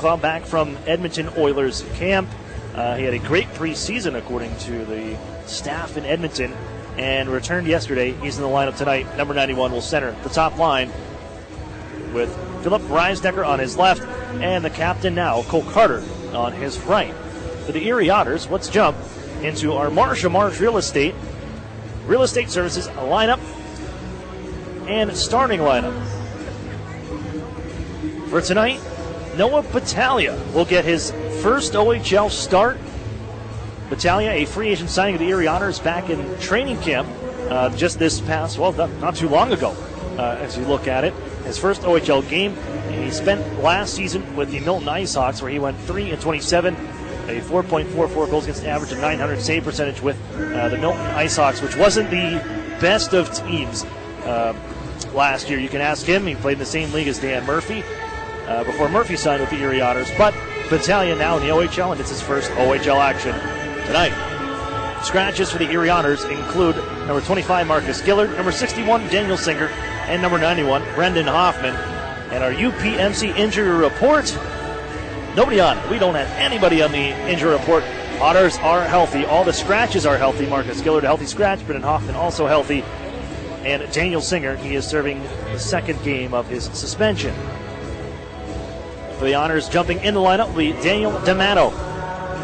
Club back from Edmonton Oilers camp. He had a great preseason, according to the staff in Edmonton, and returned yesterday. He's in the lineup tonight. Number 91 will center the top line with Philip Reisdecker on his left and the captain now, Cole Carter, on his right. For the Erie Otters, let's jump into our Marsh Real Estate Services lineup and starting lineup. For tonight, Noah Battaglia will get his first OHL start. Battaglia, a free agent signing of the Erie Otters back in training camp just this past, not too long ago, as you look at it. His first OHL game, he spent last season with the Milton IceHawks, where he went 3-27, a 4.44 goals against average and 900 save percentage with the Milton IceHawks, which wasn't the best of teams last year. You can ask him. He played in the same league as Dan Murphy before Murphy signed with the Erie Otters. But Battaglia now in the OHL, and it's his first OHL action tonight. Scratches for the Erie Otters include number 25, Marcus Gillard, number 61, Daniel Singer, and number 91, Brendan Hoffman. And our UPMC injury report, nobody on it. We don't have anybody on the injury report. Otters are healthy. All the scratches are healthy. Marcus Gillard, a healthy scratch. Brendan Hoffman also healthy. And Daniel Singer, he is serving the second game of his suspension. For the Otters, jumping in the lineup will be Daniel D'Amato,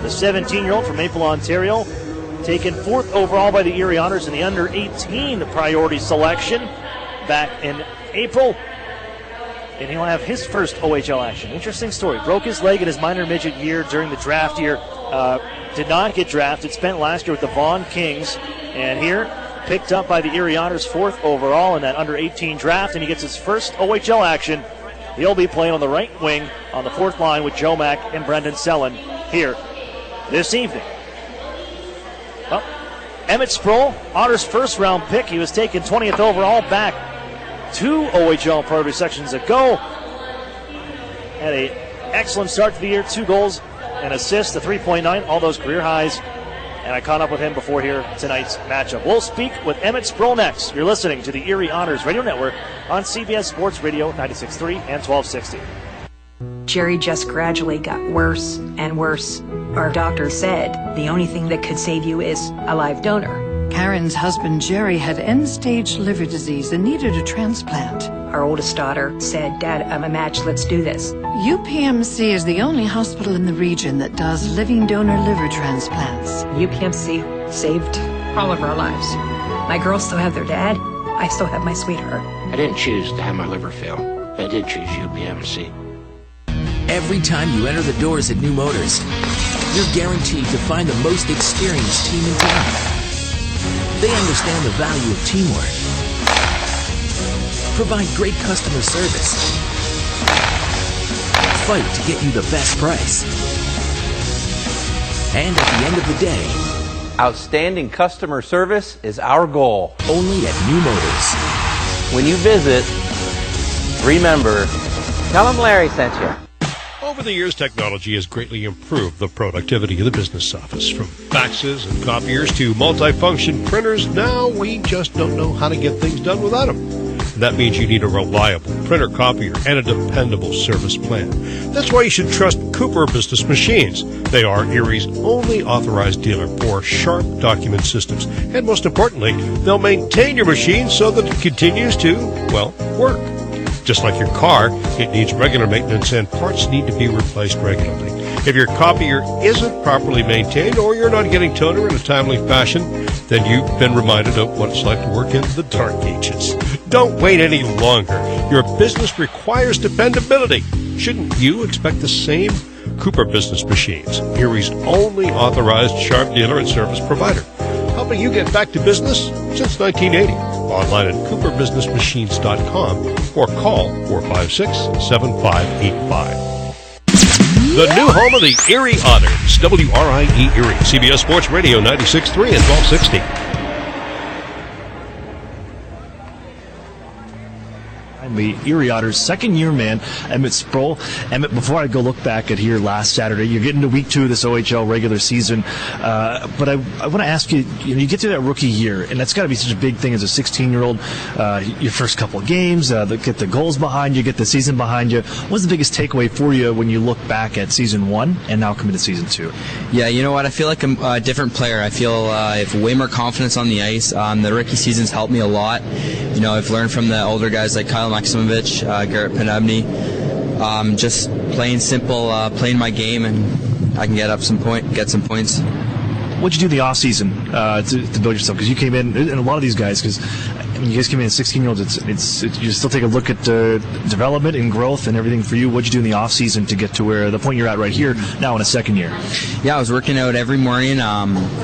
the 17-year-old from Maple, Ontario, taken 4th overall by the Erie Otters in the under-18 priority selection back in April. And he'll have his first OHL action. Interesting story. Broke his leg in his minor midget year during the draft year. Did not get drafted. Spent last year with the Vaughan Kings. And here, picked up by the Erie Otters 4th overall in that under-18 draft. And he gets his first OHL action. He'll be playing on the right wing on the 4th line with Joe Mack and Brendan Sellen here this evening. Well, Emmett Sproul, Otters' first-round pick. He was taken 20th overall back 2 OHL priority sections ago. Had an excellent start to the year, 2 goals and assists, a 3.9, all those career highs. And I caught up with him before here tonight's matchup. We'll speak with Emmett Sproul next. You're listening to the Erie Otters Radio Network on CBS Sports Radio 96.3 and 1260. Jerry just gradually got worse and worse. Our doctor said the only thing that could save you is a live donor. Karen's husband Jerry had end-stage liver disease and needed a transplant. Our oldest daughter said, "Dad, I'm a match, let's do this." UPMC is the only hospital in the region that does living donor liver transplants. UPMC saved all of our lives. My girls still have their dad. I still have my sweetheart. I didn't choose to have my liver fail. I did choose UPMC. Every time you enter the doors at New Motors, you're guaranteed to find the most experienced team in town. They understand the value of teamwork, provide great customer service, fight to get you the best price, and at the end of the day, outstanding customer service is our goal. Only at New Motors. When you visit, remember, tell them Larry sent you. Over the years, technology has greatly improved the productivity of the business office. From faxes and copiers to multifunction printers, now we just don't know how to get things done without them. That means you need a reliable printer copier and a dependable service plan. That's why you should trust Cooper Business Machines. They are Erie's only authorized dealer for sharp document systems. And most importantly, they'll maintain your machine so that it continues to, well, work. Just like your car, it needs regular maintenance and parts need to be replaced regularly. If your copier isn't properly maintained or you're not getting toner in a timely fashion, then you've been reminded of what it's like to work in the dark ages. Don't wait any longer. Your business requires dependability. Shouldn't you expect the same? Cooper Business Machines, Erie's only authorized sharp dealer and service provider, helping you get back to business since 1980. Online at cooperbusinessmachines.com or call 456-7585. The new home of the Erie Otters, WRIE Erie, CBS Sports Radio 96.3 and 1260. the Erie Otters' second-year man, Emmett Sproul. Emmett, before I go look back at here last Saturday, you're getting to week 2 of this OHL regular season, but I want to ask you, you get through that rookie year, and that's got to be such a big thing as a 16-year-old, your first couple of games, get the goals behind you, get the season behind you. What's the biggest takeaway for you when you look back at season 1 and now coming to season 2? Yeah, you know what? I feel like I'm a different player. I feel I have way more confidence on the ice. The rookie season's helped me a lot. You know, I've learned from the older guys like Kyle Maximovich, Garrett Penebny. Just playing simple, playing my game, and I can get some points. What'd you do in the off season to build yourself? Because you came in, and a lot of these guys, because you guys came in as 16-year-olds. It's you still take a look at development and growth and everything for you. What'd you do in the off season to get to where the point you're at right here now in a second year? Yeah, I was working out every morning,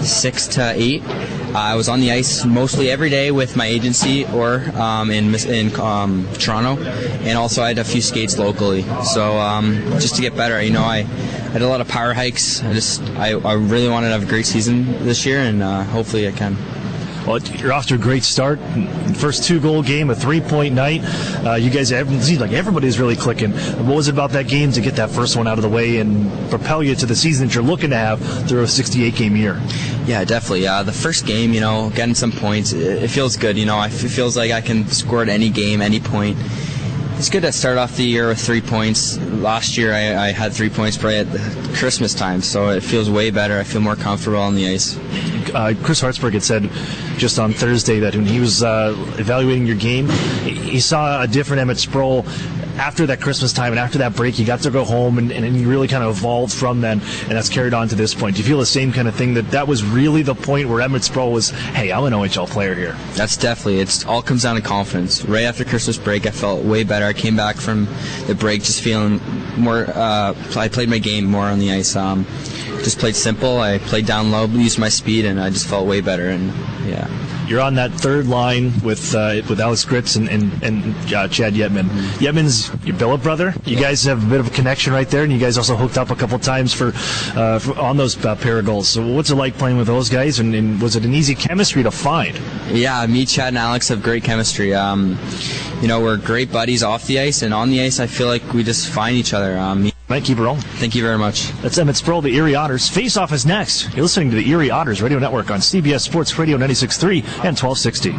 6 to 8. I was on the ice mostly every day with my agency or in Toronto, and also I had a few skates locally. So just to get better, you know, I had a lot of power hikes. I really wanted to have a great season this year, and hopefully I can. Well, you're off to a great start. First 2-goal game, a 3-point night. You guys, it seems like everybody's really clicking. What was it about that game to get that first one out of the way and propel you to the season that you're looking to have through a 68-game year? Yeah, definitely. The first game, you know, getting some points, it feels good. You know, it feels like I can score at any game, any point. It's good to start off the year with 3 points. Last year I had 3 points probably at Christmas time, so it feels way better. I feel more comfortable on the ice. Chris Hartsburg had said just on Thursday that when he was evaluating your game, he saw a different Emmett Sproul after that Christmas time and after that break. You got to go home and you really kind of evolved from then, and that's carried on to this point. Do you feel the same kind of thing, that was really the point where Emmett Sproul was, hey, I'm an OHL player here? That's definitely, it all comes down to confidence. Right after Christmas break, I felt way better. I came back from the break just feeling more, I played my game more on the ice. Just played simple. I played down low, used my speed, and I just felt way better. And yeah. You're on that third line with Alex Gritz and Chad Yetman. Mm-hmm. Yetman's your billet brother. You guys have a bit of a connection right there, and you guys also hooked up a couple times for on those pair of goals. So what's it like playing with those guys, and was it an easy chemistry to find? Yeah, me, Chad, and Alex have great chemistry. You know, we're great buddies off the ice, and on the ice I feel like we just find each other. Might keep it rolling. Thank you very much. That's Emmett Sproul, the Erie Otters. Face-Off is next. You're listening to the Erie Otters Radio Network on CBS Sports Radio 96.3 and 1260.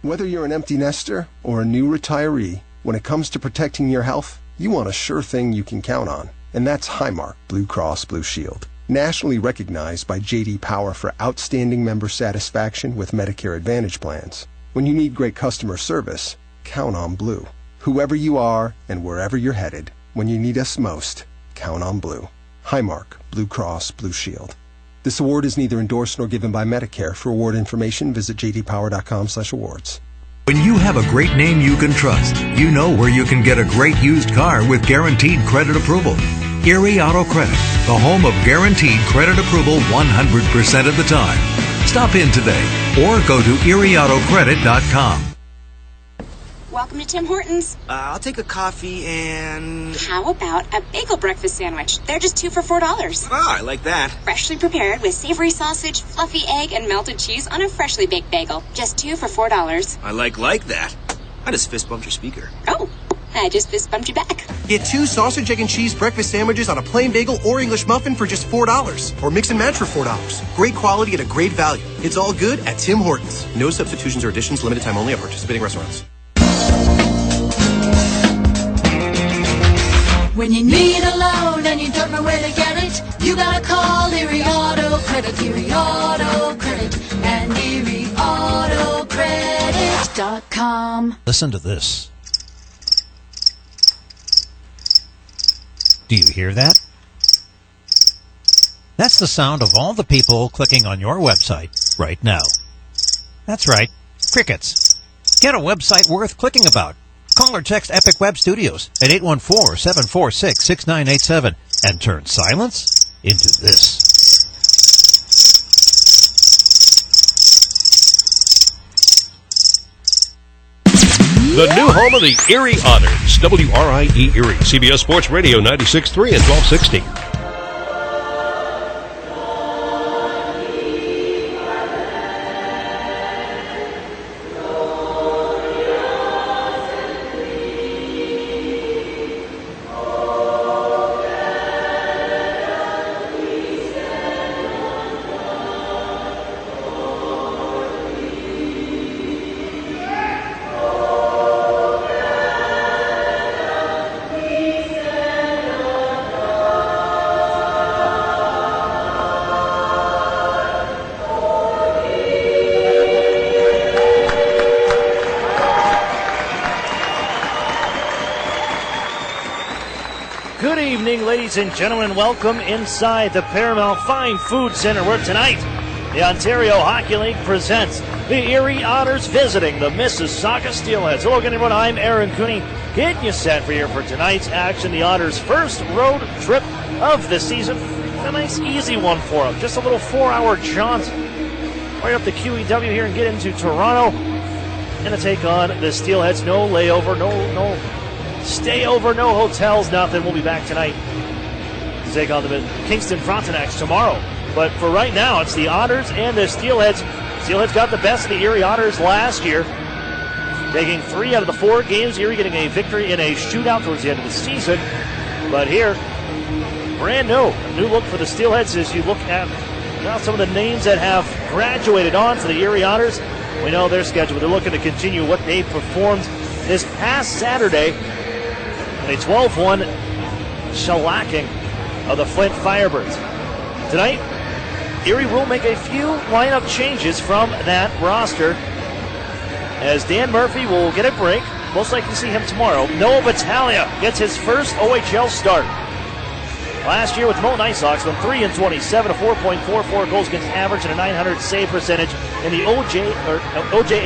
Whether you're an empty nester or a new retiree, when it comes to protecting your health, you want a sure thing you can count on. And that's Highmark Blue Cross Blue Shield. Nationally recognized by J.D. Power for outstanding member satisfaction with Medicare Advantage plans. When you need great customer service, count on Blue. Whoever you are and wherever you're headed, when you need us most, count on Blue. Highmark Blue Cross Blue Shield. This award is neither endorsed nor given by Medicare. For award information, visit jdpower.com/awards. When you have a great name you can trust, you know where you can get a great used car with guaranteed credit approval. Erie Auto Credit, the home of guaranteed credit approval 100% of the time. Stop in today or go to erieautocredit.com. Welcome to Tim Hortons. I'll take a coffee and... How about a bagel breakfast sandwich? They're just 2 for $4. Ah, I like that. Freshly prepared with savory sausage, fluffy egg, and melted cheese on a freshly baked bagel. Just 2 for $4. I like that. I just fist bumped your speaker. Oh, I just fist bumped you back. Get 2 sausage, egg, and cheese breakfast sandwiches on a plain bagel or English muffin for just $4. Or mix and match for $4. Great quality at a great value. It's all good at Tim Hortons. No substitutions or additions, limited time only at participating restaurants. When you need a loan and you don't know where to get it, you gotta call Erie Auto Credit, Erie Auto Credit, and ErieAutoCredit.com. Listen to this. Do you hear that? That's the sound of all the people clicking on your website right now. That's right, crickets. Get a website worth clicking about. Call or text Epic Web Studios at 814-746-6987 and turn silence into this. The new home of the Erie Otters, WRIE Erie, CBS Sports Radio 96.3 and 1260. evening, ladies and gentlemen. Welcome inside the Paramount Fine Food Center, where tonight the Ontario Hockey League presents the Erie Otters visiting the Mississauga Steelheads. Hello again, everyone. I'm Aaron Cooney, getting you set for tonight's action. The Otters' first road trip of the season. A nice, easy one for them. Just a little 4-hour jaunt right up the QEW here and get into Toronto. And to take on the Steelheads. No layover, no stay over, no hotels, nothing. We'll be back tonight to take on the Kingston Frontenacs tomorrow. But for right now, it's the Otters and the Steelheads. Steelheads got the best of the Erie Otters last year, taking 3 out of the 4 games. Erie getting a victory in a shootout towards the end of the season. But here, brand new. A new look for the Steelheads as you look at now some of the names that have graduated on to the Erie Otters. We know their schedule. They're looking to continue what they performed this past Saturday in a 12-1 shellacking of the Flint Firebirds. Tonight, Erie will make a few lineup changes from that roster as Dan Murphy will get a break. Most likely see him tomorrow. Noah Battaglia gets his first OHL start. Last year with the Mountain Ice Hawks, went 3-27, a 4.44 goals against average, and a .900 save percentage in the OJHL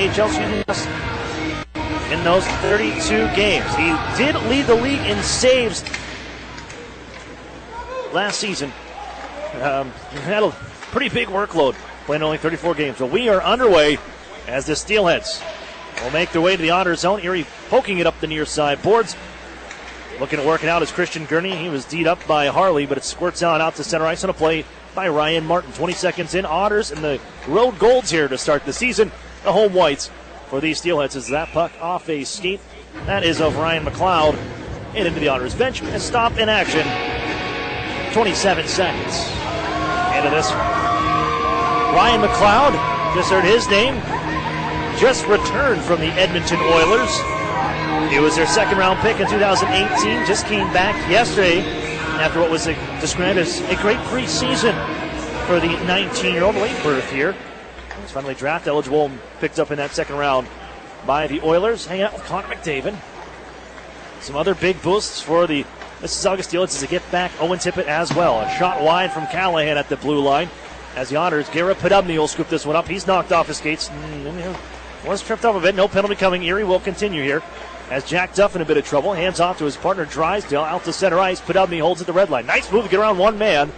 in those 32 games. He did lead the league in saves last season. Had a pretty big workload, playing only 34 games. So we are underway as the Steelheads will make their way to the Otter zone. Erie poking it up the near side boards. Looking at working out is Christian Gurney. He was D'd up by Harley, but it squirts out to center ice on a play by Ryan Martin. 20 seconds in. Otters and the road golds here to start the season. The home whites for these Steelheads as that puck off a skate. That is of Ryan McLeod and into the Otters bench. And stop in action. 27 seconds into this. Ryan McLeod, just heard his name, just returned from the Edmonton Oilers. It was their second-round pick in 2018. Just came back yesterday after what was described as a great preseason for the 19-year-old late birth here. He was finally draft eligible and picked up in that second round by the Oilers. Hang out with Connor McDavid. Some other big boosts for the Mississauga Steelheads as they get back Owen Tippett as well. A shot wide from Callahan at the blue line. As the Otters, Garrett Podubny will scoop this one up. He's knocked off his skates. Was tripped up a bit. No penalty coming. Erie will continue here. As Jack Duff in a bit of trouble. Hands off to his partner Drysdale out to center ice. Podubny holds at the red line. Nice move to get around one man.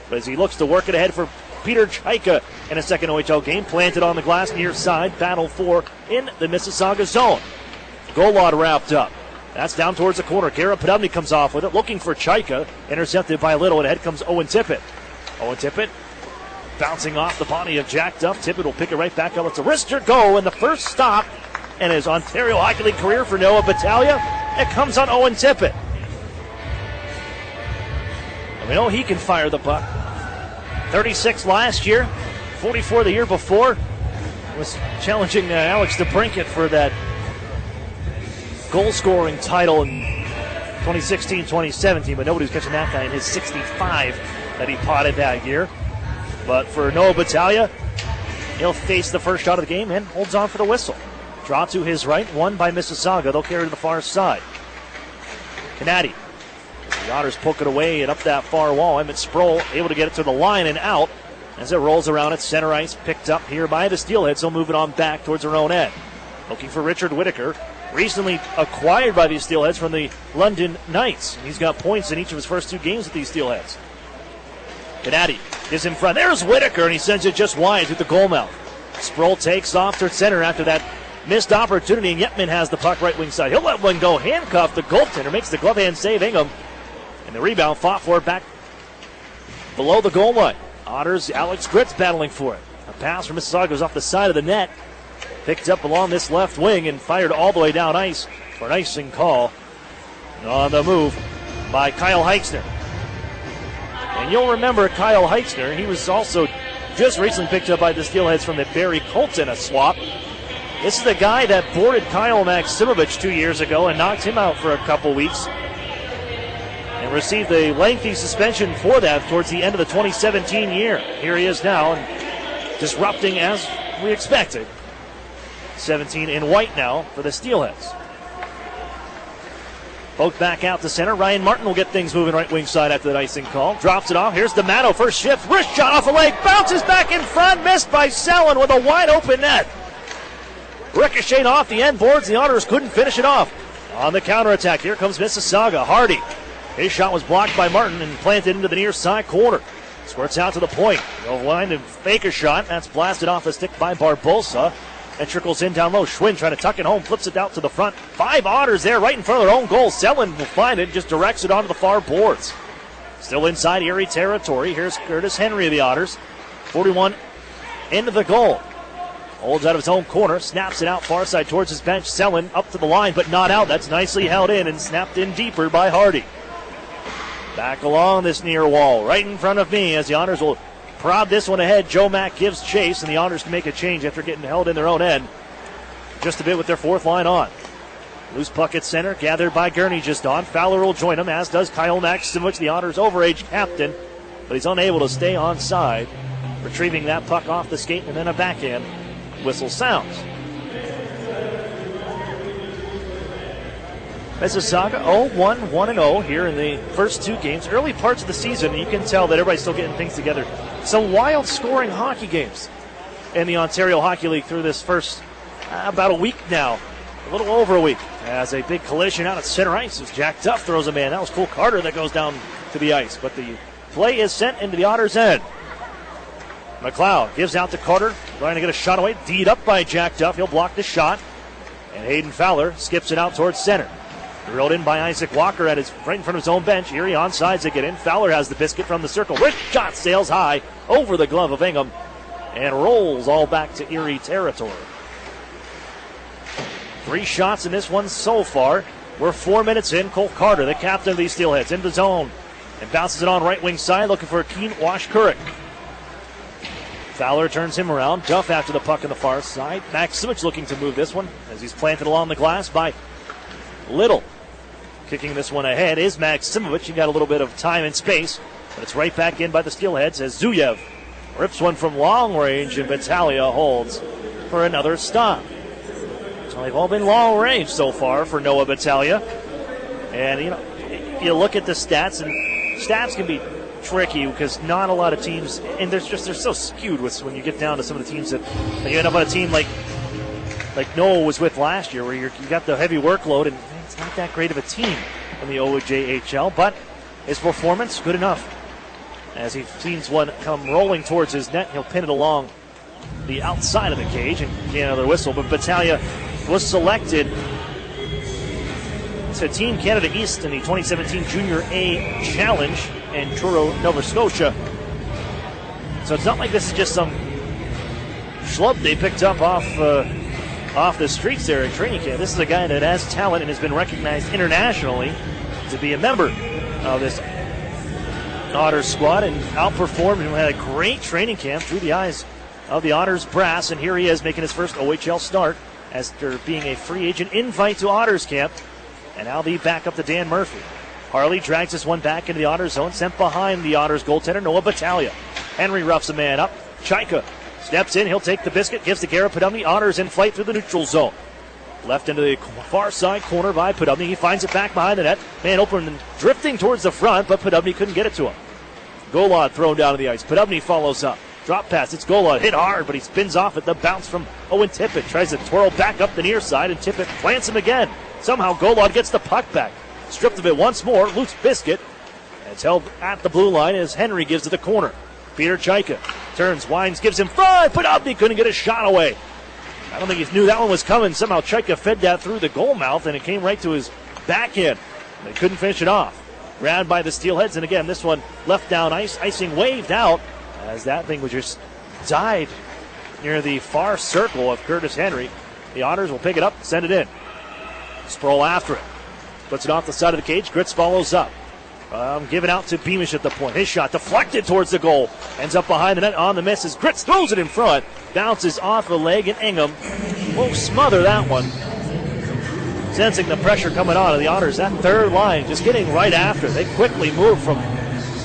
But as he looks to work it ahead for Peter Chaika in a second OHL game. Planted on the glass near side. Battle for in the Mississauga zone. Goal lot wrapped up. That's down towards the corner. Garrett Podubny comes off with it. Looking for Chaika. Intercepted by Little. And ahead comes Owen Tippett. Owen Tippett bouncing off the body of Jack Duff. Tippett will pick it right back up. It's a wrister go. And the first stop in his Ontario Hockey League career for Noah Battaglia. It comes on Owen Tippett. And we know he can fire the puck. 36 last year, 44 the year before. Was challenging Alex DeBrincat for that goal-scoring title in 2016-2017, but nobody was catching that guy in his 65 that he potted that year. But for Noah Battaglia, he'll face the first shot of the game and holds on for the whistle. Draw to his right, won by Mississauga. They'll carry to the far side. Canady. The Otters poke it away and up that far wall. Emmett Sproul able to get it to the line and out as it rolls around at center ice. Picked up here by the Steelheads. They'll move it on back towards their own end. Looking for Richard Whitaker. Recently acquired by these Steelheads from the London Knights. He's got points in each of his first 2 games with these Steelheads. Canady is in front. There's Whitaker, and he sends it just wide to the goal mouth. Sproul takes off to center after that missed opportunity, and Yetman has the puck right wing side. He'll let one go. Handcuff the goaltender. Makes the glove hand save Ingham. And the rebound fought for it back below the goal line. Otters, Alex Gritz battling for it. A pass from Mississauga goes off the side of the net. Picked up along this left wing and fired all the way down ice for an icing call. On the move by Kyle Heitzner. And you'll remember Kyle Heitzner. He was also just recently picked up by the Steelheads from the Barry Colton a swap. This is the guy that boarded Kyle Maximovich 2 years ago and knocked him out for a couple weeks. And received a lengthy suspension for that towards the end of the 2017 year. Here he is now, and disrupting as we expected. 17 in white now for the Steelheads. Poked back out to center. Ryan Martin will get things moving right wing side after that icing call. Drops it off. Here's D'Amato, first shift. Wrist shot off a leg. Bounces back in front. Missed by Selin with a wide open net. Ricocheted off the end boards. The Otters couldn't finish it off. On the counterattack, here comes Mississauga. Hardy. His shot was blocked by Martin and planted into the near side corner. Squirts out to the point. He'll line and fake a shot. That's blasted off a stick by Barbosa. And trickles in down low. Schwinn trying to tuck it home. Flips it out to the front. 5 Otters there right in front of their own goal. Selin will find it. Just directs it onto the far boards. Still inside Erie territory. Here's Curtis Henry of the Otters. 41 into the goal. Holds out of his own corner. Snaps it out far side towards his bench. Selin up to the line but not out. That's nicely held in and snapped in deeper by Hardy. Back along this near wall. Right in front of me as the Otters will prod this one ahead. Joe Mack gives chase, and the Otters can make a change after getting held in their own end. Just a bit with their fourth line on. Loose puck at center, gathered by Gurney just on. Fowler will join him, as does Kyle Maximovich, the Otters' overage captain, but he's unable to stay on side. Retrieving that puck off the skate, and then a backhand whistle sounds. Mississauga 0-1, 1-0 here in the first 2 games. Early parts of the season, you can tell that everybody's still getting things together. Some wild scoring hockey games in the Ontario Hockey League through this first about a week now. A little over a week. As a big collision out at center ice as Jack Duff throws a man. That was Cole Carter that goes down to the ice. But the play is sent into the Otters' end. McLeod gives out to Carter, trying to get a shot away. D'd up by Jack Duff. He'll block the shot. And Hayden Fowler skips it out towards center. Drilled in by Isaac Walker right in front of his own bench. Erie onside to get in. Fowler has the biscuit from the circle. Wrist shot sails high over the glove of Ingham and rolls all back to Erie territory. 3 shots in this one so far. We're 4 minutes in. Cole Carter, the captain of these Steelheads, in the zone and bounces it on right wing side, looking for a Keen Washkurik. Fowler turns him around. Duff after the puck on the far side. Maximovich looking to move this one as he's planted along the glass by Little. Kicking this one ahead is Maximovich. He got a little bit of time and space, but it's right back in by the Steelheads as Zuyev rips one from long range and Battaglia holds for another stop. So they've all been long range so far for Noah Battaglia. And, you look at the stats, and stats can be tricky because not a lot of teams, and they're so skewed with when you get down to some of the teams that you end up on a team like Noah was with last year, where you got the heavy workload, and it's not that great of a team in the OJHL, but his performance, good enough. As he sees one come rolling towards his net, he'll pin it along the outside of the cage and get another whistle. But Battaglia was selected to Team Canada East in the 2017 Junior A Challenge in Truro, Nova Scotia. So it's not like this is just some schlub they picked up off the streets there at training camp. This is a guy that has talent and has been recognized internationally to be a member of this Otters squad and outperformed and had a great training camp through the eyes of the Otters brass. And here he is making his first OHL start after being a free agent invite to Otters camp. And now the backup to Dan Murphy. Harley drags this one back into the Otters zone, sent behind the Otters goaltender Noah Battaglia. Henry roughs a man up. Chaika steps in, he'll take the biscuit, gives to Garrett Podumny. Otters in flight through the neutral zone. Left into the far side corner by Podumny. He finds it back behind the net. Man open and drifting towards the front, but Podumny couldn't get it to him. Golod thrown down to the ice. Podumny follows up. Drop pass, it's Golod. Hit hard, but he spins off at the bounce from Owen Tippett. Tries to twirl back up the near side, and Tippett plants him again. Somehow Golod gets the puck back. Stripped of it once more, loose biscuit. And it's held at the blue line as Henry gives to the corner. Peter Chaika turns, winds, gives him front. Podumny couldn't get a shot away. I don't think he knew that one was coming. Somehow Chaika fed that through the goal mouth, and it came right to his backhand. They couldn't finish it off. Grabbed by the Steelheads, and again, this one left down ice. Icing waved out as that thing was just died near the far circle of Curtis Henry. The Otters will pick it up, send it in. Sproul after it. Puts it off the side of the cage. Gritz follows up. Given out to Beamish at the point. His shot deflected towards the goal. Ends up behind the net on the miss as Gritz throws it in front. Bounces off a leg, and Ingham will smother that one. Sensing the pressure coming on of the Otters. That third line just getting right after. They quickly move from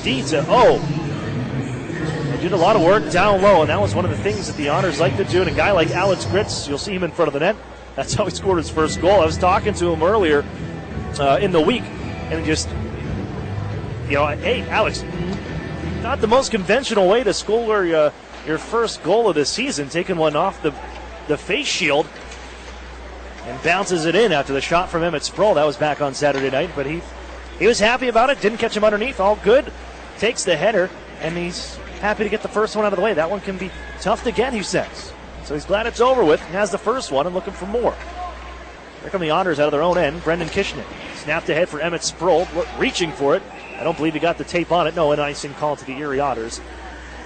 D to O. They did a lot of work down low, and that was one of the things that the Otters like to do. And a guy like Alex Gritz, you'll see him in front of the net. That's how he scored his first goal. I was talking to him earlier. in the week, and just, hey, Alex, not the most conventional way to score your first goal of the season, taking one off the face shield and bounces it in after the shot from Emmett Sproul. That was back on Saturday night, but he was happy about it, didn't catch him underneath, all good, takes the header, and he's happy to get the first one out of the way. That one can be tough to get, he says. So he's glad it's over with and has the first one and looking for more. Here come the Otters out of their own end. Brendan Kishnick snapped ahead for Emmett Sproul, reaching for it. I don't believe he got the tape on it. No, an icing call to the Erie Otters.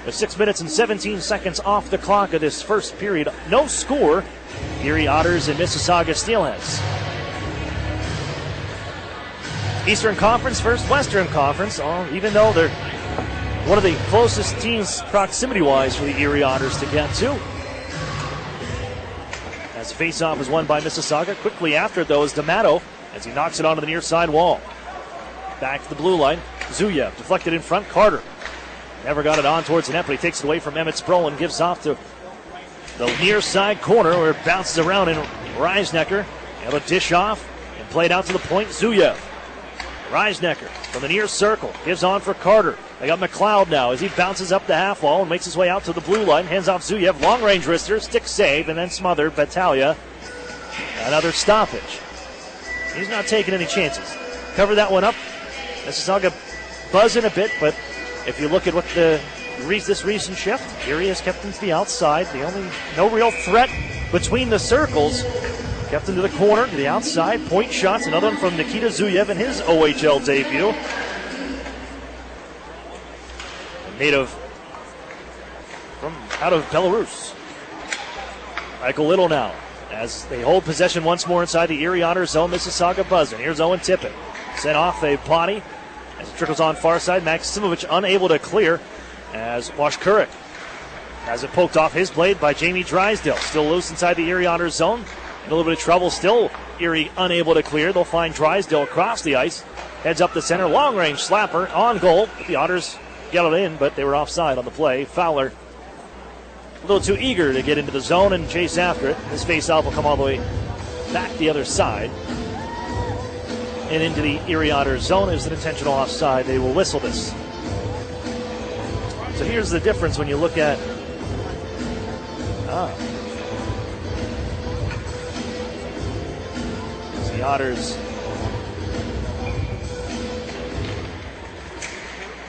With 6 minutes and 17 seconds off the clock of this first period. No score. Erie Otters and Mississauga Steelheads. Eastern Conference versus Western Conference. Even though they're one of the closest teams proximity-wise for the Erie Otters to get to. As the face-off is won by Mississauga. Quickly after, though, is D'Amato as he knocks it onto the near side wall. Back to the blue line. Zuyev deflected in front. Carter never got it on towards the net, but he takes it away from Emmett Sproul and gives off to the near side corner where it bounces around in Reisnecker. Able to dish off and play it out to the point. Zuyev. Reisnecker from the near circle gives on for Carter. They got McLeod now as he bounces up the half wall and makes his way out to the blue line. Hands off Zuyev. Long range wrister. Stick save and then smothered. Battaglia. Another stoppage. He's not taking any chances. Cover that one up. Mississauga buzzing a bit, but if you look at what this recent shift, Erie has kept him to the outside. No real threat between the circles. Kept him to the corner, to the outside. Point shots. Another one from Nikita Zuyev in his OHL debut. Native from out of Belarus. Michael Little now as they hold possession once more inside the Erie Otters zone. Mississauga buzzing. Here's Owen Tippett. Sent off a potty as it trickles on far side. Maximovich unable to clear as Washkurik has it poked off his blade by Jamie Drysdale. Still loose inside the Erie Otters zone. In a little bit of trouble still. Erie unable to clear. They'll find Drysdale across the ice. Heads up the center. Long range slapper on goal. The Otters get it in, but they were offside on the play. Fowler a little too eager to get into the zone and chase after it. This face-off will come all the way back the other side and into the Erie Otters zone. Is an intentional offside. They will whistle this. So here's the difference when you look at the Otters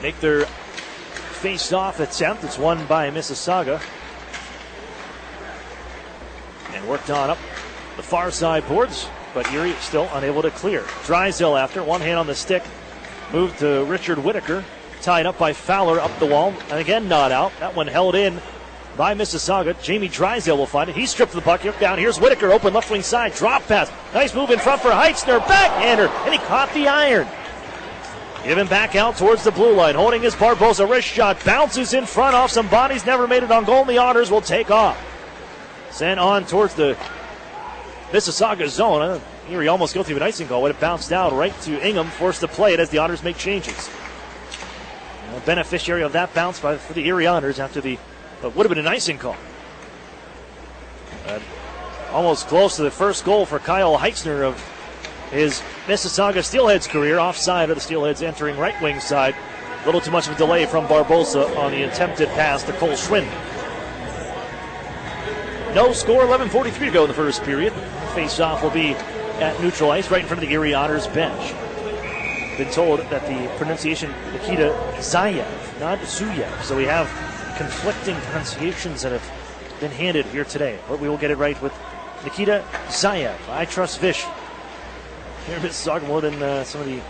make their face-off attempt. It's won by Mississauga and worked on up the far side boards, but Erie still unable to clear. Drysdale after, one hand on the stick, moved to Richard Whitaker, tied up by Fowler up the wall, and again not out. That one held in by Mississauga. Jamie Drysdale will find it. He stripped the puck down. Here's Whitaker, open left wing side, drop pass. Nice move in front for Heitzner, backhander, and he caught the iron. Given back out towards the blue line, holding his Barbosa wrist shot, bounces in front off some bodies, never made it on goal, and the Otters will take off. Sent on towards the Mississauga zone. Erie almost guilty of an icing call when it bounced down right to Ingham, forced to play it as the Otters make changes. A beneficiary of that bounce for the Erie Otters after what would have been an icing call. Almost close to the first goal for Kyle Heitzner of his Mississauga Steelheads career. Offside of the Steelheads entering right wing side. A little too much of a delay from Barbosa on the attempted pass to Cole Schwinn. No score, 11:43 to go in the first period. Face-off will be at neutral ice, right in front of the Erie Otters bench. Been told that the pronunciation Nikita Zayev, not Zuyev. So we have conflicting pronunciations that have been handed here today. But we will get it right with Nikita Zayev. I trust Vish here in Mississauga more than some of the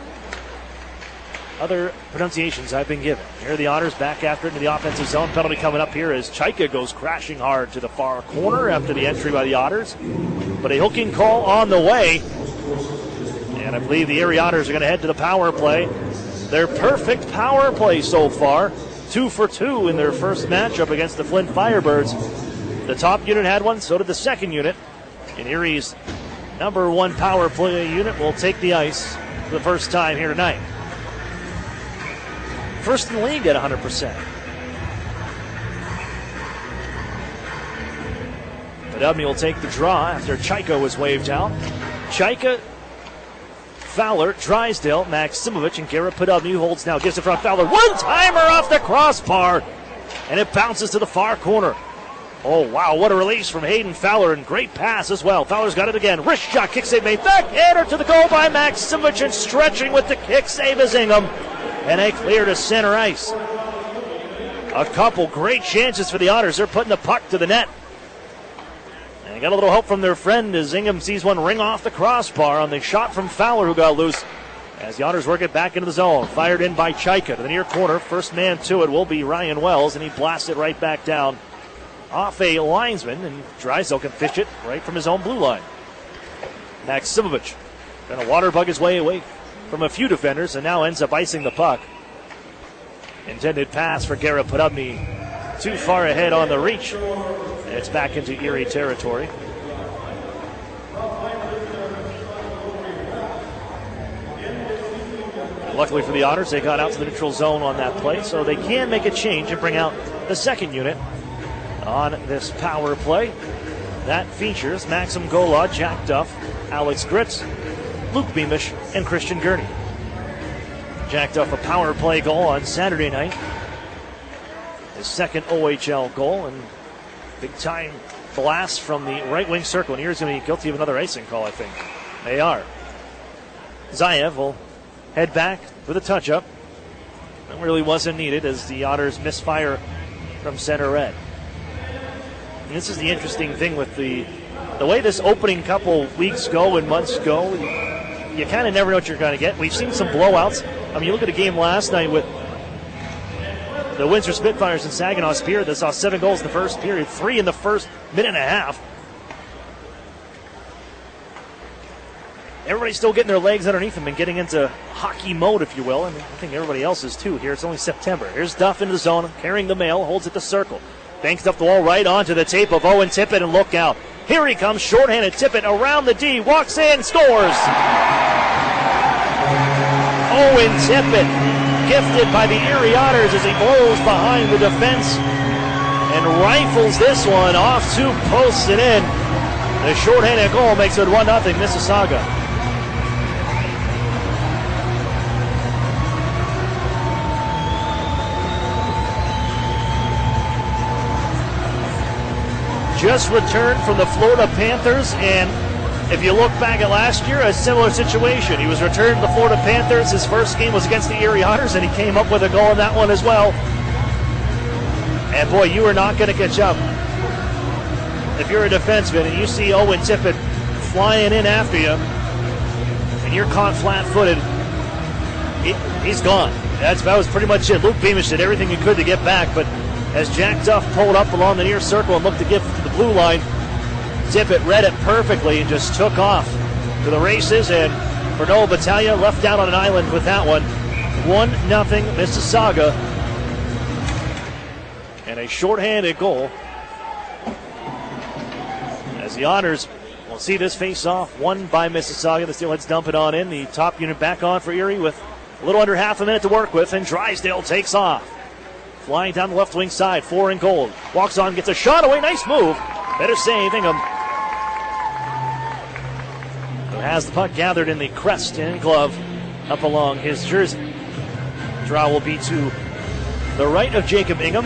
other pronunciations I've been given. Here are the Otters back after it into the offensive zone. Penalty coming up here as Chaika goes crashing hard to the far corner after the entry by the Otters. But a hooking call on the way. And I believe the Erie Otters are going to head to the power play. Their perfect power play so far. 2 for 2 in their first matchup against the Flint Firebirds. The top unit had one, so did the second unit. And Erie's number 1 power play unit will take the ice for the first time here tonight. First in the league at 100%. But Udmy will take the draw after Chaika was waved out. Chaika Fowler, Drysdale, Maximovich, and Garrett Podubny holds now. Gives it from Fowler. One-timer off the crossbar. And it bounces to the far corner. Oh, wow, what a release from Hayden Fowler, and great pass as well. Fowler's got it again. Wrist shot, kick save made. Backhander to the goal by Maximovich, and stretching with the kick save is Ingham. And a clear to center ice. A couple great chances for the Otters. They're putting the puck to the net. And got a little help from their friend as Ingham sees one ring off the crossbar on the shot from Fowler, who got loose. As the Otters work it back into the zone. Fired in by Chaika to the near corner. First man to it will be Ryan Wells, and he blasts it right back down off a linesman, and Drysdale can fish it right from his own blue line. Maximovich trying to water bug his way away from a few defenders, and now ends up icing the puck. Intended pass for Garrett Podubny. Too far ahead on the reach. And it's back into Erie territory. Luckily for the Otters, they got out to the neutral zone on that play, so they can make a change and bring out the second unit on this power play. That features Maxim Golod, Jack Duff, Alex Gritz, Luke Beamish, and Christian Gurney. Jack Duff a power play goal on Saturday night. His second OHL goal, and big time blast from the right wing circle. And Erie's going to be guilty of another icing call, I think. They are. Zayev will head back with a touch-up. That really wasn't needed as the Otters misfire from center red. And this is the interesting thing with the way this opening couple weeks go and months go. You kind of never know what you're going to get. We've seen some blowouts. I mean, you look at a game last night with the Windsor Spitfires and Saginaw Spear that saw 7 goals in the first period, 3 in the first minute and a half. Everybody's still getting their legs underneath them and getting into hockey mode, if you will. And I think everybody else is too here. It's only September. Here's Duff into the zone, carrying the mail, holds it to circle. Banks up the wall right onto the tape of Owen Tippett, and look out. Here he comes, shorthanded Tippett around the D, walks in, scores! Owen Tippett, gifted by the Erie Otters as he blows behind the defense and rifles this one off 2 posts and in. The shorthanded goal makes it 1-0 Mississauga. Just returned from the Florida Panthers, and if you look back at last year, a similar situation. He was returned to the Florida Panthers. His first game was against the Erie Otters, and he came up with a goal in that one as well. And boy, you are not going to catch up. If you're a defenseman and you see Owen Tippett flying in after you, and you're caught flat-footed, he's gone. That was pretty much it. Luke Beamish did everything he could to get back, but as Jack Duff pulled up along the near circle and looked to give to the blue line, Tippett read it perfectly and just took off to the races, and Bernal Battaglia left out on an island with that one. 1-0 Mississauga. And a shorthanded goal as the Otters will see this face-off won by Mississauga. The Steelheads dump it on in. The top unit back on for Erie with a little under half a minute to work with, and Drysdale takes off. Flying down the left wing side, 4 in gold. Walks on, gets a shot away, nice move. Better save, Ingham. Who has the puck gathered in the crest and glove up along his jersey. Draw will be to the right of Jacob Ingham.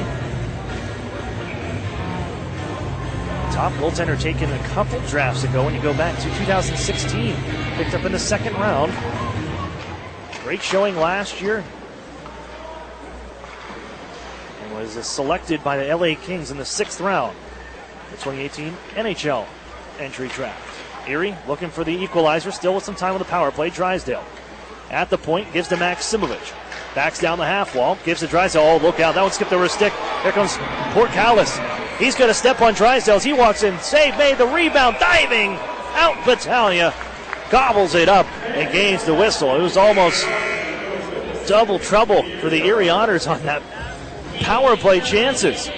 Top goaltender taken a couple drafts ago when you go back to 2016. Picked up in the second round. Great showing last year. Was selected by the LA Kings in the 6th round, the 2018 NHL entry draft. Erie looking for the equalizer, still with some time on the power play. Drysdale at the point, gives to Maximovich. Backs down the half wall, gives to Drysdale. Oh, look out, that one skipped over a stick. Here comes Portcalis. He's going to step on Drysdale as he walks in. Save made, the rebound, diving out. Battaglia gobbles it up and gains the whistle. It was almost double trouble for the Erie Otters on that power play chances.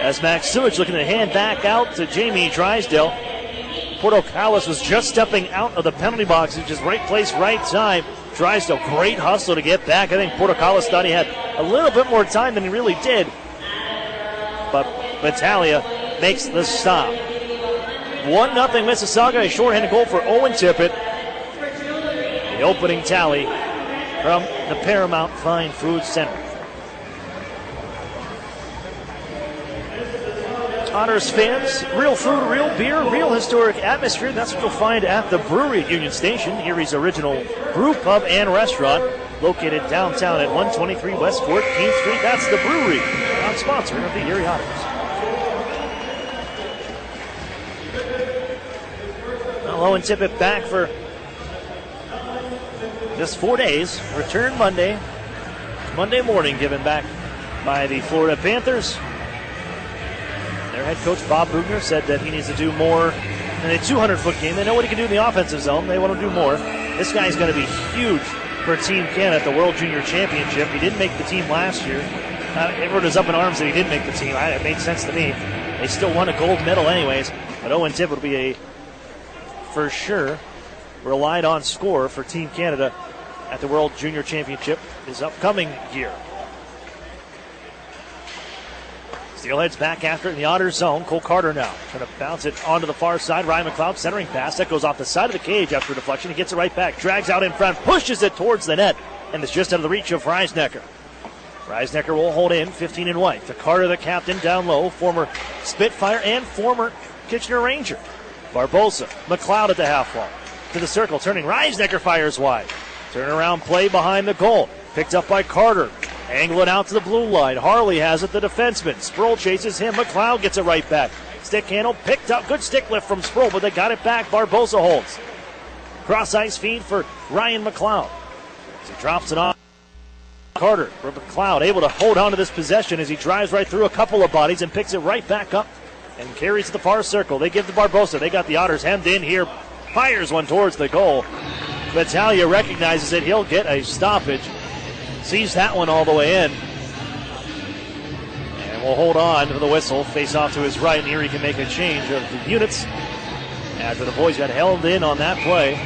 As Maximovich looking to hand back out to Jamie Drysdale. Portcalis was just stepping out of the penalty box, just right place, right time. Drysdale, great hustle to get back. I think Portcalis thought he had a little bit more time than he really did. But Battaglia makes the stop. 1-0 Mississauga, a shorthanded goal for Owen Tippett. The opening tally from the Paramount Fine Food Center. Otters fans, real food, real beer, real historic atmosphere. That's what you'll find at the brewery at Union Station, Erie's original brew pub and restaurant, located downtown at 123 West 14th Street. That's the brewery, proud sponsor of the Erie Otters. Well, Owen Tippett back for just 4 days. Return Monday morning, given back by the Florida Panthers. Their head coach, Bob Bugner, said that he needs to do more than a 200-foot game. They know what he can do in the offensive zone. They want to do more. This guy's going to be huge for Team Canada at the World Junior Championship. He didn't make the team last year. Everyone was up in arms that he didn't make the team. It made sense to me. They still won a gold medal anyways. But Owen Tippett will be a, for sure, relied-on scorer for Team Canada at the World Junior Championship this upcoming year. Steelheads back after it in the Otters zone. Cole Carter now trying to bounce it onto the far side. Ryan McLeod centering pass. That goes off the side of the cage after a deflection. He gets it right back. Drags out in front. Pushes it towards the net. And it's just out of the reach of Reisnecker. Reisnecker will hold in 15 and white. To Carter, the captain, down low. Former Spitfire and former Kitchener Ranger. Barbosa. McLeod at the half wall. To the circle. Turning. Reisnecker fires wide. Turnaround play behind the goal. Picked up by Carter. Angle it out to the blue line. Harley has it, the defenseman. Sproul chases him. McLeod gets it right back. Stick handle picked up. Good stick lift from Sproul, but they got it back. Barbosa holds. Cross ice feed for Ryan McLeod. As he drops it off. Carter for McLeod, able to hold on to this possession as he drives right through a couple of bodies and picks it right back up and carries to the far circle. They give to Barbosa. They got the Otters hemmed in here. Fires one towards the goal. Battaglia recognizes it. He'll get a stoppage. Sees that one all the way in. And will hold on to the whistle. Face off to his right, and Erie can make a change of the units after the boys got held in on that play.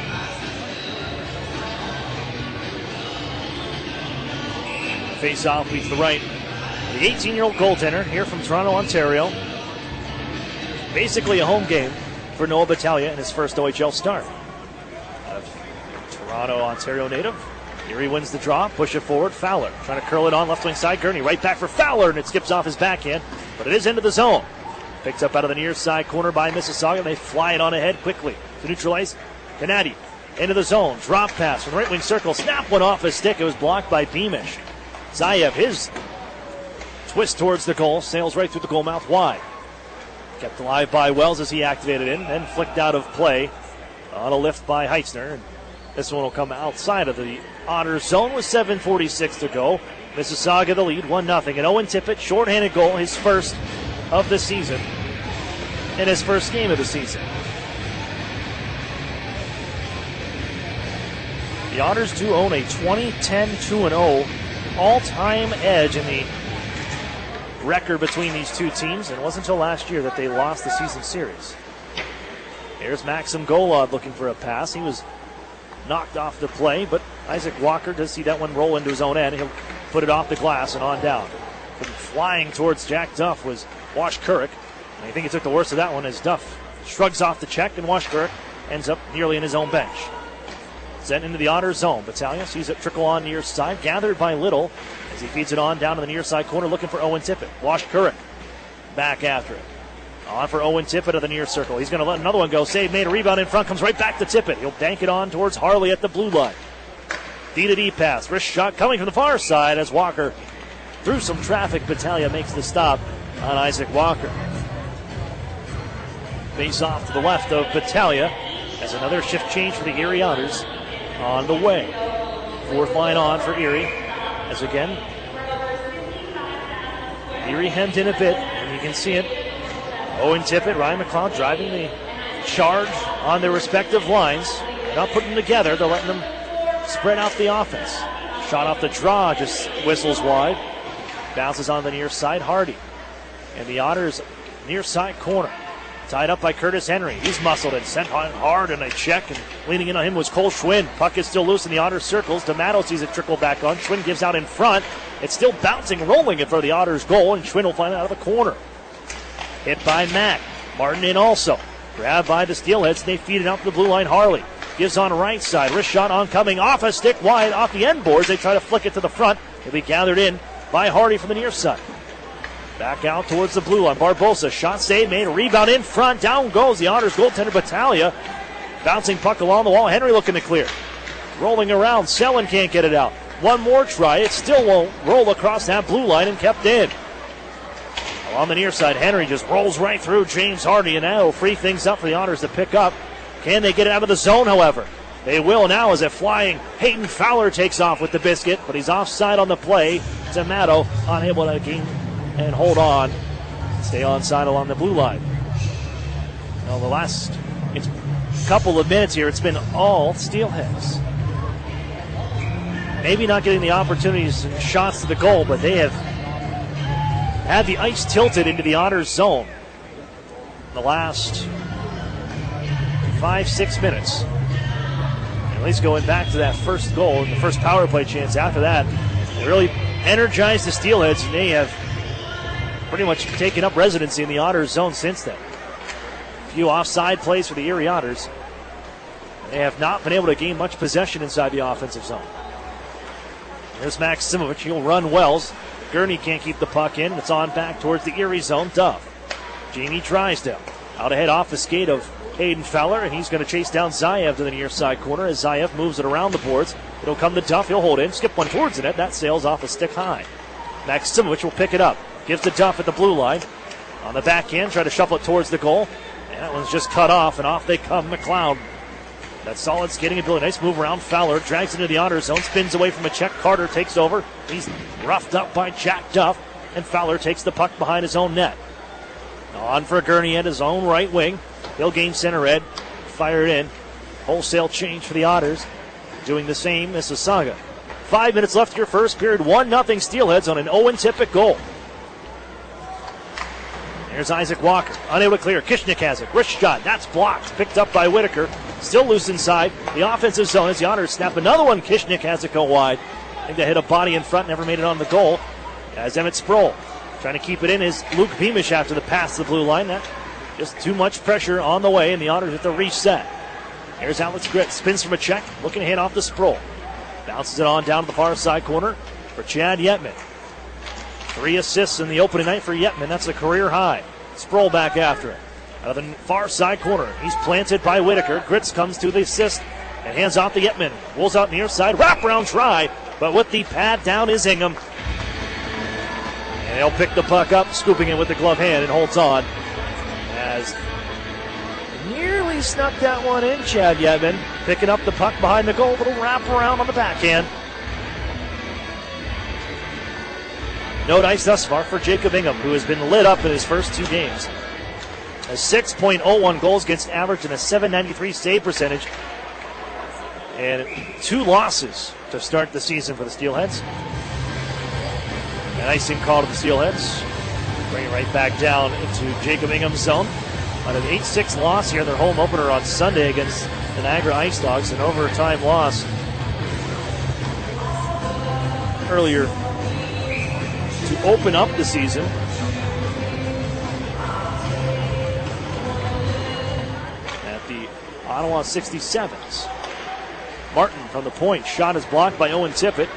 Face off leads the right. The 18-year-old goaltender here from Toronto, Ontario. Basically a home game for Noah Battaglia in his first OHL start. Toronto, Ontario native. Erie wins the draw, push it forward, Fowler trying to curl it on left wing side, Gurney right back for Fowler, and it skips off his backhand, but it is into the zone. Picked up out of the near side corner by Mississauga, and they fly it on ahead quickly to neutralize Canadi. Into the zone, drop pass from the right wing circle, snap one off his stick, it was blocked by Beamish. Zayev, his twist towards the goal, sails right through the goal mouth wide. Kept alive by Wells as he activated in, then flicked out of play on a lift by Heitzner. This one will come outside of the Otters zone with 7:46 to go. Mississauga the lead, 1-0. And Owen Tippett, shorthanded goal, his first of the season, in his first game of the season. The Otters do own a 20-10-2-0 all-time edge in the record between these two teams, and it wasn't until last year that they lost the season series. Here's Maxim Golod looking for a pass. He was knocked off the play, but Isaac Walker does see that one roll into his own end. He'll put it off the glass and on down. But flying towards Jack Duff was Wash Kurek. And I think he took the worst of that one as Duff shrugs off the check, and Wash Kurek ends up nearly in his own bench. Sent into the Otters zone. Battaglia sees it trickle on near side, gathered by Little as he feeds it on down to the near side corner looking for Owen Tippett. Wash Kurek back after it. On for Owen Tippett at the near circle. He's going to let another one go. Save made, a rebound in front, comes right back to Tippett. He'll bank it on towards Harley at the blue line. D-to-D pass. Wrist shot coming from the far side as Walker, through some traffic, Battaglia makes the stop on Isaac Walker. Face off to the left of Battaglia as another shift change for the Erie Otters on the way. Fourth line on for Erie as again Erie hemmed in a bit, and you can see it. Owen Tippett, Ryan McLeod driving the charge on their respective lines. They're not putting them together. They're letting them spread out the offense. Shot off the draw, just whistles wide. Bounces on the near side, Hardy. And the Otters near side corner. Tied up by Curtis Henry. He's muscled and sent on hard in a check, and leaning in on him was Cole Schwinn. Puck is still loose in the Otters circles. D'Amato sees it trickle back on. Schwinn gives out in front. It's still bouncing, rolling in front of the Otters goal, and Schwinn will find it out of the corner. Hit by Mack. Martin in also. Grabbed by the Steelheads, and they feed it out to the blue line. Harley gives on right side. Wrist shot oncoming off a stick wide off the end boards. They try to flick it to the front. It'll be gathered in by Hardy from the near side. Back out towards the blue line. Barbosa, shot save made, a rebound in front. Down goes the Otters goaltender Battaglia. Bouncing puck along the wall. Henry looking to clear. Rolling around. Selin can't get it out. One more try. It still won't roll across that blue line and kept in. On the near side, Henry just rolls right through James Hardy, and now will free things up for the Otters to pick up. Can they get it out of the zone, however? They will now as a flying Hayden Fowler takes off with the biscuit, but he's offside on the play. D'Amato unable to gain and hold on. Stay onside along the blue line. Now the last couple of minutes here, it's been all Steelheads. Maybe not getting the opportunities and shots to the goal, but they have had the ice tilted into the Otters zone in the last 5-6 minutes. At least going back to that first goal and the first power play chance after that, they really energized the Steelheads, and they have pretty much taken up residency in the Otters zone since then. A few offside plays for the Erie Otters. They have not been able to gain much possession inside the offensive zone. Here's Maximovic. He'll run Wells. Gurney can't keep the puck in. It's on back towards the Erie zone. Duff. Jamie Drysdale. Out ahead off the skate of Hayden Fowler, and he's going to chase down Zayev to the near side corner as Zayev moves it around the boards. It'll come to Duff. He'll hold in. Skip one towards the net. That sails off a stick high. Maximovic will pick it up. Gives to Duff at the blue line. On the backhand, try to shuffle it towards the goal. And that one's just cut off, and off they come. McLeod. That solid skating ability. Nice move around. Fowler drags into the Otters zone. Spins away from a check. Carter takes over. He's roughed up by Jack Duff. And Fowler takes the puck behind his own net. On for Gurney at his own right wing. He'll gain center red. Fire it in. Wholesale change for the Otters. Doing the same, Mississauga. 5 minutes left here first period. 1-0 Steelheads on an Owen Tippett goal. There's Isaac Walker. Unable to clear. Kishnik has it. Wrist shot. That's blocked. Picked up by Whitaker. Still loose inside the offensive zone as the Otters snap another one. Kishnik has it go wide. I think they hit a body in front. Never made it on the goal. As Emmett Sproul trying to keep it in is Luke Beamish after the pass to the blue line. That just too much pressure on the way, and the Otters have to reset. Here's Alex Grit. Spins from a check. Looking to hand off to Sproul. Bounces it on down to the far side corner for Chad Yetman. 3 assists in the opening night for Yetman. That's a career high. Sproul back after it. Out of the far side corner. He's planted by Whitaker. Grits comes to the assist and hands off to Yetman. Rolls out near side. Wraparound try, but with the pad down is Ingham. And he'll pick the puck up, scooping it with the glove hand, and holds on. As nearly snuck that one in, Chad Yetman. Picking up the puck behind the goal. Little wraparound on the backhand. No dice thus far for Jacob Ingham, who has been lit up in his first 2 games. A 6.01 goals against average and a .793 save percentage. And 2 losses to start the season for the Steelheads. An icing call to the Steelheads. Bring it right back down into Jacob Ingham's zone. On an 8-6 loss here in their home opener on Sunday against the Niagara Ice Dogs. An overtime loss earlier to open up the season. At the Ottawa 67s. Martin from the point. Shot is blocked by Owen Tippett.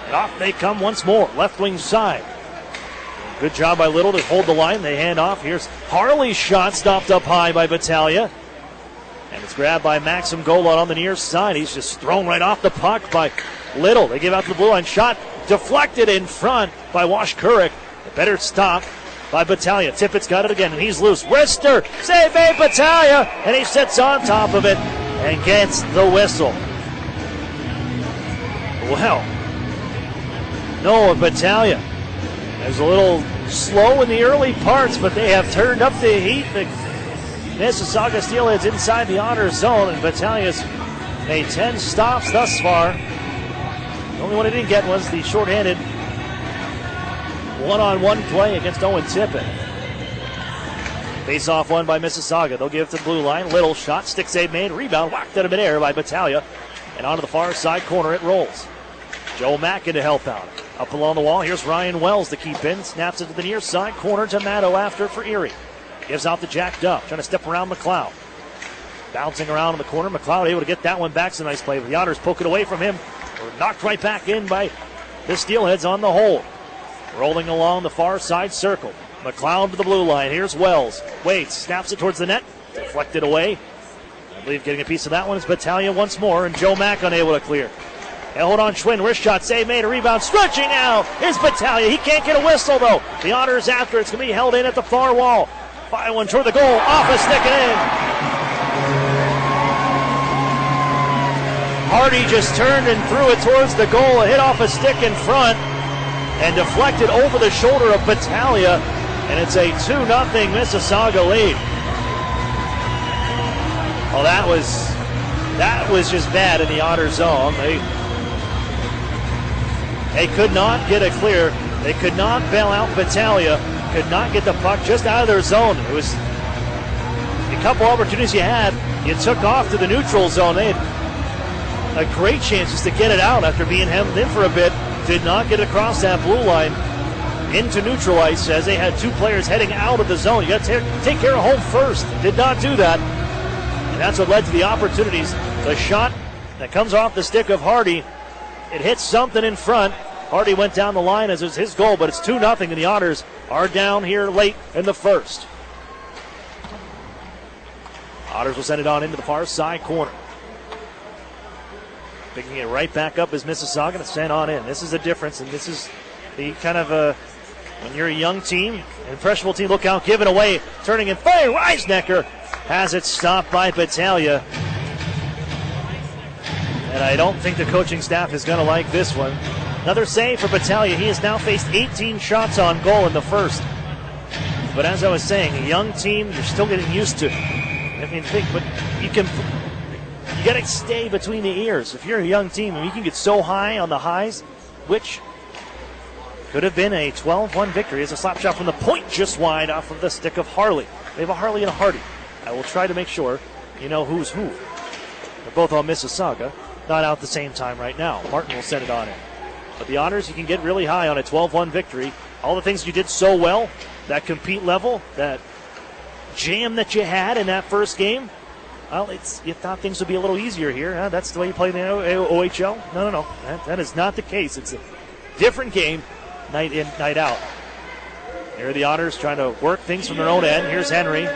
And off they come once more. Left wing side. Good job by Little to hold the line. They hand off. Here's Harley's shot stopped up high by Battaglia. And it's grabbed by Maxim Golod on the near side. He's just thrown right off the puck by Little. They give out to the blue line. Shot deflected in front by Wash Kurek. A better stop by Battaglia. Tippett's got it again, and he's loose. Wrister, save made Battaglia, and he sits on top of it and gets the whistle. Well, Noah Battaglia is a little slow in the early parts, but they have turned up the heat. The Mississauga Steelheads inside the Otters zone, and Battaglia's made 10 stops thus far. The only one he didn't get was the shorthanded one-on-one play against Owen Tippett. Face-off won by Mississauga. They'll give it to the blue line. Little shot, stick save made, rebound, whacked out of midair by Battaglia. And onto the far side corner it rolls. Joe Mackin to help out. Up along the wall, here's Ryan Wells to keep in. Snaps it to the near side corner to Maddow after for Erie. Gives out to Jack Duff, trying to step around McLeod. Bouncing around in the corner. McLeod able to get that one back. It's a nice play. But the Otters poke it away from him. Or knocked right back in by the Steelheads on the hole. Rolling along the far side circle. McLeod to the blue line. Here's Wells. Waits. Snaps it towards the net. Deflected away. I believe getting a piece of that one is Battaglia once more. And Joe Mack unable to clear. And hold on, Schwinn. Wrist shot. Save made. A rebound. Stretching now is Battaglia. He can't get a whistle, though. The Otters after. It's going to be held in at the far wall. Fire one toward the goal. Off a stick and in. Hardy just turned and threw it towards the goal. It hit off a stick in front and deflected over the shoulder of Battaglia. And it's a 2-0 Mississauga lead. Oh, that was just bad in the Otter zone. They could not get a clear. They could not bail out Battaglia. Could not get the puck just out of their zone. It was a couple opportunities you had. You took off to the neutral zone. They had a great chance just to get it out after being hemmed in for a bit. Did not get across that blue line into neutral ice as they had two players heading out of the zone. You got to take care of home first. Did not do that. And that's what led to the opportunities. The shot that comes off the stick of Hardy, it hits something in front. Hardy went down the line as it was his goal, but it's 2-0, and the Otters are down here late in the first. Otters will send it on into the far side corner. Picking it right back up is Mississauga to send on in. This is the difference, and this is the kind of when you're a young team, an impressionable team, look out, giving away, turning and firing. Reisnecker has it stopped by Battaglia. And I don't think the coaching staff is going to like this one. Another save for Battaglia. He has now faced 18 shots on goal in the first. But as I was saying, a young team, you're still getting used to. But you got to stay between the ears. If you're a young team, you can get so high on the highs, which could have been a 12-1 victory. As a slap shot from the point just wide off of the stick of Harley. They have a Harley and a Hardy. I will try to make sure you know who's who. They're both on Mississauga. Not out at the same time right now. Martin will send it on in. But the Otters, you can get really high on a 12-1 victory. All the things you did so well, that compete level, that jam that you had in that first game, well, you thought things would be a little easier here. That's the way you play in the OHL? No. That is not the case. It's a different game, night in, night out. Here are the Otters trying to work things from their own end. Here's Henry.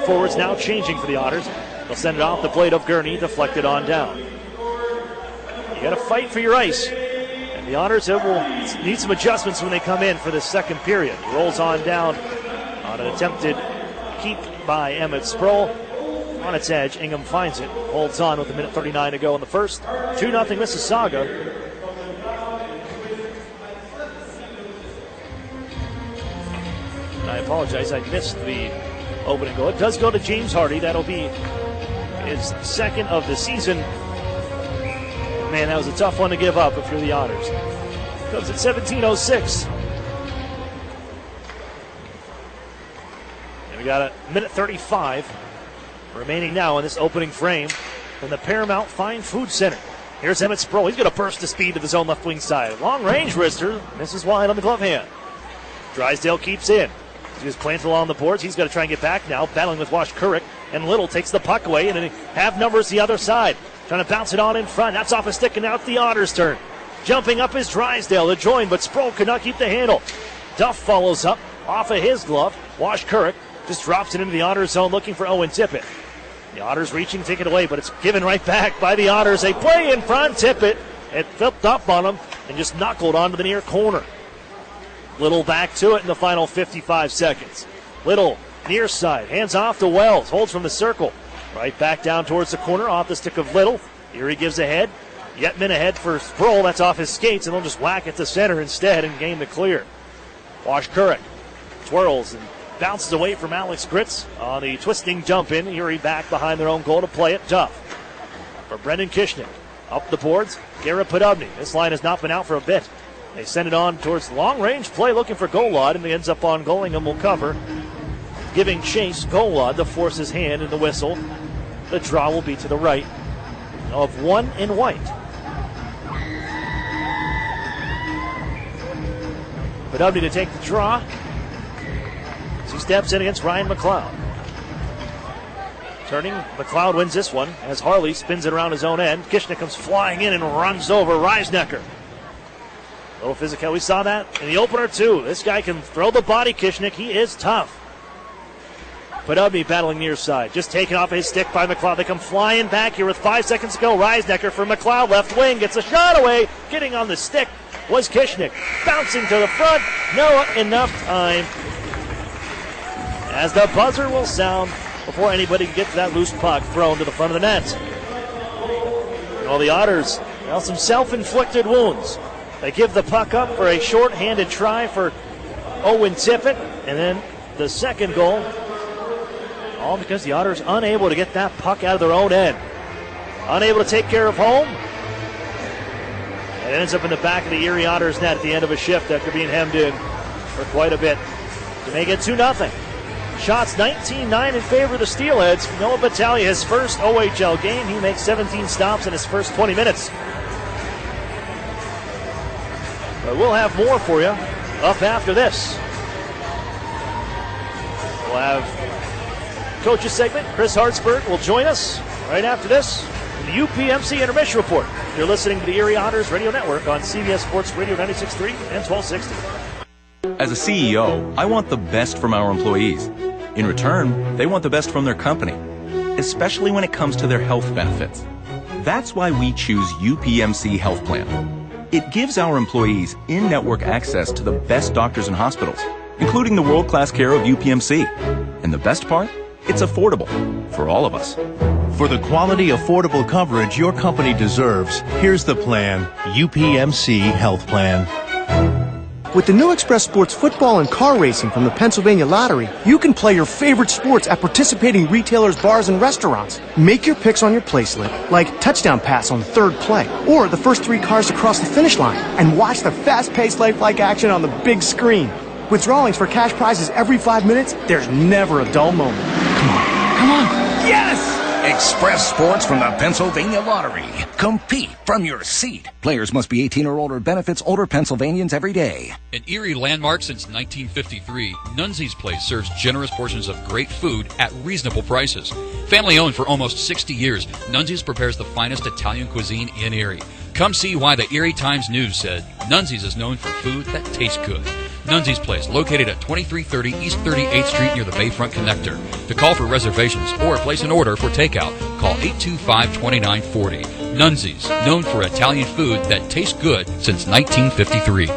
Forwards now changing for the Otters. They'll send it off the blade of Gurney, deflected on down. You got to fight for your ice. And the Otters will need some adjustments when they come in for this second period. Rolls on down on an attempted keep by Emmett Sproul. On its edge, Ingham finds it. Holds on with 1:39 to go in the first. 2-0 Mississauga. And I apologize, I missed the opening goal. It does go to James Hardy. That'll be his second of the season. Man, that was a tough one to give up if you're the Otters. Comes at 17:06. And we got 1:35 remaining now in this opening frame from the Paramount Fine Food Center. Here's Emmett Sproul. He's going to burst to speed to the zone left wing side. Long range wrister. Misses wide on the glove hand. Drysdale keeps in. He was planted along the boards. He's got to try and get back now, battling with Wash Couric. And Little takes the puck away, and have numbers the other side. Trying to bounce it on in front. That's off a stick, and now it's the Otters' turn. Jumping up is Drysdale to join, but Sproul could not keep the handle. Duff follows up off of his glove. Wash Couric just drops it into the Otters' zone looking for Owen Tippett. The Otters reaching, take it away, but it's given right back by the Otters. They play in front. Tippett, it flipped up on him and just knuckled onto the near corner. Little back to it in the final 55 seconds. Little, near side, hands off to Wells, holds from the circle. Right back down towards the corner, off the stick of Little. Erie gives ahead. Yetman ahead for Sproul, that's off his skates, and they'll just whack it to center instead and gain the clear. Wash Couric twirls and bounces away from Alex Gritz on the twisting jump in. Erie back behind their own goal to play it. Duff for Brendan Kishnick. Up the boards, Garrett Podubny. This line has not been out for a bit. They send it on towards long-range play looking for Golod, and it ends up on Gollingham will cover. Giving chase, Golod to force his hand in the whistle. The draw will be to the right of one in white. Podubny to take the draw. He steps in against Ryan McLeod. Turning, McLeod wins this one as Harley spins it around his own end. Kishnick comes flying in and runs over Reisnecker. A little physical. We saw that in the opener, too. This guy can throw the body, Kishnick. He is tough. Podobny battling near side. Just taken off his stick by McLeod. They come flying back here with 5 seconds to go. Reisnecker for McLeod. Left wing gets a shot away. Getting on the stick was Kishnick. Bouncing to the front. No enough time. As the buzzer will sound before anybody can get to that loose puck thrown to the front of the net. Well, the Otters, now some self-inflicted wounds. They give the puck up for a short-handed try for Owen Tippett, and then the second goal, all because the Otters unable to get that puck out of their own end. Unable to take care of home. It ends up in the back of the Erie Otters net at the end of a shift after being hemmed in for quite a bit to make it 2-0. Shots 19-9 in favor of the Steelheads. Noah Battaglia, his first OHL game. He makes 17 stops in his first 20 minutes. But we'll have more for you up after this. We'll have coach's segment. Chris Hartsburg will join us right after this. The UPMC Intermission Report. You're listening to the Erie Otters Radio Network on CBS Sports Radio 96.3 and 1260. As a CEO, I want the best from our employees. In return, they want the best from their company, especially when it comes to their health benefits. That's why we choose UPMC Health Plan. It gives our employees in-network access to the best doctors and hospitals, including the world-class care of UPMC. And the best part? It's affordable for all of us. For the quality, affordable coverage your company deserves, here's the plan, UPMC Health Plan. With the new Express Sports football and car racing from the Pennsylvania Lottery, you can play your favorite sports at participating retailers, bars, and restaurants. Make your picks on your placelet, like touchdown pass on the third play, or the first 3 cars to cross the finish line, and watch the fast-paced lifelike action on the big screen. With drawings for cash prizes every 5 minutes, there's never a dull moment. Come on. Yes! Express Sports from the Pennsylvania Lottery. Compete from your seat. Players must be 18 or older. Benefits older Pennsylvanians every day. An Erie landmark since 1953, Nunzi's Place serves generous portions of great food at reasonable prices. Family owned for almost 60 years, Nunzi's prepares the finest Italian cuisine in Erie. Come see why the Erie Times News said Nunzi's is known for food that tastes good. Nunzi's Place, located at 2330 East 38th Street near the Bayfront Connector. To call for reservations or place an order for takeout, call 825-2940. Nunzi's, known for Italian food that tastes good since 1953.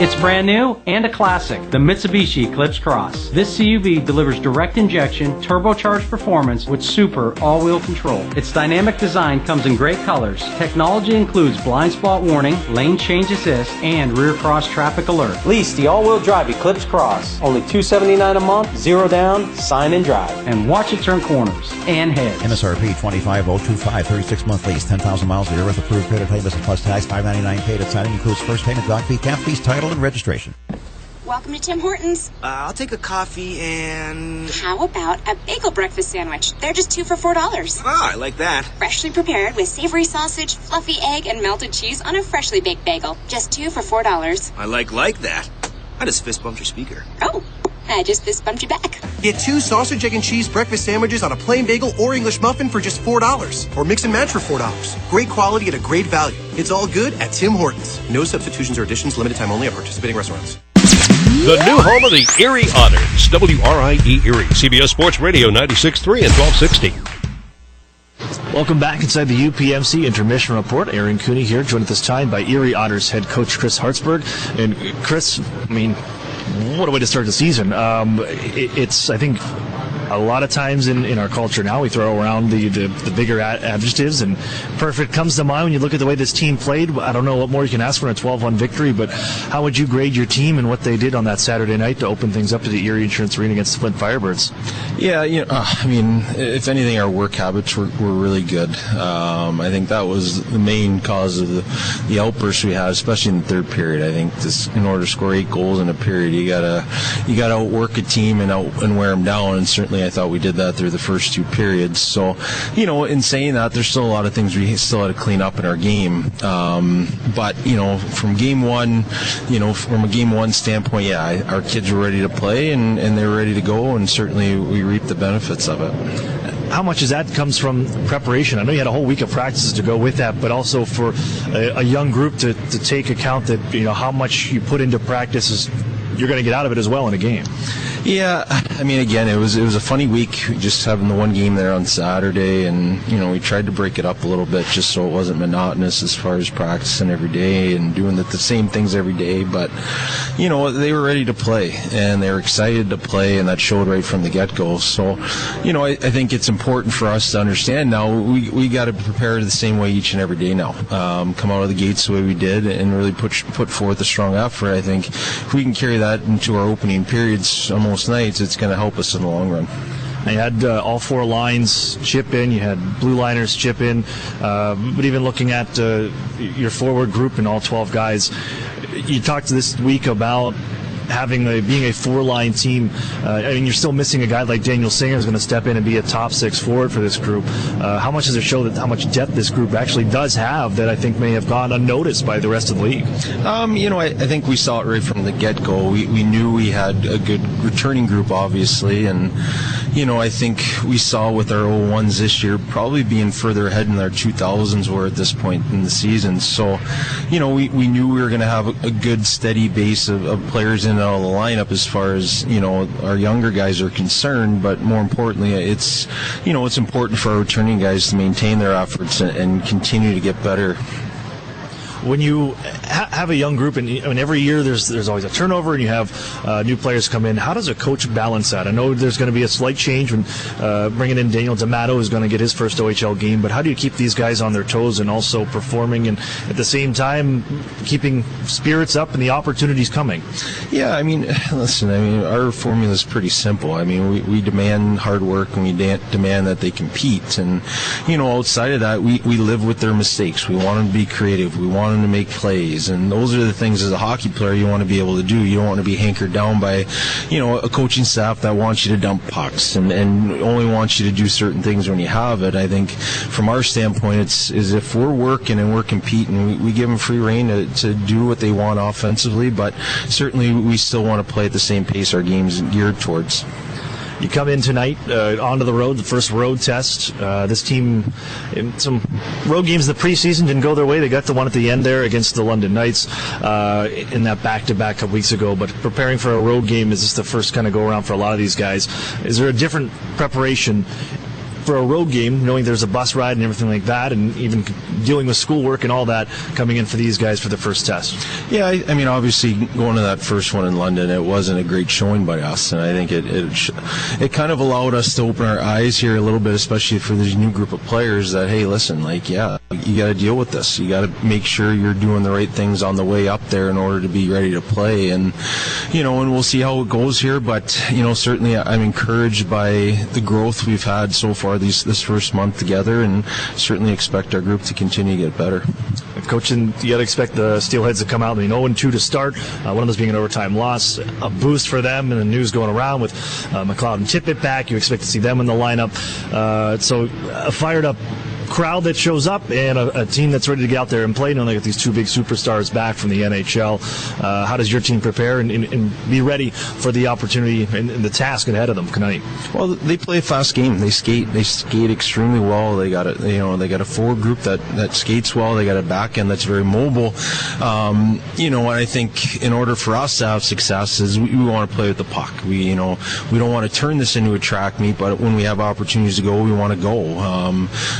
It's brand new and a classic, the Mitsubishi Eclipse Cross. This CUV delivers direct injection, turbocharged performance with super all-wheel control. Its dynamic design comes in great colors. Technology includes blind spot warning, lane change assist, and rear cross traffic alert. Lease the all-wheel drive Eclipse Cross. Only $279 a month, 0 down, sign and drive. And watch it turn corners and heads. MSRP $25,025, 36-month lease, 10,000 miles a year with approved credit payment plus tax, $599 paid at signing, includes first payment, doc fee, cap fees, title, and registration. Welcome to Tim Hortons. I'll take a coffee and... How about a bagel breakfast sandwich? They're just 2 for $4. Ah, I like that. Freshly prepared with savory sausage, fluffy egg, and melted cheese on a freshly baked bagel. Just 2 for $4. I like that. I just fist bumped your speaker. Oh, I just fist bumped you back. Get 2 sausage, egg, and cheese breakfast sandwiches on a plain bagel or English muffin for just $4. Or mix and match for $4. Great quality at a great value. It's all good at Tim Hortons. No substitutions or additions, limited time only at participating restaurants. The new home of the Erie Otters, WRIE Erie, CBS Sports Radio 96.3 and 1260. Welcome back inside the UPMC Intermission Report. Aaron Cooney here, joined at this time by Erie Otters head coach Chris Hartsburg. And Chris, I mean, what a way to start the season. It's, I think, a lot of times in our culture now we throw around the bigger adjectives, and perfect comes to mind when you look at the way this team played. I don't know what more you can ask for in a 12-1 victory, but how would you grade your team and what they did on that Saturday night to open things up to the Erie Insurance Arena against the Flint Firebirds? Yeah, I mean, if anything, our work habits were really good. I think that was the main cause of the outbursts we had, especially in the third period. I think in order to score 8 goals in a period, you gotta outwork a team and wear them down, and certainly I thought we did that through the first 2 periods. So, in saying that, there's still a lot of things we still had to clean up in our game. But, from game one, from a game one standpoint, yeah, our kids were ready to play and they were ready to go, and certainly we reaped the benefits of it. how much of that comes from preparation? I know you had a whole week of practices to go with that, but also for a young group to take account that, how much you put into practice is you're going to get out of it as well in a game. Yeah, I mean, again, it was a funny week, just having the one game there on Saturday, and we tried to break it up a little bit just so it wasn't monotonous as far as practicing every day and doing the same things every day. But they were ready to play and they were excited to play, and that showed right from the get-go. So, I think it's important for us to understand now we got to prepare the same way each and every day now. Come out of the gates the way we did and really put forth a strong effort. I think if we can carry that into our opening periods most nights, it's going to help us in the long run. You had all four lines chip in. You had blue liners chip in. But even looking at your forward group and all 12 guys, you talked this week about being a four-line team. You're still missing a guy like Daniel Singer who's going to step in and be a top six forward for this group. How much does it show how much depth this group actually does have that I think may have gone unnoticed by the rest of the league? I think we saw it right from the get-go. We knew we had a good returning group, obviously, and I think we saw with our 01s this year probably being further ahead than our 2000s were at this point in the season. So, we knew we were going to have a good, steady base of players in out of the lineup as far as our younger guys are concerned, but more importantly, it's important for our returning guys to maintain their efforts and continue to get better. When you have a young group, and every year there's always a turnover, and you have new players come in, how does a coach balance that? I know there's going to be a slight change when bringing in Daniel D'Amato is going to get his first OHL game, but how do you keep these guys on their toes and also performing, and at the same time keeping spirits up and the opportunities coming? Yeah, listen, our formula is pretty simple. We demand hard work, and we demand that they compete, and outside of that, we live with their mistakes. We want them to be creative. We want them to make plays, and those are the things as a hockey player you want to be able to do. You don't want to be hankered down by a coaching staff that wants you to dump pucks and only wants you to do certain things when you have it. I think from our standpoint, it's if we're working and we're competing, we give them free rein to do what they want offensively, but certainly we still want to play at the same pace our game's geared towards. You come in tonight onto the road, the first road test. This team, in some road games in the preseason, didn't go their way. They got the one at the end there against the London Knights in that back-to-back a couple weeks ago. But preparing for a road game, is this the first kind of go-around for a lot of these guys? Is there a different preparation for a road game, knowing there's a bus ride and everything like that, and even dealing with schoolwork and all that coming in for these guys for the first test? Yeah, obviously going to that first one in London, it wasn't a great showing by us, and I think it kind of allowed us to open our eyes here a little bit, especially for this new group of players that, hey, listen, you got to deal with this. You got to make sure you're doing the right things on the way up there in order to be ready to play, and and we'll see how it goes here, but certainly I'm encouraged by the growth we've had so far this first month together, and certainly expect our group to continue to get better. Coaching, you got to expect the Steelheads to come out 0-2 to start. One of those being an overtime loss, a boost for them, and the news going around with McLeod and Tippett back. You expect to see them in the lineup. So a fired up crowd that shows up and a team that's ready to get out there and play. Knowing they got these two big superstars back from the NHL. How does your team prepare and be ready for the opportunity and the task ahead of them tonight? Well, they play a fast game. They skate extremely well. They got a forward group that skates well. They got a back end that's very mobile. And I think in order for us to have success is we want to play with the puck. We don't want to turn this into a track meet, but when we have opportunities to go, we want to go.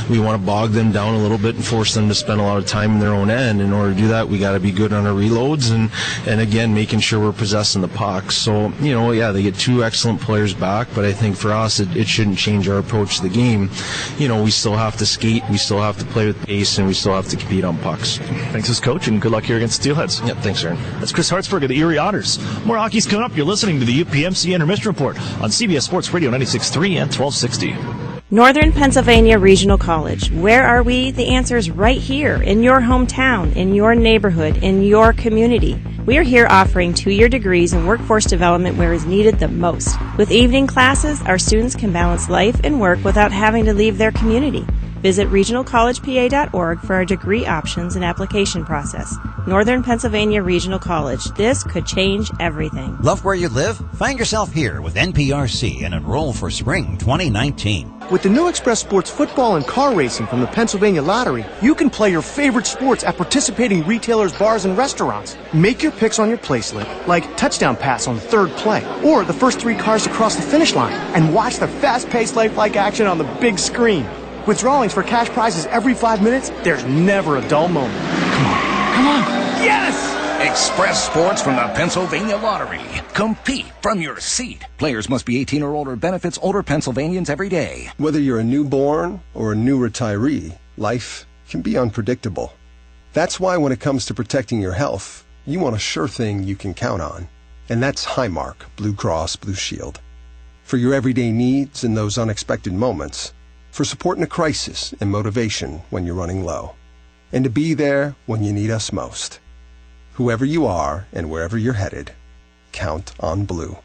We want to bog them down a little bit and force them to spend a lot of time in their own end. In order to do that, we got to be good on our reloads and again, making sure we're possessing the puck. So, they get two excellent players back, but I think for us, it shouldn't change our approach to the game. We still have to skate, we still have to play with pace, and we still have to compete on pucks. Thanks as coach, and good luck here against Steelheads. Yep, thanks, Aaron. That's Chris Hartsburg of the Erie Otters. More hockey's coming up. You're listening to the UPMC Intermission Report on CBS Sports Radio 96.3 and 1260. Northern Pennsylvania Regional College. Where are we? The answer is right here, in your hometown, in your neighborhood, in your community. We are here offering 2-year degrees in workforce development where is needed the most. With evening classes, our students can balance life and work without having to leave their community. Visit regionalcollegepa.org for our degree options and application process. Northern Pennsylvania Regional College. This could change everything. Love where you live? Find yourself here with NPRC and enroll for spring 2019. With the new Express Sports football and car racing from the Pennsylvania Lottery, you can play your favorite sports at participating retailers, bars, and restaurants. Make your picks on your placelet, like touchdown pass on third play, or the first 3 cars to cross the finish line, and watch the fast-paced lifelike action on the big screen. With drawings for cash prizes every 5 minutes, there's never a dull moment. Come on. Yes! Express Sports from the Pennsylvania Lottery. Compete from your seat. Players must be 18 or older. Benefits older Pennsylvanians every day. Whether you're a newborn or a new retiree, life can be unpredictable. That's why when it comes to protecting your health, you want a sure thing you can count on. And that's Highmark Blue Cross Blue Shield. For your everyday needs and those unexpected moments, for support in a crisis and motivation when you're running low, and to be there when you need us most. Whoever you are and wherever you're headed, count on Blue.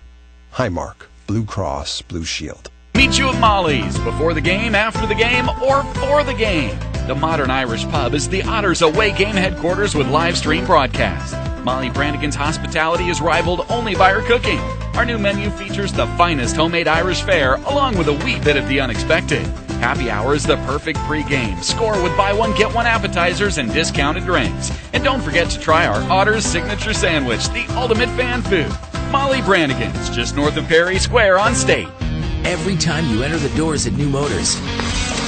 Highmark Blue Cross Blue Shield. Meet you at Molly's before the game, after the game, or for the game. The Modern Irish Pub is the Otters away game headquarters with live stream broadcast. Molly Brannigan's hospitality is rivaled only by her cooking. Our new menu features the finest homemade Irish fare, along with a wee bit of the unexpected. Happy hour is the perfect pregame. Score with buy one, get one appetizers and discounted drinks. And don't forget to try our Otters signature sandwich, the ultimate fan food. Molly Brannigan's, just north of Perry Square on State. Every time you enter the doors at New Motors,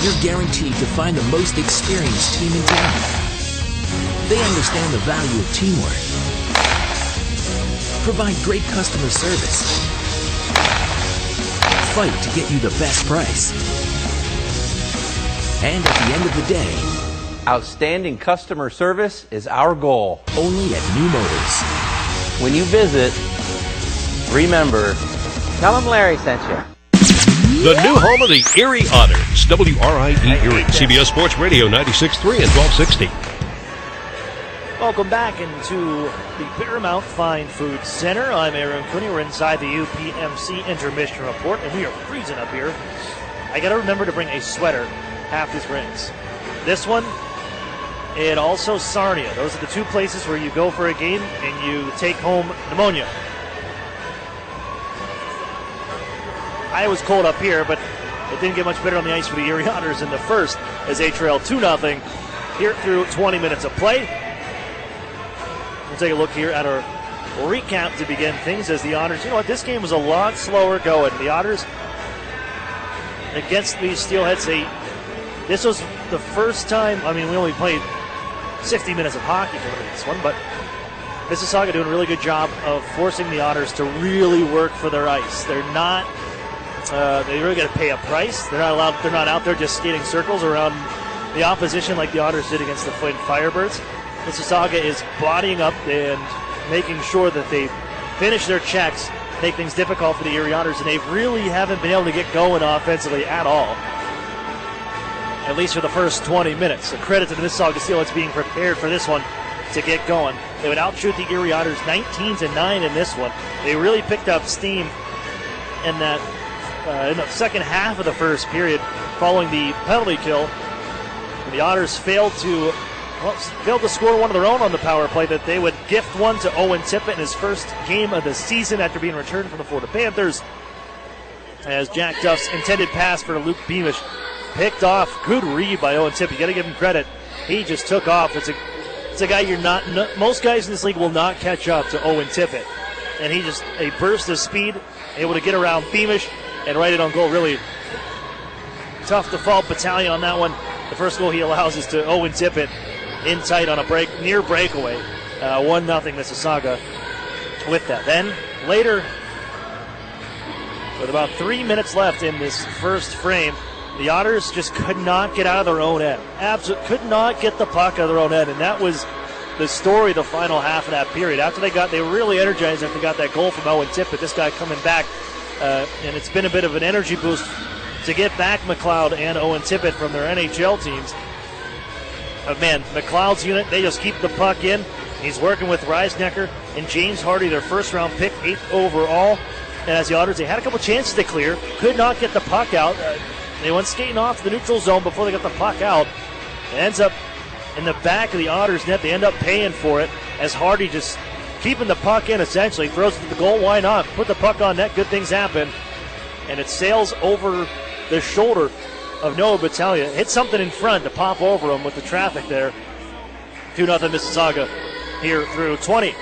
you're guaranteed to find the most experienced team in town. They understand the value of teamwork, provide great customer service, fight to get you the best price. And at the end of the day, outstanding customer service is our goal. Only at New Motors. When you visit, remember, tell them Larry sent you. The new home of the Erie Otters, WRIE Erie, CBS Sports Radio 96.3 and 1260. Welcome back into the Paramount Fine Food Center. I'm Aaron Cooney. We're inside the UPMC intermission report, and we are freezing up here. I got to remember to bring a sweater half these rings. This one, and also Sarnia. Those are the 2 places where you go for a game and you take home pneumonia. I was cold up here, but it didn't get much better on the ice for the Erie Otters in the first as they trailed 2-0 here through 20 minutes of play. We'll take a look here at our recap to begin things as the Otters, you know what, this game was a lot slower going. The Otters against these Steelheads, this was the first time, I mean, we only played 60 minutes of hockey for this one, but Mississauga doing a really good job of forcing the Otters to really work for their ice. They're not, they really got to pay a price. They're not out there just skating circles around the opposition like the Otters did against the Firebirds. Mississauga is bodying up and making sure that they finish their checks, make things difficult for the Erie Otters, and they really haven't been able to get going offensively at all, at least for the first 20 minutes. A credit to the Mississauga Steelheads being prepared for this one to get going. They would outshoot the Erie Otters 19-9 in this one. They really picked up steam in the second half of the first period following the penalty kill. The Otters failed to score one of their own on the power play, that they would gift one to Owen Tippett in his first game of the season after being returned from the Florida Panthers. As Jack Duff's intended pass for Luke Beamish picked off. Good read by Owen Tippett. You got to give him credit. He just took off. It's a guy most guys in this league will not catch up to Owen Tippett. And he just, a burst of speed, able to get around Beamish and right it on goal. Really tough to fault Battaglia on that one. The first goal he allows is to Owen Tippett in tight on a near breakaway. 1-0 Mississauga with that. Then later, with about 3 minutes left in this first frame, the Otters just could not get out of their own end. Absolutely could not get the puck out of their own end, and that was the story the final half of that period. After they were really energized after they got that goal from Owen Tippett. This guy coming back, and it's been a bit of an energy boost to get back McLeod and Owen Tippett from their NHL teams. But man, McLeod's unit, they just keep the puck in. He's working with Reisnecker and James Hardy, their first-round pick, 8th overall. And as the Otters, they had a couple chances to clear, could not get the puck out. They went skating off to the neutral zone before they got the puck out. It ends up in the back of the Otters net. They end up paying for it as Hardy just keeping the puck in, essentially. Throws it to the goal. Why not? Put the puck on net. Good things happen. And it sails over the shoulder of Noah Battaglia. Hit something in front to pop over him with the traffic there. 2-0 Mississauga here through 20.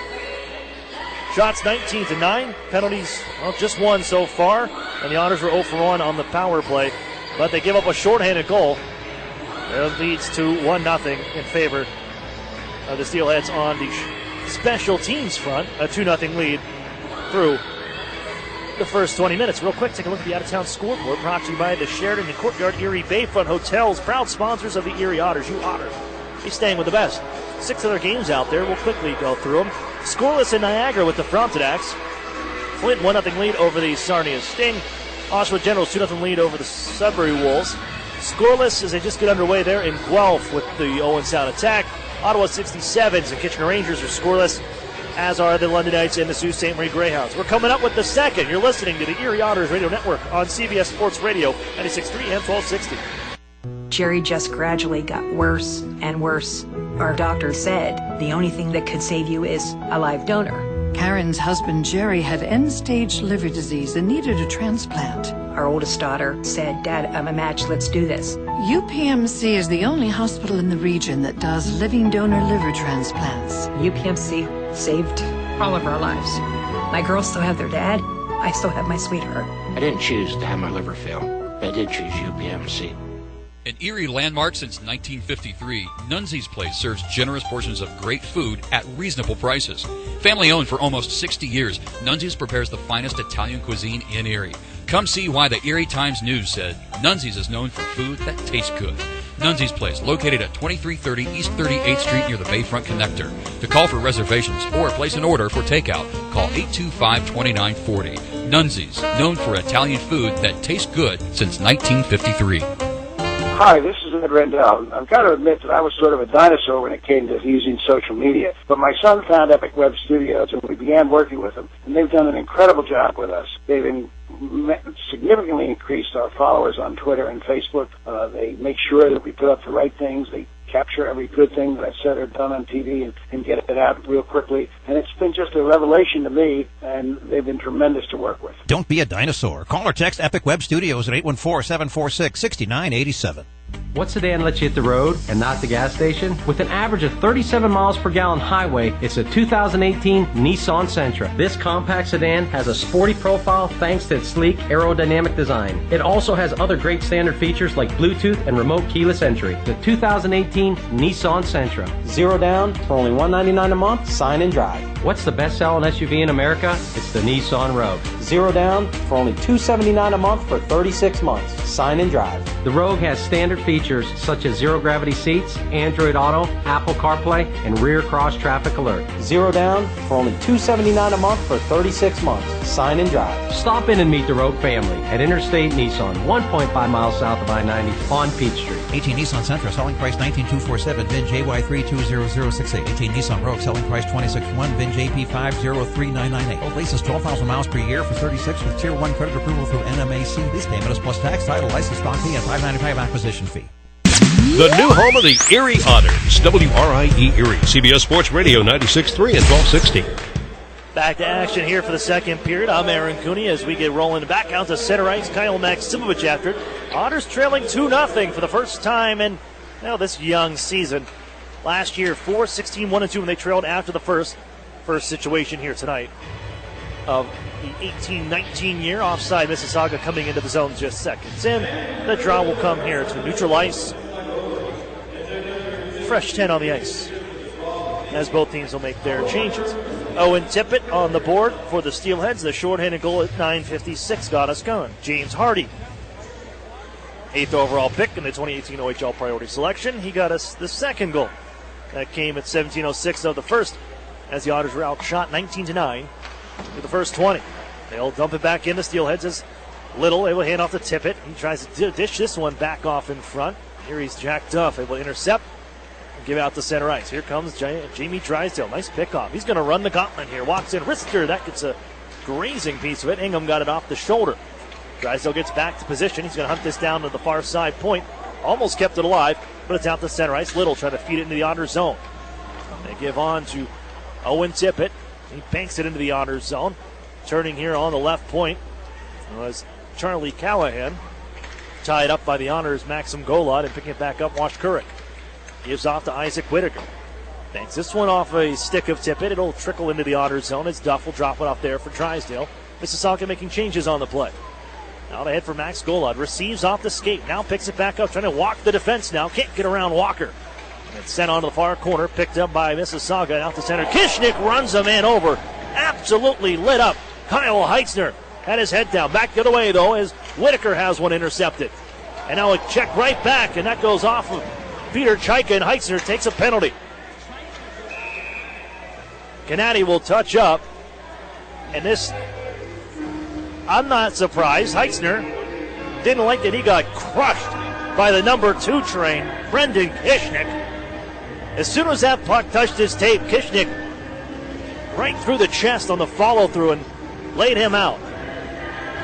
Shots 19-9. Penalties, well, just one so far. And the Otters were 0 for 1 on the power play. But they give up a shorthanded goal. That leads to 1-0 in favor of the Steelheads on the special teams front. A 2-0 lead through the first 20 minutes. Real quick, take a look at the out-of-town scoreboard brought to you by the Sheraton and Courtyard Erie Bayfront Hotels, proud sponsors of the Erie Otters. You Otters, be staying with the best. 6 other games out there. We'll quickly go through them. Scoreless in Niagara with the Frontenacs. Flint 1-0 lead over the Sarnia Sting. Oshawa Generals 2-0 lead over the Sudbury Wolves. Scoreless as they just get underway there in Guelph with the Owen Sound attack. Ottawa 67s and Kitchener Rangers are scoreless, as are the London Knights and the Sault Ste. Marie Greyhounds. We're coming up with the second. You're listening to the Erie Otters Radio Network on CBS Sports Radio, 96.3 and 1260. Jerry just gradually got worse and worse. Our doctor said the only thing that could save you is a live donor. Karen's husband Jerry had end-stage liver disease and needed a transplant. Our oldest daughter said, "Dad, I'm a match, let's do this." UPMC is the only hospital in the region that does living donor liver transplants. UPMC saved all of our lives. My girls still have their dad. I still have my sweetheart. I didn't choose to have my liver fail, but I did choose UPMC. An Erie landmark since 1953, Nunzi's Place serves generous portions of great food at reasonable prices. Family owned for almost 60 years, Nunzi's prepares the finest Italian cuisine in Erie. Come see why the Erie Times-News said Nunzi's is known for food that tastes good. Nunzi's Place, located at 2330 East 38th Street near the Bayfront Connector. To call for reservations or place an order for takeout, call 825-2940. Nunzi's, known for Italian food that tastes good since 1953. Hi, this is Ed Rendell. I've got to admit that I was sort of a dinosaur when it came to using social media. But my son found Epic Web Studios, and we began working with them. And they've done an incredible job with us. They've significantly increased our followers on Twitter and Facebook. They make sure that we put up the right things. They capture every good thing that I've said or done on TV and get it out real quickly. And it's been just a revelation to me, and they've been tremendous to work with. Don't be a dinosaur. Call or text Epic Web Studios at 814-746-6987. What sedan lets you hit the road and not the gas station? With an average of 37 miles per gallon highway, it's a 2018 Nissan Sentra. This compact sedan has a sporty profile thanks to its sleek aerodynamic design. It also has other great standard features like Bluetooth and remote keyless entry. The 2018 Nissan Sentra. Zero down for only $199 a month. Sign and drive. What's the best-selling SUV in America? It's the Nissan Rogue. Zero down for only $279 a month for 36 months. Sign and drive. The Rogue has standard features such as zero-gravity seats, Android Auto, Apple CarPlay, and rear cross-traffic alert. Zero down for only $279 a month for 36 months. Sign and drive. Stop in and meet the Rogue family at Interstate Nissan, 1.5 miles south of I-90 on Peachtree. 18 Nissan Sentra, selling price $19,247, VIN JY320068. 18 Nissan Rogue, selling price $26,100, VIN JP503998. Both leases 12,000 miles per year for 36 with Tier 1 credit approval through NMAC. Lease payment is plus tax, title, license, stock fee, and $595 acquisition fee. The new home of the Erie Otters, WRIE Erie, CBS Sports Radio 96.3 and 1260. Back to action here for the second period. I'm Aaron Cooney as we get rolling back out to center ice. Kyle Maximovich after it. Otters trailing 2-0 for the first time in this young season. Last year, 4-16, 1-2 when they trailed after the first situation here tonight of the 18-19 year. Offside Mississauga coming into the zone just seconds in. The draw will come here to neutral ice. Fresh 10 on the ice as both teams will make their changes. Owen Tippett on the board for the Steelheads. The shorthanded goal at 9:56 got us going. James Hardy, 8th overall pick in the 2018 OHL priority selection. He got us the second goal. That came at 17:06 of the first as the Otters were outshot 19-9 with the first 20. They'll dump it back in. The Steelheads is Little able to hand off to Tippett. He tries to dish this one back off in front. Here he's Jack Duff able to intercept. Give out to center ice. Here comes Jamie Drysdale. Nice pickoff. He's going to run the gauntlet here. Walks in. Rister. That gets a grazing piece of it. Ingham got it off the shoulder Drysdale gets back to position. He's going to hunt this down to the far side point. Almost kept it alive, but it's out to center ice. Little trying to feed it into the Otters zone. They give on to Owen Tippett. He banks it into the Otters zone. Turning here on the left point was Charlie Callahan. Tied up by the Otters' Maxim Golod, and picking it back up, Wash Couric. Gives off to Isaac Whitaker. Banks this one off a stick of Tippett. It'll trickle into the Otters zone as Duff will drop it off there for Drysdale. Mississauga making changes on the play. Out ahead for Max Golod. Receives off the skate. Now picks it back up. Trying to walk the defense now. Can't get around Walker. And it's sent onto the far corner. Picked up by Mississauga. Out to center. Kishnick runs a man over. Absolutely lit up. Kyle Heitzner had his head down. Back the other way, though, as Whitaker has one intercepted. And now a check right back, and that goes off of Peter Chaika, and Heitzner takes a penalty. Gennady will touch up. And this, I'm not surprised. Heitzner didn't like that he got crushed by the number 2 train, Brendan Kishnick. As soon as that puck touched his tape, Kishnick right through the chest on the follow-through and laid him out.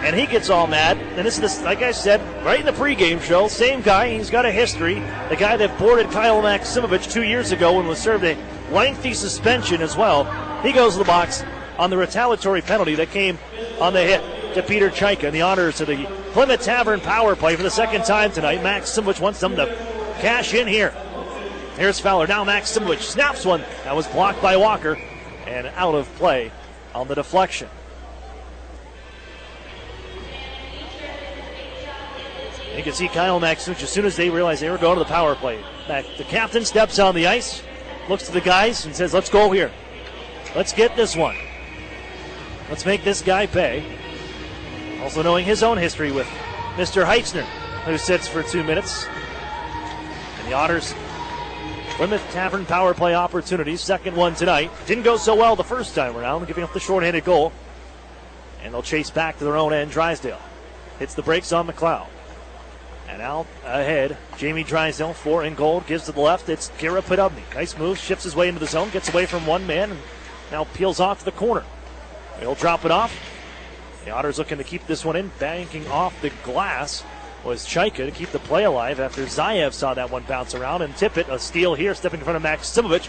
And he gets all mad. And this is, like I said, right in the pregame show, same guy. He's got a history. The guy that boarded Kyle Maximovich 2 years ago and was served a lengthy suspension as well. He goes to the box on the retaliatory penalty that came on the hit to Peter Chaika. And the Otters to the Plymouth Tavern power play for the second time tonight. Maximovich wants them to cash in here. Here's Fowler. Now Maximovich snaps one. That was blocked by Walker and out of play on the deflection. You can see Kyle Maximovich, as soon as they realized they were going to the power play. The captain steps on the ice, looks to the guys, and says, let's go here. Let's get this one. Let's make this guy pay. Also knowing his own history with Mr. Heitzner, who sits for 2 minutes. And the Otters, Plymouth Tavern power play opportunities. Second one tonight. Didn't go so well the first time around, giving up the shorthanded goal. And they'll chase back to their own end. Drysdale hits the brakes on McLeod. And out ahead, Jamie Drysdale, 4 in gold, gives to the left. It's Kira Podubny. Nice move, shifts his way into the zone, gets away from one man, and now peels off to the corner. He'll drop it off. The Otters looking to keep this one in. Banking off the glass was Chaika to keep the play alive after Zayev saw that one bounce around. And Tippett, a steal here, stepping in front of Maximovich.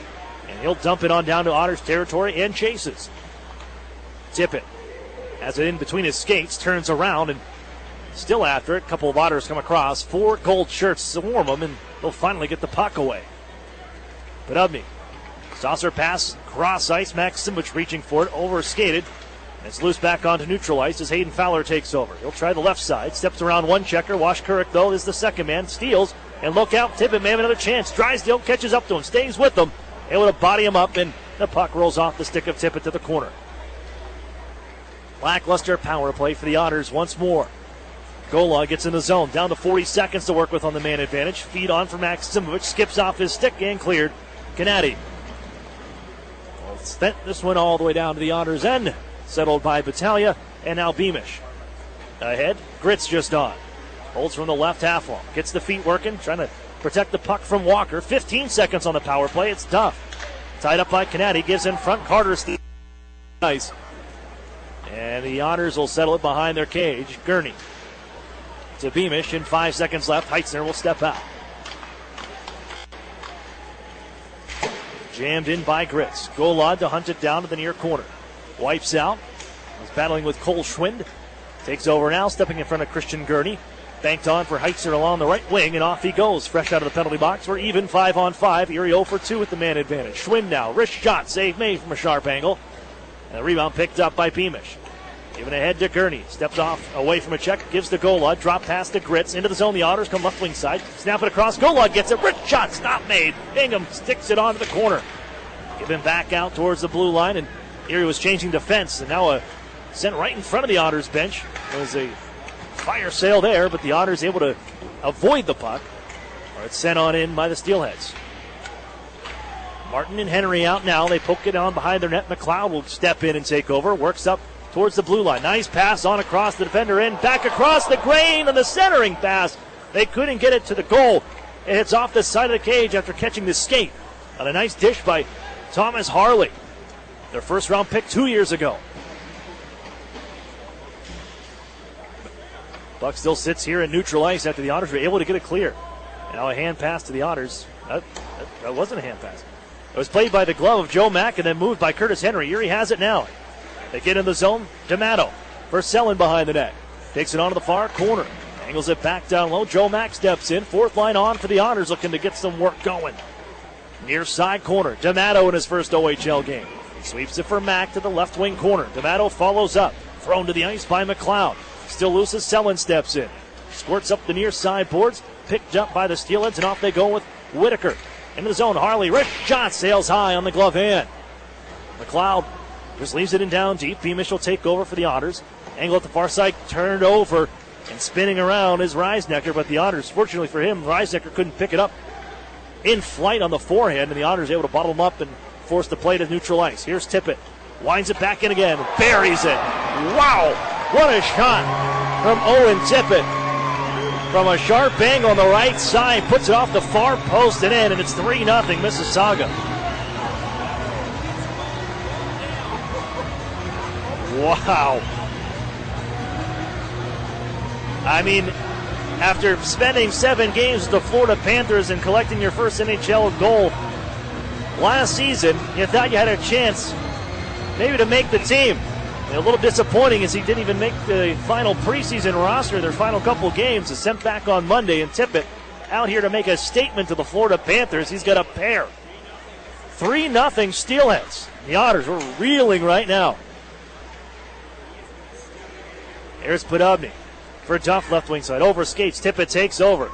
And he'll dump it on down to Otters territory and chases. Tippett has it in between his skates, turns around, and still after it. A couple of Otters come across. 4 gold shirts swarm them, and they'll finally get the puck away. Podubny. Saucer pass, cross ice. Maximovich reaching for it, over skated. It's loose back onto neutral ice as Hayden Fowler takes over. He'll try the left side, steps around one checker. Wash Couric, though, is the second man. Steals, and look out. Tippett may have another chance. Drysdale catches up to him, stays with him. Able to body him up, and the puck rolls off the stick of Tippett to the corner. Lackluster power play for the Otters once more. Golod gets in the zone. Down to 40 seconds to work with on the man advantage. Feed on for Maximovich. Skips off his stick and cleared. Gennady spent this one all the way down to the Otters' end. Settled by Battaglia. And now Beamish. Ahead. Gritz just on. Holds from the left half wall. Gets the feet working. Trying to protect the puck from Walker. 15 seconds on the power play. It's tough. Tied up by Gennady. Gives in front. Carter steals. Nice. And the Otters will settle it behind their cage. Gurney to Beamish, and 5 seconds left. Heitzner will step out. Jammed in by Gritz. Golod to hunt it down to the near corner. Wipes out. He's battling with Cole Schwind. Takes over now, stepping in front of Christian Gurney. Banked on for Heitzner along the right wing, and off he goes. Fresh out of the penalty box. We're even 5-on-5. Erie 0 for 2 with the man advantage. Schwind now. Wrist shot. Save made from a sharp angle. And the rebound picked up by Beamish. Giving ahead to Gurney. Steps off away from a check. Gives to Golod. Drop pass to Gritz. Into the zone. The Otters come left wing side. Snap it across. Golod gets it. Wrist shot. Stop made. Ingham sticks it onto the corner. Given back out towards the blue line. And Erie was changing defense. And now sent right in front of the Otters bench. There was a fire sale there. But the Otters able to avoid the puck. Or it's sent on in by the Steelheads. Martin and Henry out now. They poke it on behind their net. McLeod will step in and take over. Works up towards the blue line. Nice pass on across the defender in. Back across the grain and the centering pass. They couldn't get it to the goal. It hits off the side of the cage after catching the skate. On a nice dish by Thomas Harley. Their first round pick 2 years ago. Puck still sits here in neutral ice after the Otters were able to get it clear. Now a hand pass to the Otters. That wasn't a hand pass. It was played by the glove of Joe Mack and then moved by Curtis Henry. Erie has it now. They get in the zone. D'Amato for Selin behind the net. Takes it onto the far corner. Angles it back down low. Joe Mack steps in. Fourth line on for the Otters, looking to get some work going. Near side corner. D'Amato in his first OHL game. Sweeps it for Mack to the left wing corner. D'Amato follows up. Thrown to the ice by McLeod. Still loose as Selin steps in. Squirts up the near side boards. Picked up by the Steelheads, and off they go with Whitaker. Into the zone. Harley. Rich shot sails high on the glove hand. McLeod just leaves it in down deep. Beamish will take over for the Otters. Angle at the far side. Turned over. And spinning around is Reisnecker, but the Otters, fortunately for him, Reisnecker couldn't pick it up in flight on the forehand, and the Otters able to bottle him up and force the play to neutral ice. Here's Tippett. Winds it back in again. Buries it. Wow! What a shot from Owen Tippett. From a sharp angle on the right side. Puts it off the far post and in, and it's 3-0 Mississauga. Wow. I mean, after spending 7 games with the Florida Panthers and collecting your first NHL goal last season, you thought you had a chance maybe to make the team. And a little disappointing as he didn't even make the final preseason roster. Their final couple games is sent back on Monday, and Tippett out here to make a statement to the Florida Panthers. He's got a pair. 3-0 Steelheads. The Otters are reeling right now. Here's Podobny for Duff, left wing side. Over skates. Tippett takes over.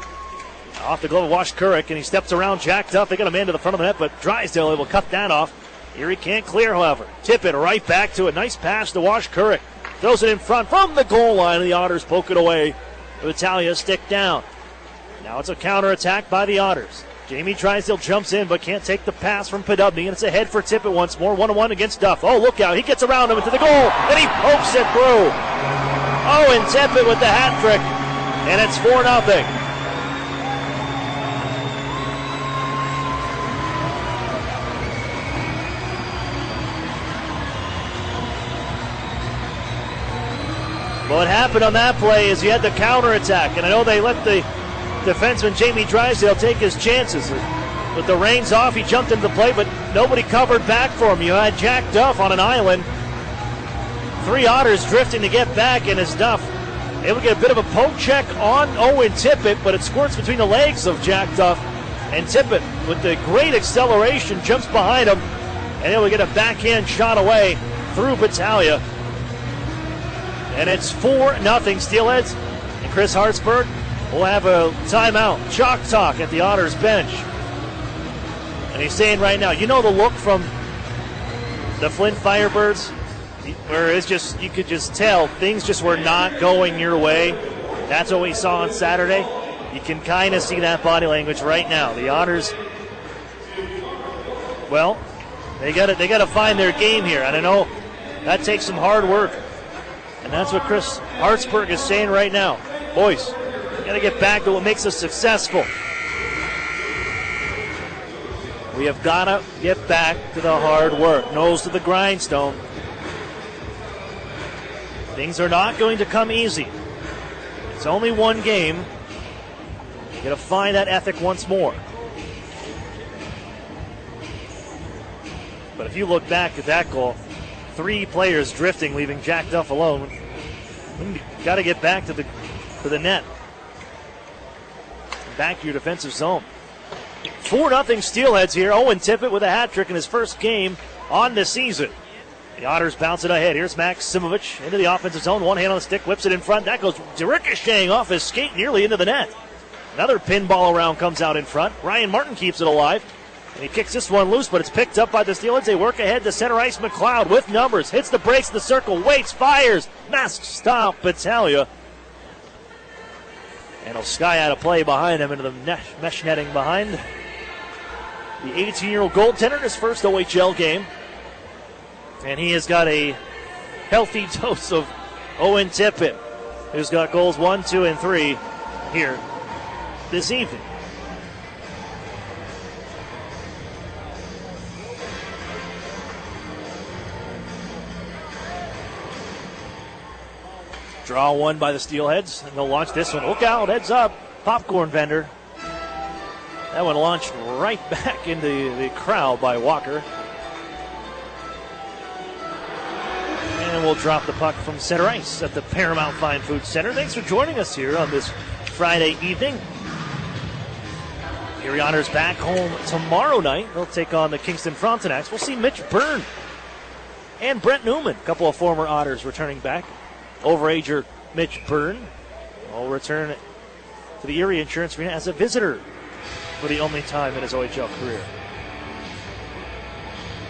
Off the glove of Washkurik, and he steps around Jack Duff. They got a man to the front of the net, but Drysdale able to cut that off. Erie can't clear, however. Tippett right back to it. Nice pass to Washkurik. Throws it in front from the goal line, and the Otters poke it away. Italia stick down. Now it's a counterattack by the Otters. Jamie Drysdale jumps in, but can't take the pass from Podobny, and it's ahead for Tippett once more. 1-1 against Duff. Oh, look out. He gets around him into the goal, and he pokes it through. Owen Tippett with the hat trick, and it's 4-0. What happened on that play is you had the counterattack, and I know they let the defenseman Jamie Drysdale take his chances. With the reins off, he jumped into the play, but nobody covered back for him. You had Jack Duff on an island. 3 Otters drifting to get back, and as Duff able to get a bit of a poke check on Owen Tippett, but it squirts between the legs of Jack Duff. And Tippett, with the great acceleration, jumps behind him and able to get a backhand shot away through Battaglia. And it's 4-0 Steelheads. And Chris Hartsburg will have a timeout. Chalk talk at the Otters bench. And he's saying right now, you know the look from the Flint Firebirds? Where it's just, you could just tell things just were not going your way. That's what we saw on Saturday. You can kind of see that body language right now. The Otters, well, they got to find their game here. And I know that takes some hard work. And that's what Chris Hartsburg is saying right now. Boys, we got to get back to what makes us successful. We have got to get back to the hard work. Nose to the grindstone. Things are not going to come easy. It's only one game. You got to find that ethic once more. But if you look back at that goal, 3 players drifting, leaving Jack Duff alone. Got to get back to the net. Back to your defensive zone. 4-0 Steelheads here. Owen Tippett with a hat trick in his first game on the season. The Otters bounce it ahead. Here's Max Simovic into the offensive zone. One hand on the stick, whips it in front. That goes ricocheting off his skate nearly into the net. Another pinball around comes out in front. Ryan Martin keeps it alive. And he kicks this one loose, but it's picked up by the Steelheads. They work ahead to center ice. McLeod with numbers. Hits the brakes of the circle. Waits, fires. Mask stop. Battaglia. And he'll sky out of play behind him into the mesh netting behind the 18-year-old goaltender in his first OHL game. And he has got a healthy dose of Owen Tippett, who's got goals 1, 2, and 3 here this evening. Draw one by the Steelheads, and they'll launch this one. Look out, heads up, popcorn vendor. That one launched right back into the crowd by Walker. And we'll drop the puck from center ice at the Paramount Fine Food Center. Thanks for joining us here on this Friday evening. Erie Otters back home tomorrow night. They'll take on the Kingston Frontenacs. We'll see Mitch Byrne and Brent Newman, a couple of former Otters returning back. Overager Mitch Byrne will return to the Erie Insurance Arena as a visitor for the only time in his OHL career.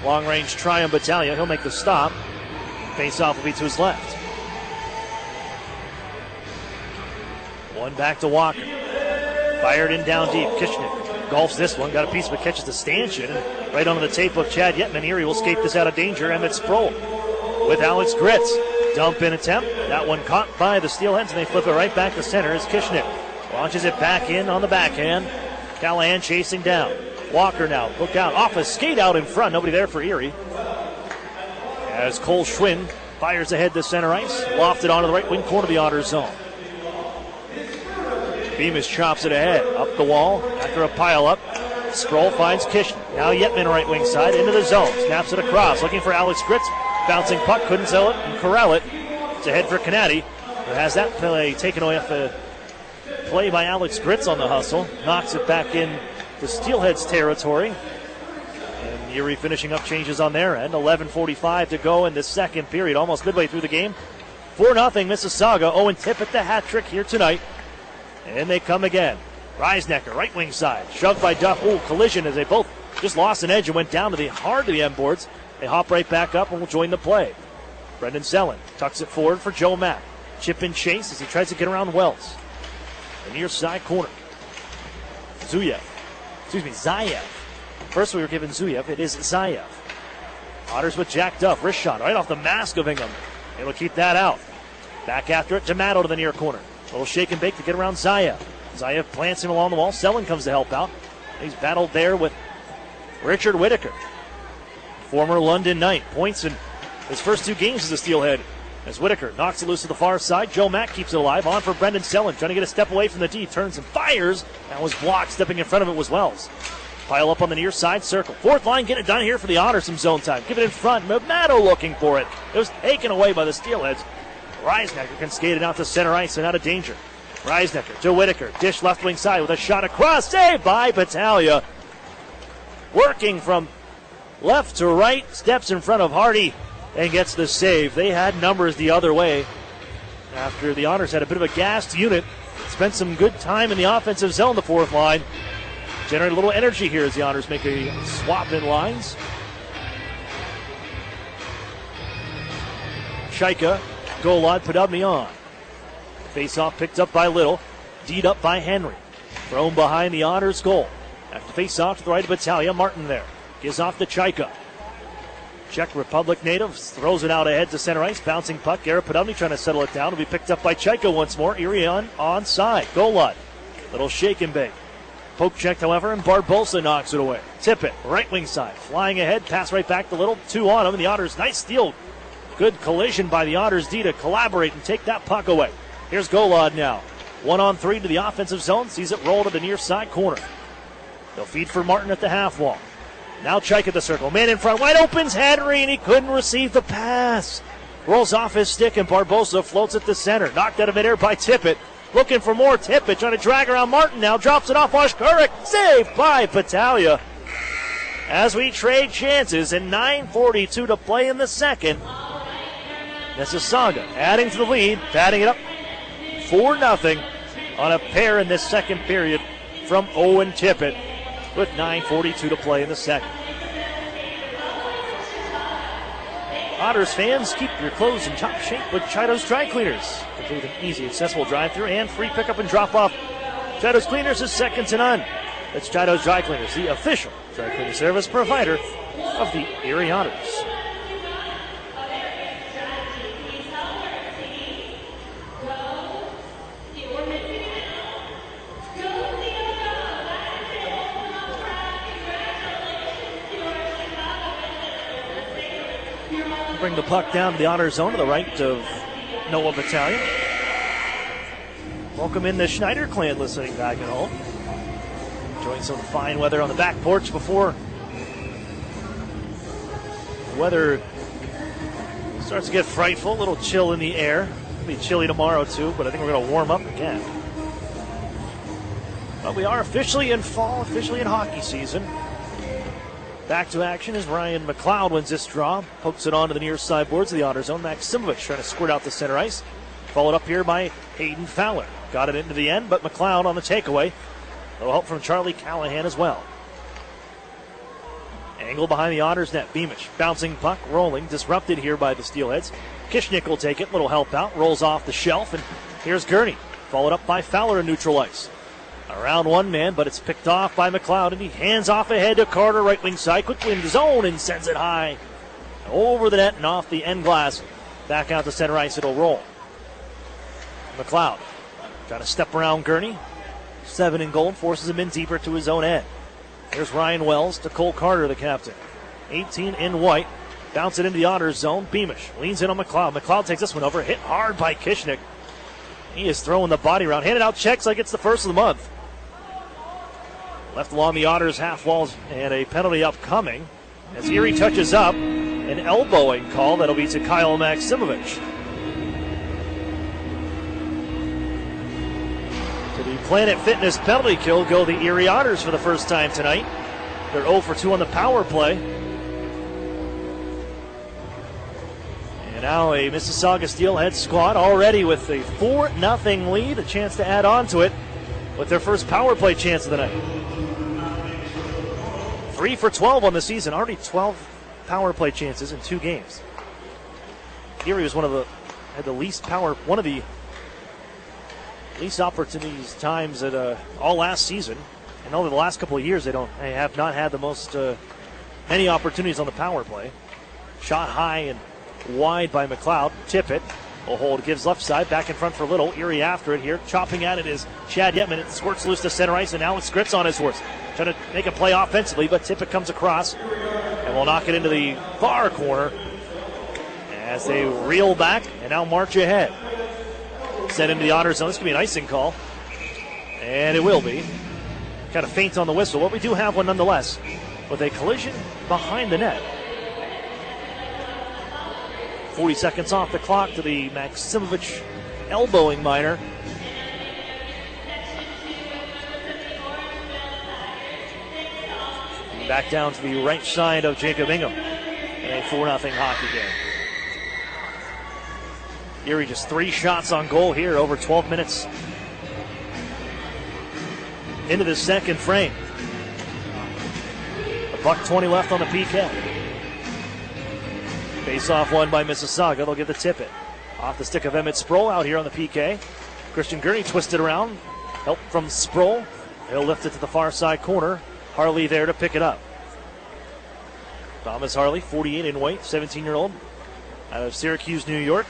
Long-range try on Battaglia. He'll make the stop. Face-off will be to his left. One back to Walker. Fired in down deep. Kishnik golfs this one. Got a piece of it. Catches the stanchion. And right onto the tape of Chad Yetman. Erie will skate this out of danger. Emmett Sproul with Alex Gritz. Dump in attempt. That one caught by the Steelheads, and they flip it right back to center as Kishnik launches it back in on the backhand. Callahan chasing down. Walker now. Look out. Off a skate out in front. Nobody there for Erie. As Cole Schwinn fires ahead to center ice. Lofted onto the right wing corner of the Otters zone. Bemis chops it ahead. Up the wall. After a pile-up. Sproul finds Kishnik. Now Yetman right wing side. Into the zone. Snaps it across. Looking for Alex Gritz. Bouncing puck. Couldn't sell it and corral it. It's ahead for Canati, who has that play taken away off a play by Alex Gritz on the hustle. Knocks it back in to Steelheads territory. And Erie finishing up changes on their end. 11:45 to go in the second period. Almost midway through the game. 4-0 Mississauga. Owen Tippett the hat trick here tonight. And they come again. Reisnecker, right wing side. Shoved by Duff. Ooh, collision as they both just lost an edge and went down to the hard of the end boards. They hop right back up and will join the play. Brendan Sellen tucks it forward for Joe Mack. Chip and chase as he tries to get around Wells. The near side corner. Zayev. First we were given Zuyev. It is Zayev. Otters with Jack Duff. Wrist shot right off the mask of Ingham. Able to keep that out. Back after it. D'Amato to the near corner. A little shake and bake to get around Zayev. Zayev plants him along the wall. Sellen comes to help out. He's battled there with Richard Whitaker. Former London Knight. Points in his first two games as a Steelhead. As Whitaker knocks it loose to the far side. Joe Mack keeps it alive. On for Brendan Sellen. Trying to get a step away from the D. Turns and fires. That was blocked. Stepping in front of it was Wells. Pile up on the near side circle. Fourth line, get it done here for the Otters. Some zone time. Give it in front. D'Amato looking for it. It was taken away by the Steelheads. Reisnecker can skate it out to center ice and out of danger. Reisnecker to Whitaker. Dish left wing side with a shot across. Saved by Battaglia. Working from left to right. Steps in front of Hardy and gets the save. They had numbers the other way after the Otters had a bit of a gassed unit. Spent some good time in the offensive zone, the fourth line. Generate a little energy here as the Otters make a swap in lines. Chaika, Golod, Podubny. Face-off picked up by Little. D'd up by Henry. Thrown behind the Otters goal. After face-off to the right of Battaglia, Martin there. Gives off to Chaika. Czech Republic native throws it out ahead to center ice. Bouncing puck. Garrett Podubny trying to settle it down. It'll be picked up by Chaika once more. Erie onside. Golod. Little shake and bake. Poke checked, however, and Barbosa knocks it away. Tippett, right wing side. Flying ahead. Pass right back to Little. Two on him. And the Otters, nice steal. Good collision by the Otters D to collaborate and take that puck away. Here's Golod now. 1-on-3 to the offensive zone. Sees it roll to the near side corner. They'll feed for Martin at the half wall. Now Chaika at the circle. Man in front. Wide opens Henry, and he couldn't receive the pass. Rolls off his stick, and Barbosa floats it to center. Knocked out of midair by Tippett. Looking for more. Tippett trying to drag around Martin now. Drops it off Oshkurik. Saved by Battaglia. As we trade chances and 9:42 to play in the second. Mississauga adding to the lead. Batting it up 4-0 on a pair in this second period from Owen Tippett with 9:42 to play in the second. Otters fans, keep your clothes in top shape with Chido's Dry Cleaners. Complete an easy, accessible drive-through and free pickup and drop-off. Chido's Cleaners is second to none. That's Chido's Dry Cleaners, the official dry cleaning service provider of the Erie Otters. Bring the puck down to the Otter zone to the right of Noah Battaglia. Welcome in the Schneider clan listening back at home. Enjoying some fine weather on the back porch before the weather starts to get frightful. A little chill in the air. It'll be chilly tomorrow too, but I think we're going to warm up again. But we are officially in fall, officially in hockey season. Back to action as Ryan McLeod wins this draw. Pokes it onto the near side boards of the Otter zone. Maximovich trying to squirt out the center ice. Followed up here by Hayden Fowler. Got it into the end, but McLeod on the takeaway. A little help from Charlie Callahan as well. Angle behind the Otters net. Beamish bouncing puck, rolling, disrupted here by the Steelheads. Kishnick will take it, little help out, rolls off the shelf, and here's Gurney. Followed up by Fowler in neutral ice. Around one man, but it's picked off by McLeod, and he hands off ahead to Carter, right wing side, quickly in the zone, and sends it high. Over the net and off the end glass. Back out to center ice, it'll roll. McLeod trying to step around Gurney. 7 in goal, forces him in deeper to his own end. Here's Ryan Wells to Cole Carter, the captain. 18 in white. Bounce it into the Otters zone. Beamish leans in on McLeod. McLeod takes this one over. Hit hard by Kishnick. He is throwing the body around. Handed out checks like it's the first of the month. Left along the Otters half walls and a penalty upcoming. As Erie touches up, an elbowing call that'll be to Kyle Maximovich. To the Planet Fitness penalty kill go the Erie Otters for the first time tonight. They're 0 for 2 on the power play. And now a Mississauga Steelheads squad already with a 4-0 lead, a chance to add on to it with their first power play chance of the night. 3 for 12 on the season, already 12 power play chances in 2 games. Erie was one of the least opportunities times at all last season, and over the last couple of years they have not had the most many opportunities on the power play. Shot high and wide by McLeod. Tippett will hold, gives left side, back in front for Little. Erie after it here. Chopping at it is Chad Yetman. It squirts loose to center ice, and Alex Gritz on his horse. Trying to make a play offensively, but Tippett comes across and will knock it into the far corner as they reel back and now march ahead. Sent into the Otters zone. This could be an icing call, and it will be. Kind of faint on the whistle, but we do have one nonetheless with a collision behind the net. 40 seconds off the clock to the Maximovich elbowing minor. Back down to the right side of Jacob Ingham in a 4-0 hockey game. Erie just 3 shots on goal here over 12 minutes into the second frame. $1:20 left on the PK. Face-off won by Mississauga. They'll give the Tippett. Off the stick of Emmett Sproul out here on the PK. Christian Gurney twisted around. Help from Sproul. He'll lift it to the far side corner. Harley there to pick it up. Thomas Harley, 48 in weight, 17-year-old, out of Syracuse, New York.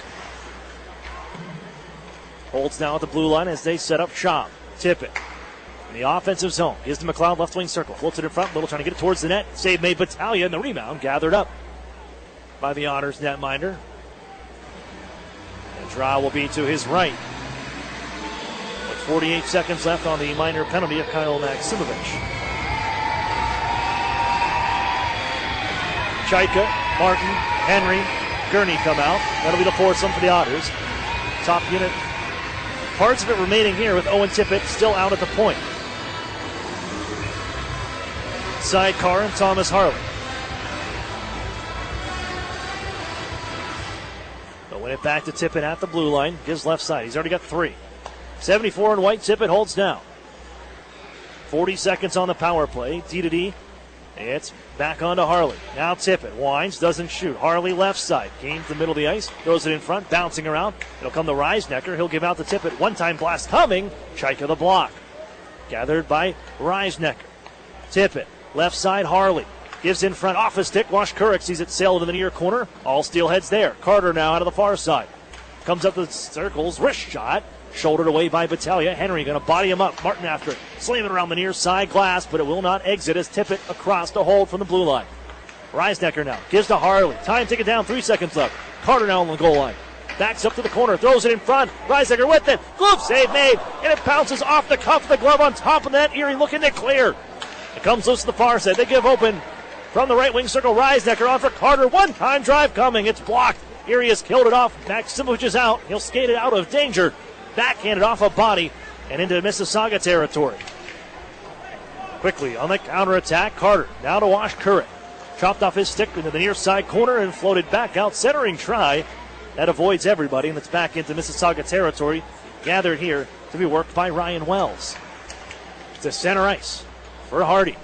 Holds now at the blue line as they set up shop. Tippett in the offensive zone. Gives to McLeod, left wing circle. Floats it in front. Little trying to get it towards the net. Save made Battaglia, and the rebound gathered up by the Otters netminder. The draw will be to his right. With 48 seconds left on the minor penalty of Kyle Maximovich. Chaika, Martin, Henry, Gurney come out. That'll be the foursome for the Otters. Top unit. Parts of it remaining here with Owen Tippett still out at the point. Sidecar and Thomas Harley. They'll win it back to Tippett at the blue line. Gives left side. He's already got 3. 74 in white. Tippett holds down. 40 seconds on the power play. D-to-D. It's back onto Harley. Now Tippett winds, doesn't shoot. Harley left side, gains the middle of the ice, throws it in front, bouncing around. It'll come to Reisnecker. He'll give out to Tippett. One-time blast coming. Chaika the block. Gathered by Reisnecker. Tippett, left side, Harley. Gives in front, off a stick. Washkurik sees it sail to the near corner. All Steelheads there. Carter now out of the far side. Comes up the circles, wrist shot. Shouldered away by Battaglia. Henry going to body him up. Martin after it. Slam it around the near side glass, but it will not exit as Tippett across to hold from the blue line. Reisnecker now gives to Harley. Time to take it down. 3 seconds left. Carter now on the goal line. Backs up to the corner, throws it in front. Reisnecker with it. Glove save made, and it bounces off the cuff of the glove on top of that. Erie looking to clear. It comes loose to the far side. They give open from the right wing circle. Reisnecker on for Carter. One-time drive coming. It's blocked. Erie has killed it off. Maximovic is out. He'll skate it out of danger. Backhanded off a body and into Mississauga territory. Quickly on the counterattack, Carter now to Wash Curran. Chopped off his stick into the near side corner and floated back out. Centering try. That avoids everybody, and it's back into Mississauga territory. Gathered here to be worked by Ryan Wells. To center ice for Hardy.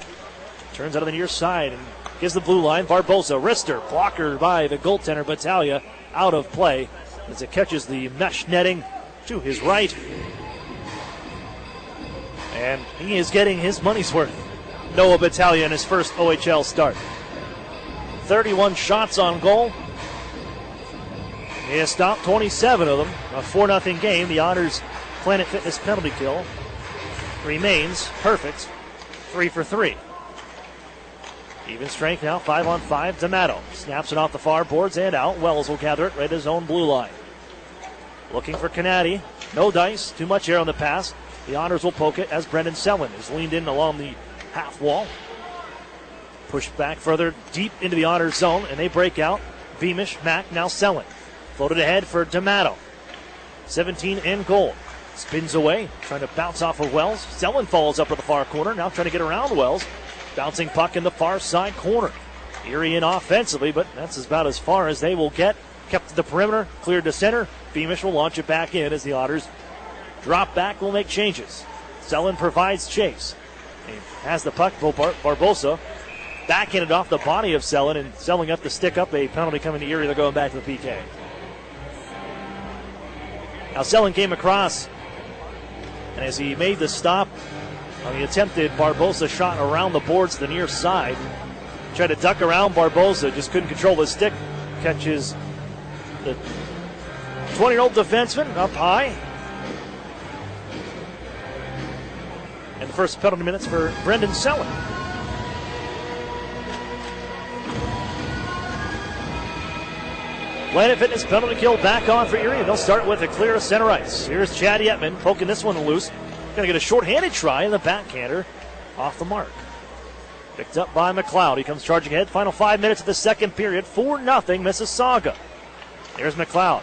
Turns out of the near side and gives the blue line. Barbosa, wrister, blocker by the goaltender Battaglia. Out of play as it catches the mesh netting to his right. And he is getting his money's worth. Noah Battaglia in his first OHL start. 31 shots on goal. He has stopped 27 of them. A 4-0 game. The Otters Planet Fitness penalty kill remains perfect. 3 for 3. Even strength now, 5-on-5. D'Amato snaps it off the far boards and out. Wells will gather it right at his own blue line. Looking for Canady. No dice. Too much air on the pass. The Otters will poke it as Brendan Selwyn is leaned in along the half wall. Pushed back further deep into the Otters zone, and they break out. Beamish, Mack, now Selwyn. Floated ahead for D'Amato. 17 in goal. Spins away, trying to bounce off of Wells. Selwyn falls up to the far corner, now trying to get around Wells. Bouncing puck in the far side corner. Erie in offensively, but that's about as far as they will get. Kept to the perimeter, cleared to center. Beamish will launch it back in as the Otters drop back, will make changes. Selwyn provides chase. He has the puck, Barbosa. Backhanded off the body of Selwyn, and Selwyn up to stick up a penalty coming to Erie. They're going back to the PK. Now Selwyn came across, and as he made the stop on the attempted Barbosa shot around the boards to the near side, tried to duck around Barbosa, just couldn't control the stick. Catches the 20-year-old defenseman up high. And the first penalty minutes for Brendan Selwyn. Planet Fitness penalty kill back on for Erie, and they'll start with a clear center ice. Here's Chad Yetman poking this one loose. Going to get a shorthanded try, and the backhander off the mark. Picked up by McLeod. He comes charging ahead. Final 5 minutes of the second period. 4-0 Mississauga. There's McLeod.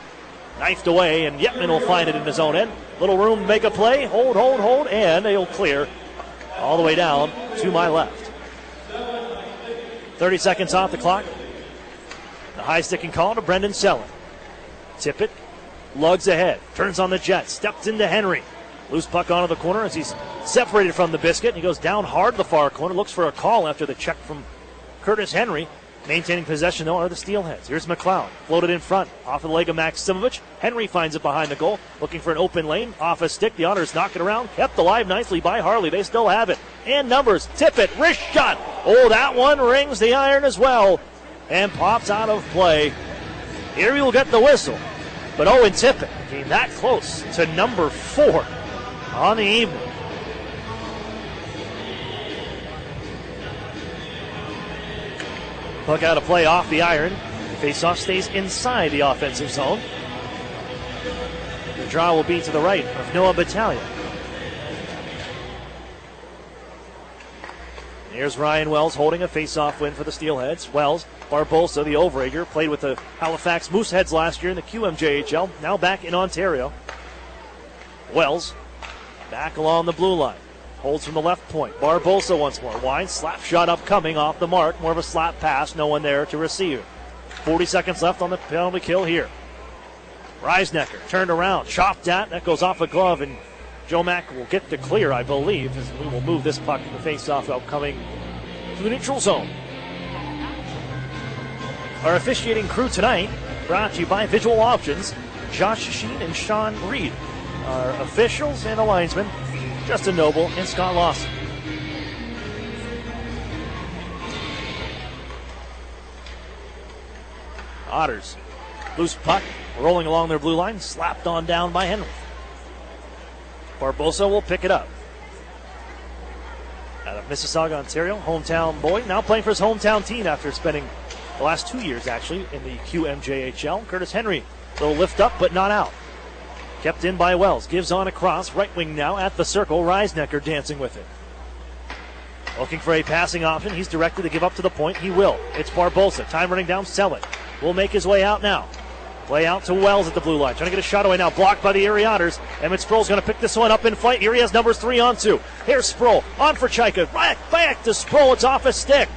Knifed away, and Yetman will find it in his own end. Little room to make a play. Hold, and they'll clear all the way down to my left. 30 seconds off the clock. The high sticking call to Brendan Selwyn. Tippett lugs ahead. Turns on the jet. Steps into Henry. Loose puck onto the corner as he's separated from the biscuit. He goes down hard the far corner. Looks for a call after the check from Curtis Henry. Maintaining possession, though, are the Steelheads. Here's McLeod. Floated in front. Off of the leg of Maximovic. Henry finds it behind the goal. Looking for an open lane. Off a stick. The Otters knock it around. Kept alive nicely by Harley. They still have it. And numbers. Tippett. Wrist shot. Oh, that one rings the iron as well. And pops out of play. Erie will get the whistle. But Owen Tippett came that close to number 4 on the evening. Puck out of play off the iron. Faceoff stays inside the offensive zone. The draw will be to the right of Noah Battaglia. Here's Ryan Wells holding a faceoff win for the Steelheads. Wells, Barbosa, the overager, played with the Halifax Mooseheads last year in the QMJHL, now back in Ontario. Wells, back along the blue line. Holds from the left point. Barbosa once more. Wines, slap shot upcoming off the mark. More of a slap pass. No one there to receive. 40 seconds left on the penalty kill here. Reisnecker turned around. Chopped at. That goes off a glove, and Joe Mack will get the clear, I believe, as we will move this puck in the face-off upcoming to the neutral zone. Our officiating crew tonight brought to you by Visual Options. Josh Sheen and Sean Reed. Our officials and the linesmen, Justin Noble and Scott Lawson. Otters, loose puck, rolling along their blue line, slapped on down by Henry. Barbosa will pick it up. Out of Mississauga, Ontario, hometown boy, now playing for his hometown team after spending the last 2 years, actually, in the QMJHL. Curtis Henry Little lift up, but not out. Kept in by Wells. Gives on across. Right wing now at the circle. Reisnecker dancing with it. Looking for a passing option. He's directed to give up to the point. He will. It's Barbosa. Time running down. Selleck will make his way out now. Play out to Wells at the blue line. Trying to get a shot away now. Blocked by the Erie Otters. Emmett Sproul's going to pick this one up in flight. Erie has numbers 3 on 2. Here's Sproul. On for Chaika. Right back to Sproul. It's off his stick.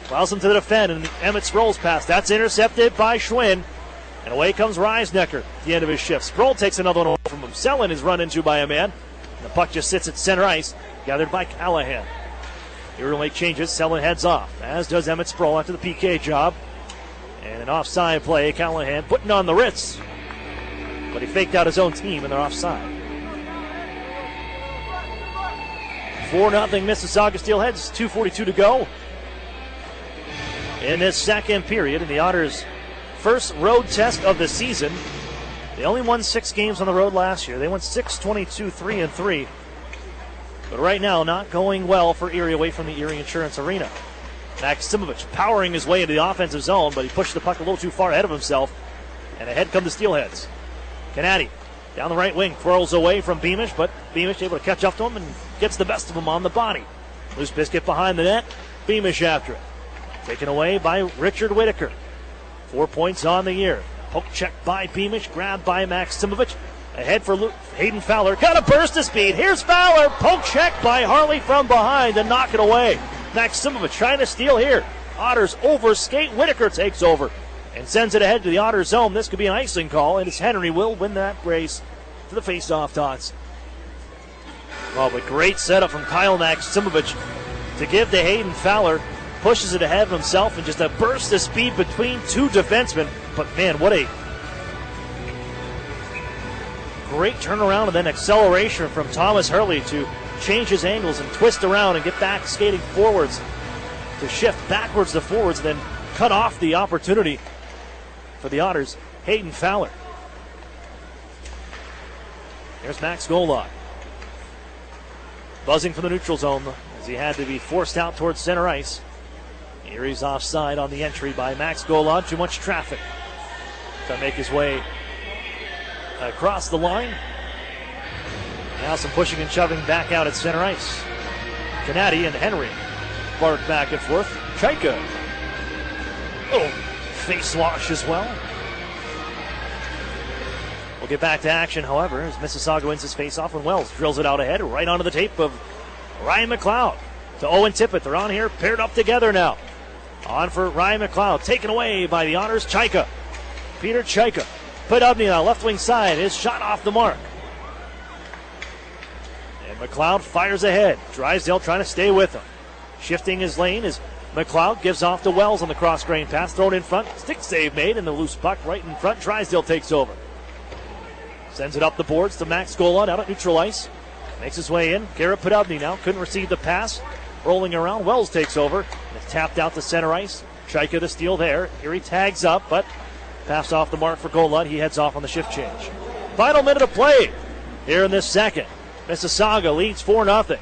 Allows him to defend. And Emmett Sproul's pass. That's intercepted by Schwinn. And away comes Reisnecker at the end of his shift. Sproul takes another one away from him. Selin is run into by a man. The puck just sits at center ice. Gathered by Callahan. Erie will make changes. Selin heads off. As does Emmett Sproul after the PK job. And an offside play. Callahan putting on the Ritz. But he faked out his own team and they're offside. 4-0 Mississauga Steelheads. 2:42 to go in this second period. And the Otters' first road test of the season. They only won 6 games on the road last year. They went 6-22, 3-3. But right now, not going well for Erie away from the Erie Insurance Arena. Maximovich powering his way into the offensive zone, but he pushed the puck a little too far ahead of himself. And ahead come the Steelheads. Canady down the right wing, twirls away from Beamish, but Beamish able to catch up to him and gets the best of him on the body. Loose biscuit behind the net. Beamish after it. Taken away by Richard Whitaker. 4 points on the year. Poke check by Beamish, grabbed by Maximovich. Ahead for Hayden Fowler. Got a burst of speed. Here's Fowler. Poke check by Harley from behind and knock it away. Maximovich trying to steal here. Otters over skate. Whitaker takes over and sends it ahead to the Otters zone. This could be an icing call, and it's Henry will win that race to the face-off dots. Oh, but great setup from Kyle Maximovich to give to Hayden Fowler. Pushes it ahead of himself and just a burst of speed between 2 defensemen. But man, what a great turnaround and then acceleration from Thomas Hurley to change his angles and twist around and get back skating forwards to shift backwards to forwards and then cut off the opportunity for the Otters. Hayden Fowler. There's Max Golod. Buzzing from the neutral zone as he had to be forced out towards center ice. Erie's offside on the entry by Max Golod. Too much traffic to make his way across the line. Now some pushing and shoving back out at center ice. Canady and Henry bark back and forth. Chaika. Little face wash as well. We'll get back to action, however, as Mississauga wins his face-off when Wells drills it out ahead, right onto the tape of Ryan McLeod. To Owen Tippett. They're on here, paired up together now. On for Ryan McLeod, taken away by the Otters. Chaika. Peter Chaika. Podubny on left wing side. His shot off the mark. And McLeod fires ahead. Drysdale trying to stay with him. Shifting his lane as McLeod gives off to Wells on the cross-grain pass. Thrown in front. Stick save made and the loose puck right in front. Drysdale takes over. Sends it up the boards to Max Golod out at neutral ice. Makes his way in. Garrett Podubny now couldn't receive the pass. Rolling around. Wells takes over. And it's tapped out to center ice. Chaika the steal there. Here he tags up, but pass off the mark for Golod. He heads off on the shift change. Final minute of play here in this second. Mississauga leads 4-0.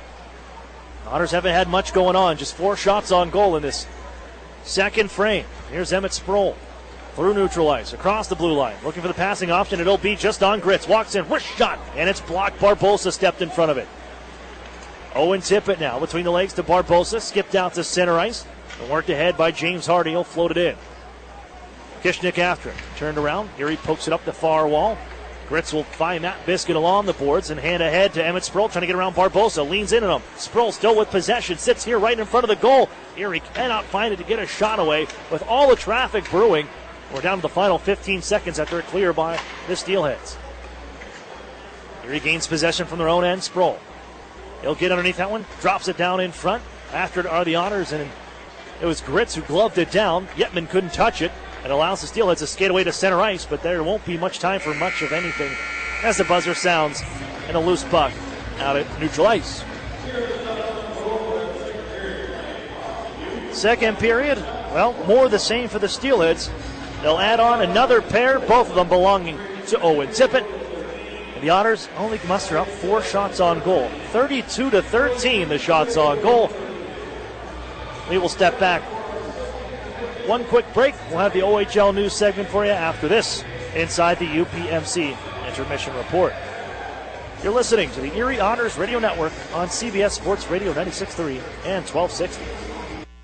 Otters haven't had much going on. Just 4 shots on goal in this second frame. Here's Emmett Sproul through neutral ice, across the blue line. Looking for the passing option. It'll be just on Gritz. Walks in, wrist shot, and it's blocked. Barbosa stepped in front of it. Owen Tippett now between the legs to Barbosa. Skipped out to center ice. And worked ahead by James Hardy. He'll float it in. Kishnick after him. Turned around. Here he pokes it up the far wall. Gritz will find Matt Biscuit along the boards and hand ahead to Emmett Sproul, trying to get around Barbosa. Leans in on him. Sproul still with possession. Sits here right in front of the goal. Erie cannot find it to get a shot away with all the traffic brewing. We're down to the final 15 seconds after a clear by the Steelheads. Erie gains possession from their own end. Sproul. He'll get underneath that one. Drops it down in front. After it are the Otters, and it was Gritz who gloved it down. Yetman couldn't touch it. It allows the Steelheads to skate away to center ice, but there won't be much time for much of anything as the buzzer sounds and a loose puck out at neutral ice. Second period, well, more the same for the Steelheads. They'll add on another pair, both of them belonging to Owen Tippett. And the Otters only muster up 4 shots on goal. 32-13, the shots on goal. We will step back. One quick break. We'll have the OHL news segment for you after this inside the UPMC Intermission Report. You're listening to the Erie Otters Radio Network on CBS Sports Radio 96.3 and 1260.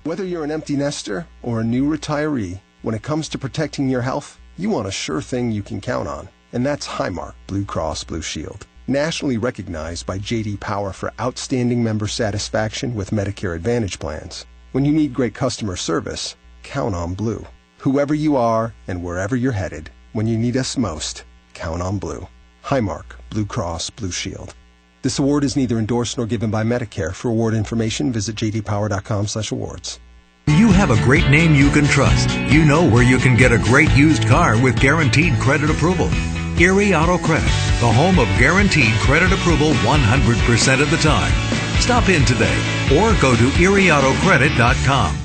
Whether you're an empty nester or a new retiree, when it comes to protecting your health, you want a sure thing you can count on. And that's Highmark Blue Cross Blue Shield. Nationally recognized by J.D. Power for outstanding member satisfaction with Medicare Advantage plans. When you need great customer service, count on Blue. Whoever you are and wherever you're headed, when you need us most, count on Blue. Highmark Blue Cross Blue Shield. This award is neither endorsed nor given by Medicare. For award information, visit jdpower.com/awards. You have a great name you can trust. You know where you can get a great used car with guaranteed credit approval. Erie Auto Credit, the home of guaranteed credit approval 100% of the time. Stop in today or go to erieautocredit.com.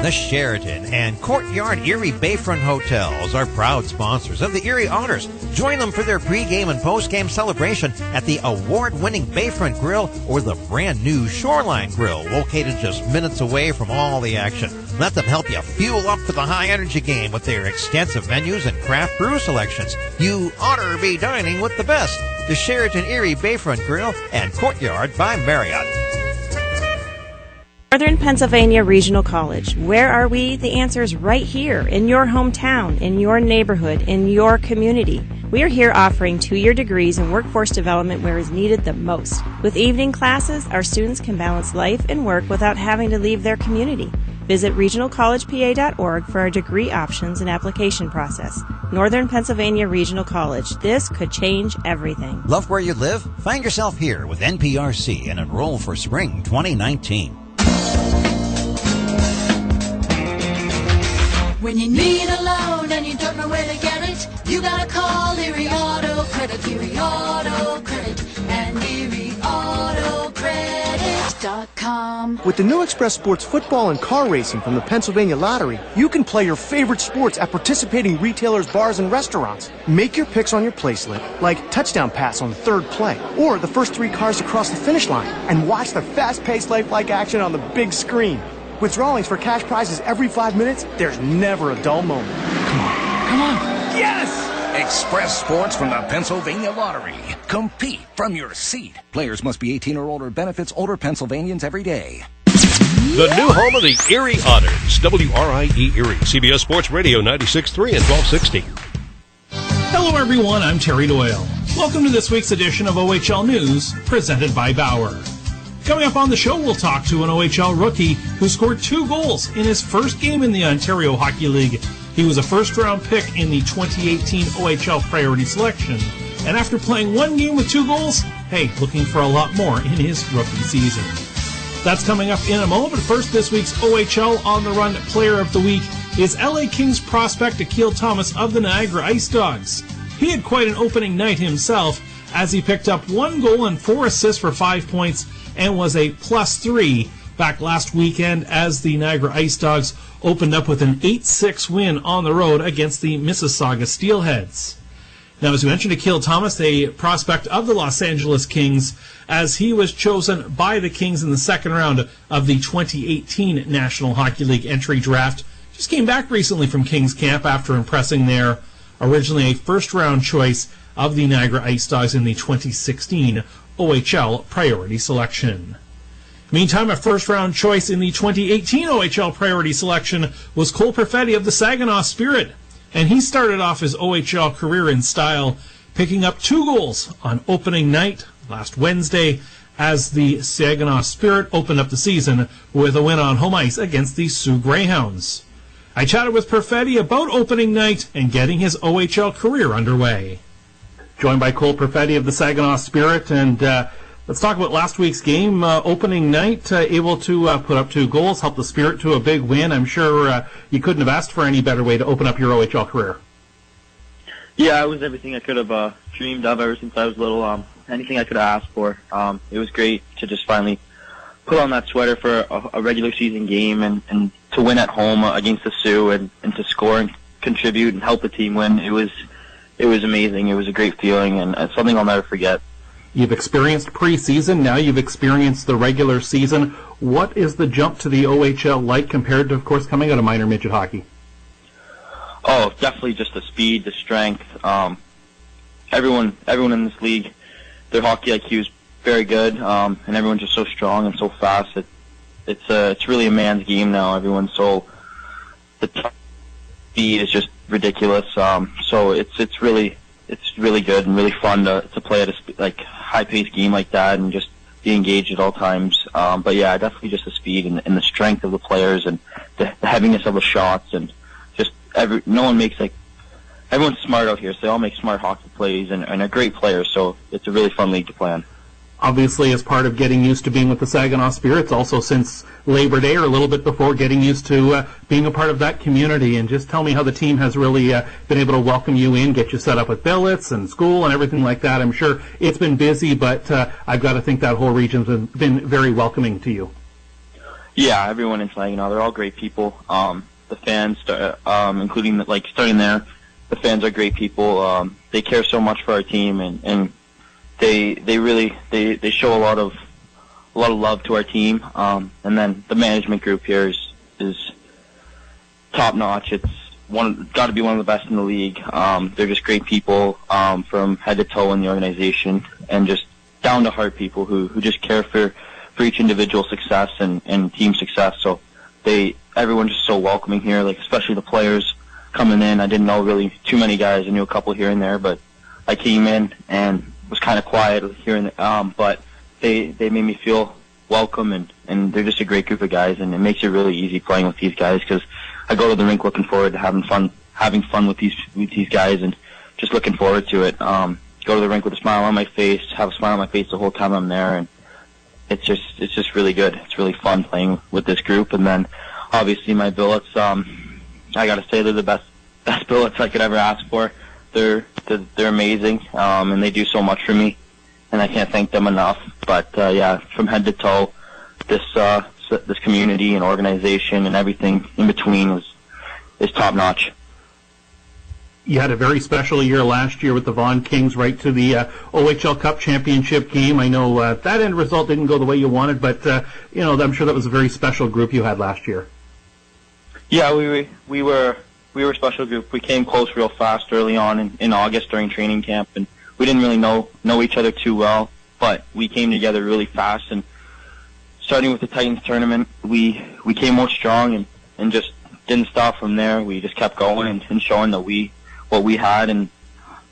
The Sheraton and Courtyard Erie Bayfront Hotels are proud sponsors of the Erie Otters. Join them for their pregame and postgame celebration at the award-winning Bayfront Grill or the brand-new Shoreline Grill, located just minutes away from all the action. Let them help you fuel up for the high-energy game with their extensive menus and craft brew selections. You oughter be dining with the best. The Sheraton Erie Bayfront Grill and Courtyard by Marriott. Northern Pennsylvania Regional College. Where are we? The answer is right here, in your hometown, in your neighborhood, in your community. We are here offering 2-year degrees in workforce development where is needed the most. With evening classes, our students can balance life and work without having to leave their community. Visit regionalcollegepa.org for our degree options and application process. Northern Pennsylvania Regional College. This could change everything. Love where you live? Find yourself here with NPRC and enroll for spring 2019. When you need a loan and you don't know where to get it, you gotta call Erie Auto Credit, Erie Auto Credit, and ErieAutoCredit.com. With the new Express Sports football and car racing from the Pennsylvania Lottery, you can play your favorite sports at participating retailers, bars, and restaurants. Make your picks on your placelet, like touchdown pass on the third play, or the first 3 cars to cross the finish line, and watch the fast-paced lifelike action on the big screen. With drawings for cash prizes every 5 minutes, there's never a dull moment. Come on. Yes! Express Sports from the Pennsylvania Lottery. Compete from your seat. Players must be 18 or older. Benefits older Pennsylvanians every day. The new home of the Erie Otters. WRIE Erie. CBS Sports Radio 96.3 and 1260. Hello, everyone. I'm Terry Doyle. Welcome to this week's edition of OHL News, presented by Bauer. Coming up on the show, we'll talk to an OHL rookie who scored 2 goals in his first game in the Ontario Hockey League. He was a first-round pick in the 2018 OHL Priority Selection. And after playing 1 game with 2 goals, looking for a lot more in his rookie season. That's coming up in a moment, but first, this week's OHL On the Run Player of the Week is LA Kings prospect Akil Thomas of the Niagara Ice Dogs. He had quite an opening night himself as he picked up 1 goal and 4 assists for 5 points and was a +3 back last weekend as the Niagara Ice Dogs opened up with an 8-6 win on the road against the Mississauga Steelheads. Now, as we mentioned, Akil Thomas, a prospect of the Los Angeles Kings, as he was chosen by the Kings in the second round of the 2018 National Hockey League entry draft. Just came back recently from Kings camp after impressing there, originally a first-round choice of the Niagara Ice Dogs in the 2016 OHL Priority Selection. Meantime, a first-round choice in the 2018 OHL Priority Selection was Cole Perfetti of the Saginaw Spirit, and he started off his OHL career in style, picking up 2 goals on opening night last Wednesday as the Saginaw Spirit opened up the season with a win on home ice against the Sioux Greyhounds. I chatted with Perfetti about opening night and getting his OHL career underway. Joined by Cole Perfetti of the Saginaw Spirit, and let's talk about last week's game. Opening night, able to put up 2 goals, help the Spirit to a big win. I'm sure you couldn't have asked for any better way to open up your OHL career. Yeah, it was everything I could have dreamed of ever since I was little. Anything I could have asked for. It was great to just finally put on that sweater for a regular season game and to win at home against the Sioux and to score and contribute and help the team win. It was amazing. It was a great feeling and something I'll never forget. You've experienced preseason. Now you've experienced the regular season. What is the jump to the OHL like compared to, of course, coming out of minor midget hockey? Oh, definitely just the speed, the strength. Everyone in this league, their hockey IQ is very good, and everyone's just so strong and so fast. It's really a man's game now. Everyone's the speed is just ridiculous. So it's really good and really fun to play at a high-paced game like that and just be engaged at all times. But yeah, definitely just the speed and the strength of the players and the heaviness of the shots, and just everyone's smart out here, so they all make smart hockey plays and are great players. So it's a really fun league to play in. Obviously, as part of getting used to being with the Saginaw Spirits, also since Labor Day or a little bit before, getting used to being a part of that community. And just tell me how the team has really been able to welcome you in, get you set up with billets and school and everything like that. I'm sure it's been busy, but I've got to think that whole region's been very welcoming to you. Yeah, everyone in Saginaw, they're all great people. The fans, including starting there, the fans are great people. They care so much for our team, and they really show a lot of love to our team. And then the management group here is top notch. It's got to be one of the best in the league. They're just great people from head to toe in the organization, and just down to heart people who just care for each individual success and team success. So everyone's just so welcoming here, especially the players coming in. I didn't know really too many guys. I knew a couple here and there, but I came in and was kind of quiet here and there, but they made me feel welcome, and they're just a great group of guys, and it makes it really easy playing with these guys, because I go to the rink looking forward to having fun with these guys, and just looking forward to it. Go to the rink with a smile on my face, have a smile on my face the whole time I'm there, and it's just really good. It's really fun playing with this group. And then obviously my billets, I got to say they're the best billets I could ever ask for. They're amazing, and they do so much for me, and I can't thank them enough. But yeah, from head to toe, this community and organization and everything in between is top notch. You had a very special year last year with the Vaughan Kings, right to the OHL Cup championship game. I know that end result didn't go the way you wanted, but I'm sure that was a very special group you had last year. Yeah, we were a special group. We came close real fast early on in August during training camp, and we didn't really know each other too well, but we came together really fast. And starting with the Titans tournament, we came out strong and just didn't stop from there. We just kept going and showing that what we had and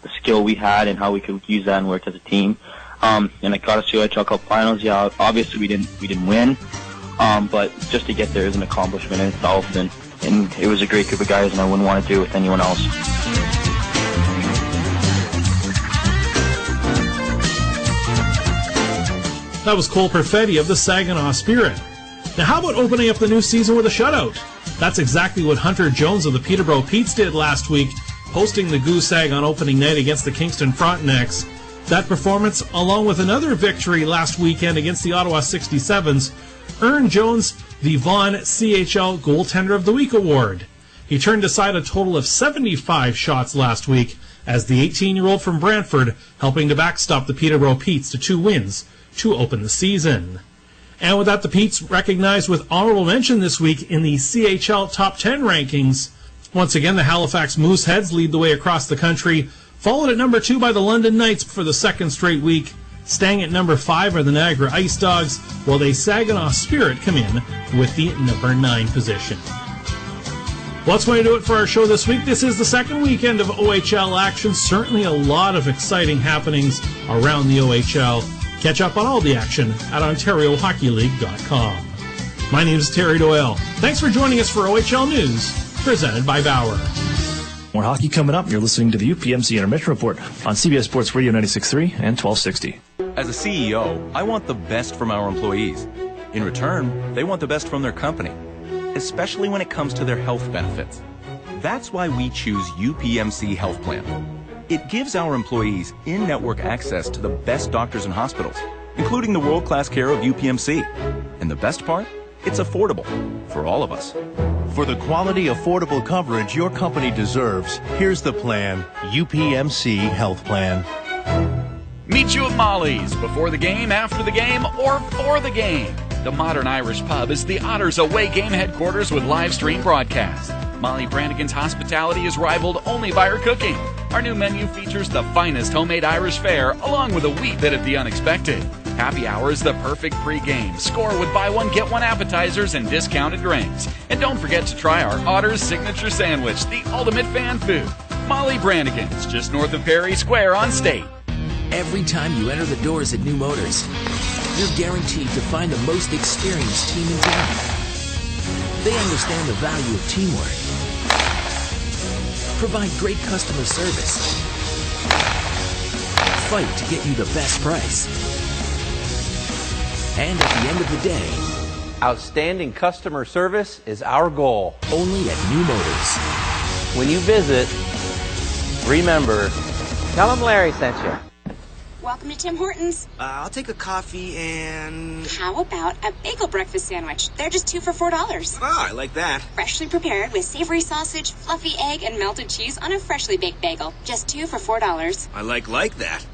the skill we had and how we could use that and work as a team. And it got us to OHL Cup Finals. Yeah, obviously we didn't win, but just to get there is an accomplishment in itself, and it was a great group of guys, and I wouldn't want to do it with anyone else. That was Cole Perfetti of the Saginaw Spirit. Now how about opening up the new season with a shutout? That's exactly what Hunter Jones of the Peterborough Petes did last week, hosting the Goose Egg on opening night against the Kingston Frontenacs. That performance, along with another victory last weekend against the Ottawa 67s, earned Jones the Vaughan CHL Goaltender of the Week award. He turned aside a total of 75 shots last week, as the 18-year-old from Brantford helping to backstop the Peterborough Petes to 2 wins to open the season. And with that, the Petes recognized with honorable mention this week in the CHL Top 10 rankings. Once again, the Halifax Mooseheads lead the way across the country, followed at number 2 by the London Knights for the second straight week. Staying at number 5 are the Niagara Ice Dogs, while the Saginaw Spirit come in with the number 9 position. Well, that's going to do it for our show this week. This is the second weekend of OHL action. Certainly a lot of exciting happenings around the OHL. Catch up on all the action at OntarioHockeyLeague.com. My name is Terry Doyle. Thanks for joining us for OHL News, presented by Bauer. More hockey coming up. You're listening to the UPMC Intermission Report on CBS Sports Radio 96.3 and 1260. As a CEO, I want the best from our employees. In return, they want the best from their company, especially when it comes to their health benefits. That's why we choose UPMC Health Plan. It gives our employees in-network access to the best doctors and hospitals, including the world-class care of UPMC. And the best part? It's affordable for all of us. For the quality, affordable coverage your company deserves, here's the plan, UPMC Health Plan. Meet you at Molly's before the game, after the game, or for the game. The Modern Irish Pub is the Otters away game headquarters with live stream broadcast. Molly Brannigan's hospitality is rivaled only by her cooking. Our new menu features the finest homemade Irish fare, along with a wee bit of the unexpected. Happy hour is the perfect pregame. Score with buy one, get one appetizers and discounted drinks. And don't forget to try our Otters signature sandwich, the ultimate fan food. Molly Brannigan's, just north of Perry Square on State. Every time you enter the doors at New Motors, you're guaranteed to find the most experienced team in town. They understand the value of teamwork, provide great customer service, fight to get you the best price, and at the end of the day, outstanding customer service is our goal. Only at New Motors. When you visit, remember, tell them Larry sent you. Welcome to Tim Hortons. I'll take a coffee and... How about a bagel breakfast sandwich? They're just 2 for $4. Ah, I like that. Freshly prepared with savory sausage, fluffy egg, and melted cheese on a freshly baked bagel. Just 2 for $4. I like that.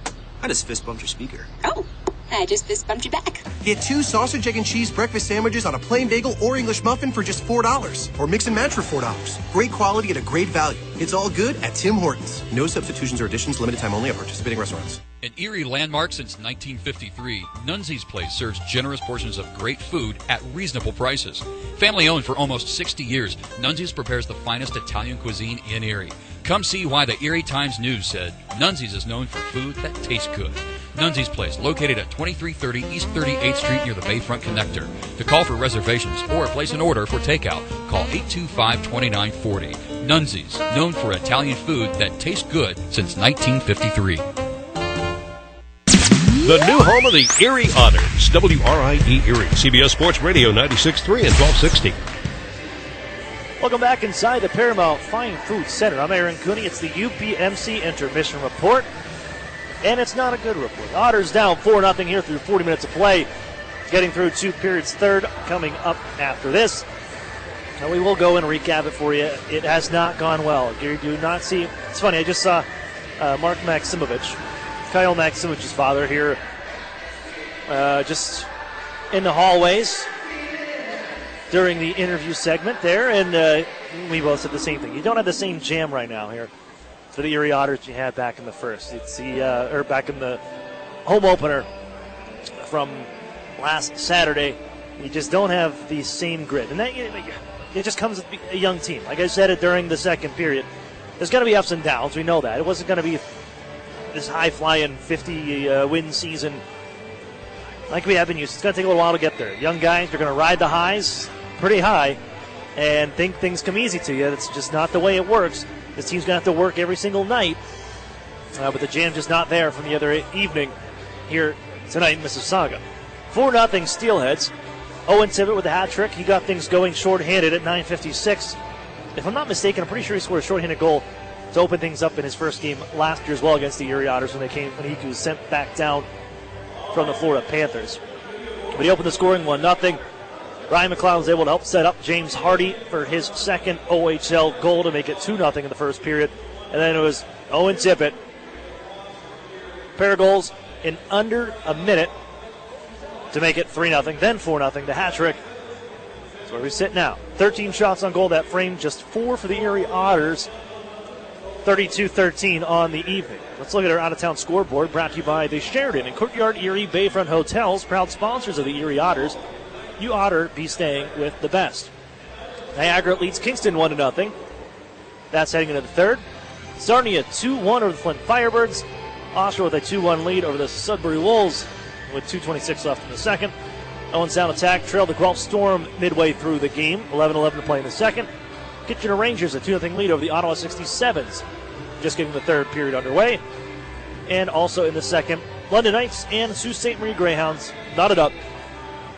I just fist bumped your speaker. Oh, I just fist bumped you back. Get 2 sausage, egg, and cheese breakfast sandwiches on a plain bagel or English muffin for just $4. Or mix and match for $4. Great quality at a great value. It's all good at Tim Hortons. No substitutions or additions, limited time only at participating restaurants. An Erie landmark since 1953, Nunzi's Place serves generous portions of great food at reasonable prices. Family owned for almost 60 years, Nunzi's prepares the finest Italian cuisine in Erie. Come see why the Erie Times-News said Nunzi's is known for food that tastes good. Nunzi's Place, located at 2330 East 38th Street near the Bayfront Connector. To call for reservations or place an order for takeout, call 825-2940. Nunzi's, known for Italian food that tastes good since 1953. The new home of the Erie Otters, WRIE Erie, CBS Sports Radio 96.3 and 1260. Welcome back inside the Paramount Fine Food Center. I'm Aaron Cooney. It's the UPMC Intermission Report, and it's not a good report. Otters down 4-0 here through 40 minutes of play. Getting through 2 periods, third coming up after this. And we will go and recap it for you. It has not gone well. You do not see. It's funny, I just saw Mark Maximovich, Kyle Maximovich's father, here just in the hallways during the interview segment there, and we both said the same thing. You don't have the same jam right now here for the Erie Otters you had back in the first. It's the back in the home opener from last Saturday. You just don't have the same grit, and that it just comes with a young team. Like I said it during the second period, there's going to be ups and downs. We know that. It wasn't going to be this high-flying 50-win season like we have been used. It's going to take a little while to get there. Young guys are going to ride the highs pretty high and think things come easy to you. That's just not the way it works. This team's going to have to work every single night, but the jam just not there from the other evening here tonight in Mississauga. 4-0 Steelheads. Owen Tibbett with a hat trick. He got things going short-handed at 9:56. If I'm not mistaken, I'm pretty sure he scored a short-handed goal to open things up in his first game last year as well against the Erie Otters when he was sent back down from the Florida Panthers. But he opened the scoring 1-0. Ryan McLeod was able to help set up James Hardy for his second OHL goal to make it 2-0 in the first period. And then it was Owen Tippett. Pair of goals in under a minute to make it 3-0, then 4-0, the hat trick. That's where we sit now. 13 shots on goal that frame, just 4 for the Erie Otters. 32-13 on the evening. Let's look at our out-of-town scoreboard, brought to you by the Sheraton and Courtyard Erie Bayfront Hotels, proud sponsors of the Erie Otters. You oughter be staying with the best. Niagara leads Kingston 1-0. That's heading into the third. Starting at 2-1 over the Flint Firebirds. Oshawa with a 2-1 lead over the Sudbury Wolves with 2:26 left in the second. Owen Sound Attack trailed the Guelph Storm midway through the game. 11-11 to play in the second. Kitchener Rangers a 2-0 lead over the Ottawa 67s. Just getting the third period underway. And also in the second, London Knights and Sault Ste. Marie Greyhounds knotted up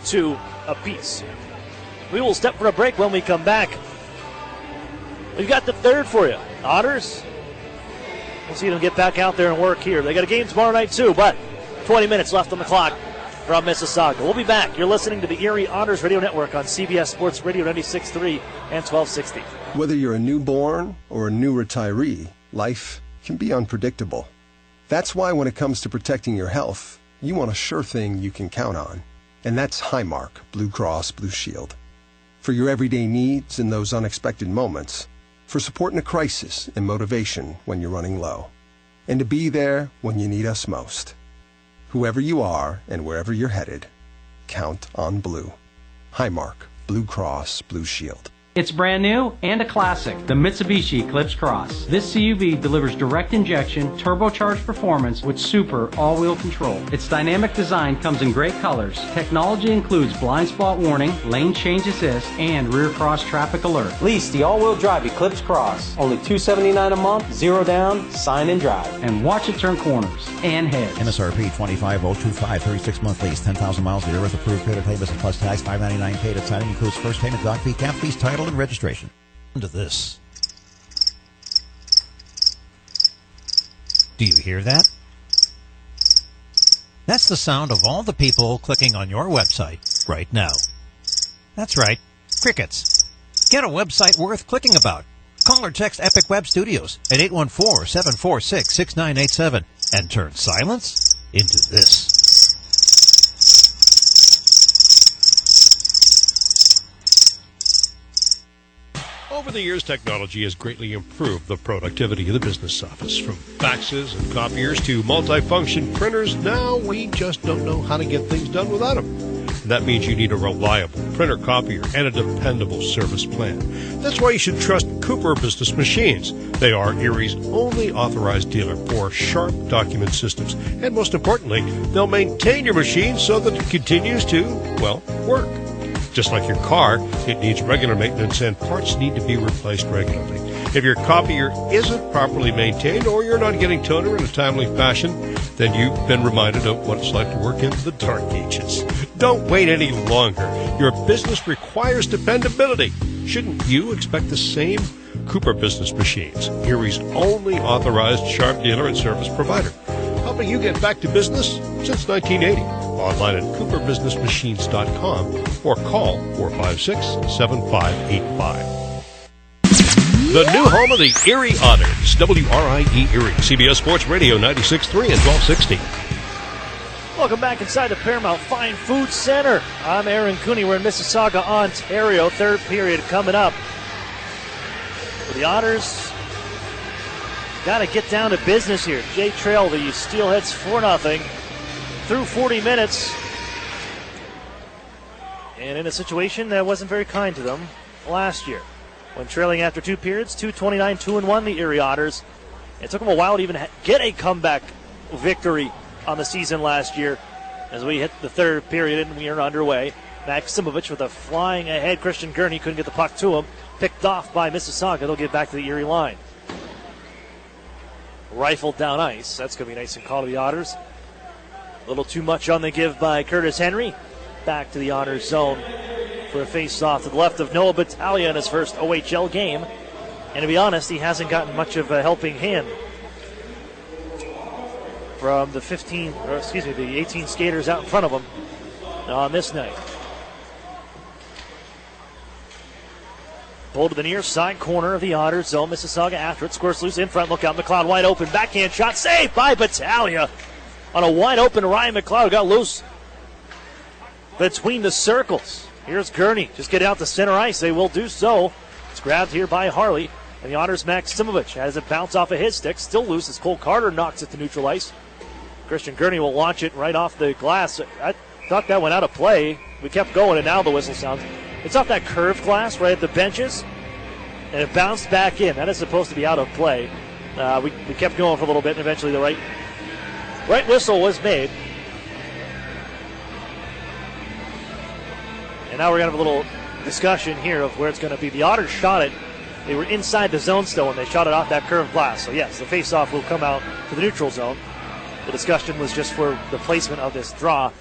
2 apiece. We will step for a break. When we come back, we've got the third for you. Otters, we'll see them get back out there and work here. They got a game tomorrow night too, but 20 minutes left on the clock from Mississauga. We'll be back. You're listening to the Erie Otters Radio Network on CBS Sports Radio 96.3 and 1260. Whether you're a newborn or a new retiree, life can be unpredictable. That's why when it comes to protecting your health, you want a sure thing you can count on. And that's Highmark Blue Cross Blue Shield. For your everyday needs and those unexpected moments, for support in a crisis and motivation when you're running low, and to be there when you need us most. Whoever you are and wherever you're headed, count on Blue. Highmark, Blue Cross Blue Shield. It's brand new and a classic, the Mitsubishi Eclipse Cross. This CUV delivers direct injection, turbocharged performance with super all-wheel control. Its dynamic design comes in great colors. Technology includes blind spot warning, lane change assist, and rear cross traffic alert. Lease the all-wheel drive Eclipse Cross. Only $279 a month, 0 down, sign and drive. And watch it turn corners and heads. MSRP 25025, 36-month lease, 10,000 miles a year with approved credit payments and plus tax, $599 paid at signing, includes first payment, doc fee, camp fees, title, and registration. To this. Do you hear that? That's the sound of all the people clicking on your website right now. That's right, crickets. Get a website worth clicking about. Call or text Epic Web Studios at 814-746-6987 and turn silence into this. Over the years, technology has greatly improved the productivity of the business office. From faxes and copiers to multifunction printers, now we just don't know how to get things done without them. And that means you need a reliable printer copier and a dependable service plan. That's why you should trust Cooper Business Machines. They are Erie's only authorized dealer for sharp document systems. And most importantly, they'll maintain your machine so that it continues to, well, work. Just like your car, it needs regular maintenance and parts need to be replaced regularly. If your copier isn't properly maintained or you're not getting toner in a timely fashion, then you've been reminded of what it's like to work in the dark ages. Don't wait any longer. Your business requires dependability. Shouldn't you expect the same? Cooper Business Machines, Erie's only authorized sharp dealer and service provider, helping you get back to business since 1980. Online at cooperbusinessmachines.com or call 456-7585. The new home of the Erie Otters, WRIE Erie, CBS Sports Radio 96.3 and 1260. Welcome back inside the Paramount Fine Food Center. I'm Aaron Cooney. We're in Mississauga, Ontario. Third period coming up. The Otters got to get down to business here. Jay Trail, the Steelheads 4-0 through 40 minutes. And in a situation that wasn't very kind to them last year. When trailing after 2 periods, 2:29, 2-1, the Erie Otters. It took them a while to even get a comeback victory on the season last year as we hit the third period and we are underway. Maximovich with a flying ahead. Christian Gurney couldn't get the puck to him. Picked off by Mississauga. They'll get back to the Erie line. Rifled down ice. That's going to be nice and call to the Otters. A little too much on the give by Curtis Henry. Back to the Otters zone for a face-off to the left of Noah Battaglia in his first OHL game. And to be honest, he hasn't gotten much of a helping hand from the 18 skaters out in front of him on this night. Pulled to the near side corner of the Otters zone. Mississauga after it. Squirts loose in front. Look out. McLeod wide open. Backhand shot. Saved by Battaglia. On a wide open Ryan McLeod. Got loose between the circles. Here's Gurney. Just get out to center ice. They will do so. It's grabbed here by Harley. And the Otters' Maximovich has it bounce off of his stick. Still loose as Cole Carter knocks it to neutral ice. Christian Gurney will launch it right off the glass. I thought that went out of play. We kept going, and now the whistle sounds. It's off that curved glass right at the benches, and it bounced back in. That is supposed to be out of play. We kept going for a little bit, and eventually the right whistle was made. And now we're going to have a little discussion here of where it's going to be. The Otters shot it. They were inside the zone still when they shot it off that curved glass. So, yes, the faceoff will come out to the neutral zone. The discussion was just for the placement of this draw.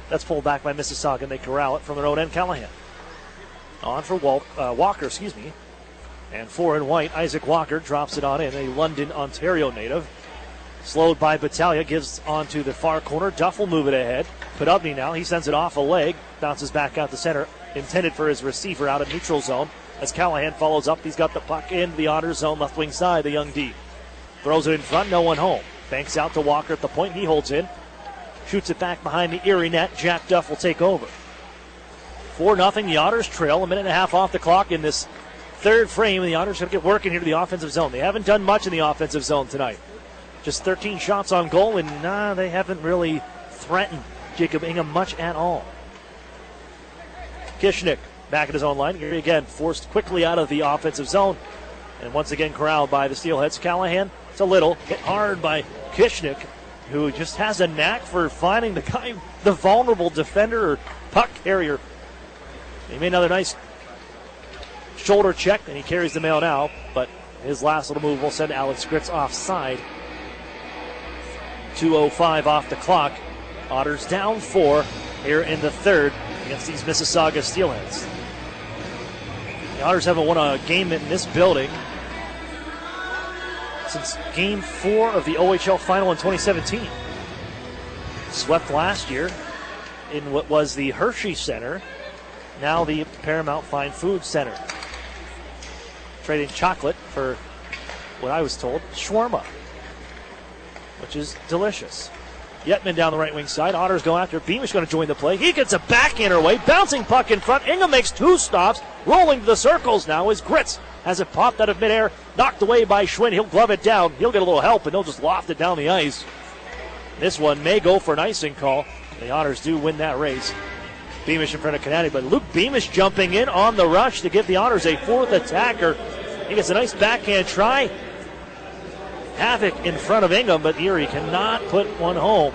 That's pulled back by Mississauga, and they corral it from their own end. Callahan on for Walker, And 4 in white, Isaac Walker drops it on in, a London, Ontario native. Slowed by Battaglia, gives on to the far corner. Duff will move it ahead. Podubny now, he sends it off a leg. Bounces back out the center, intended for his receiver out of neutral zone. As Callahan follows up, he's got the puck in the Otters zone, left wing side, the young D. Throws it in front, no one home. Banks out to Walker at the point, he holds in. Shoots it back behind the Erie net. Jack Duff will take over. 4-0, the Otters trail. A minute and a half off the clock in this third frame, and the Otters going to get working here to the offensive zone. They haven't done much in the offensive zone tonight. Just 13 shots on goal, and they haven't really threatened Jacob Ingham much at all. Kishnick back at his own line. Here again, forced quickly out of the offensive zone. And once again corralled by the Steelheads. Callahan, it's a little hit hard by Kishnick, who just has a knack for finding the vulnerable defender or puck carrier. He made another nice shoulder check, and he carries the mail now, but his last little move will send Alex Gritz offside. 2:05 off the clock. Otters down 4 here in the third against these Mississauga Steelheads. The Otters haven't won a game in this building since Game 4 of the OHL Final in 2017. Swept last year in what was the Hershey Center, now the Paramount Fine Food Center. Trading chocolate for what I was told, shawarma, which is delicious. Yetman down the right wing side. Otters go after. Beamish going to join the play. He gets a backhander away. Bouncing puck in front. Ingham makes 2 stops. Rolling to the circles now is Gritz. Has it popped out of midair. Knocked away by Schwinn. He'll glove it down. He'll get a little help, and he'll just loft it down the ice. This one may go for an icing call. The Otters do win that race. Beamish in front of Canady, but Luke Beamish jumping in on the rush to give the Otters a 4th attacker. He gets a nice backhand try. Havoc in front of Ingham, but Erie cannot put one home.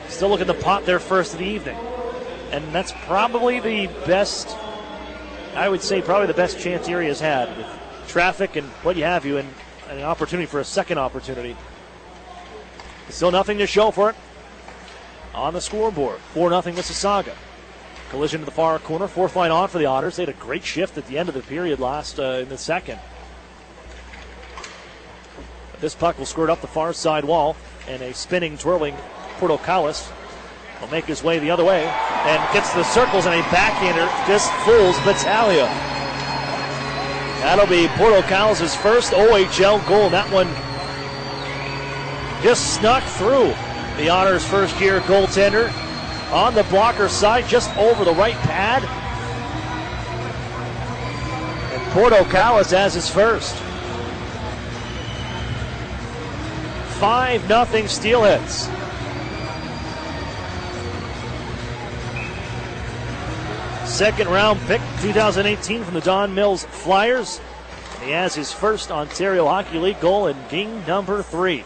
Still looking to pot their first of the evening. And that's probably the best, I would say probably the best chance Erie has had with traffic and what you have you, and an opportunity for a second opportunity. Still nothing to show for it on the scoreboard. 4-0 Mississauga. Collision to the far corner. 4th line on for the Otters. They had a great shift at the end of the period last in the second. But this puck will squirt up the far side wall, and a spinning, twirling Portocalis will make his way the other way and gets to the circles, and a backhander just fools Battaglia. That'll be Portocalis' first OHL goal. That one just snuck through the Otters' first-year goaltender on the blocker side, just over the right pad. And Portocalis has his first. 5-0 Steelheads. Second round pick, 2018 from the Don Mills Flyers. He has his first Ontario Hockey League goal in game number 3.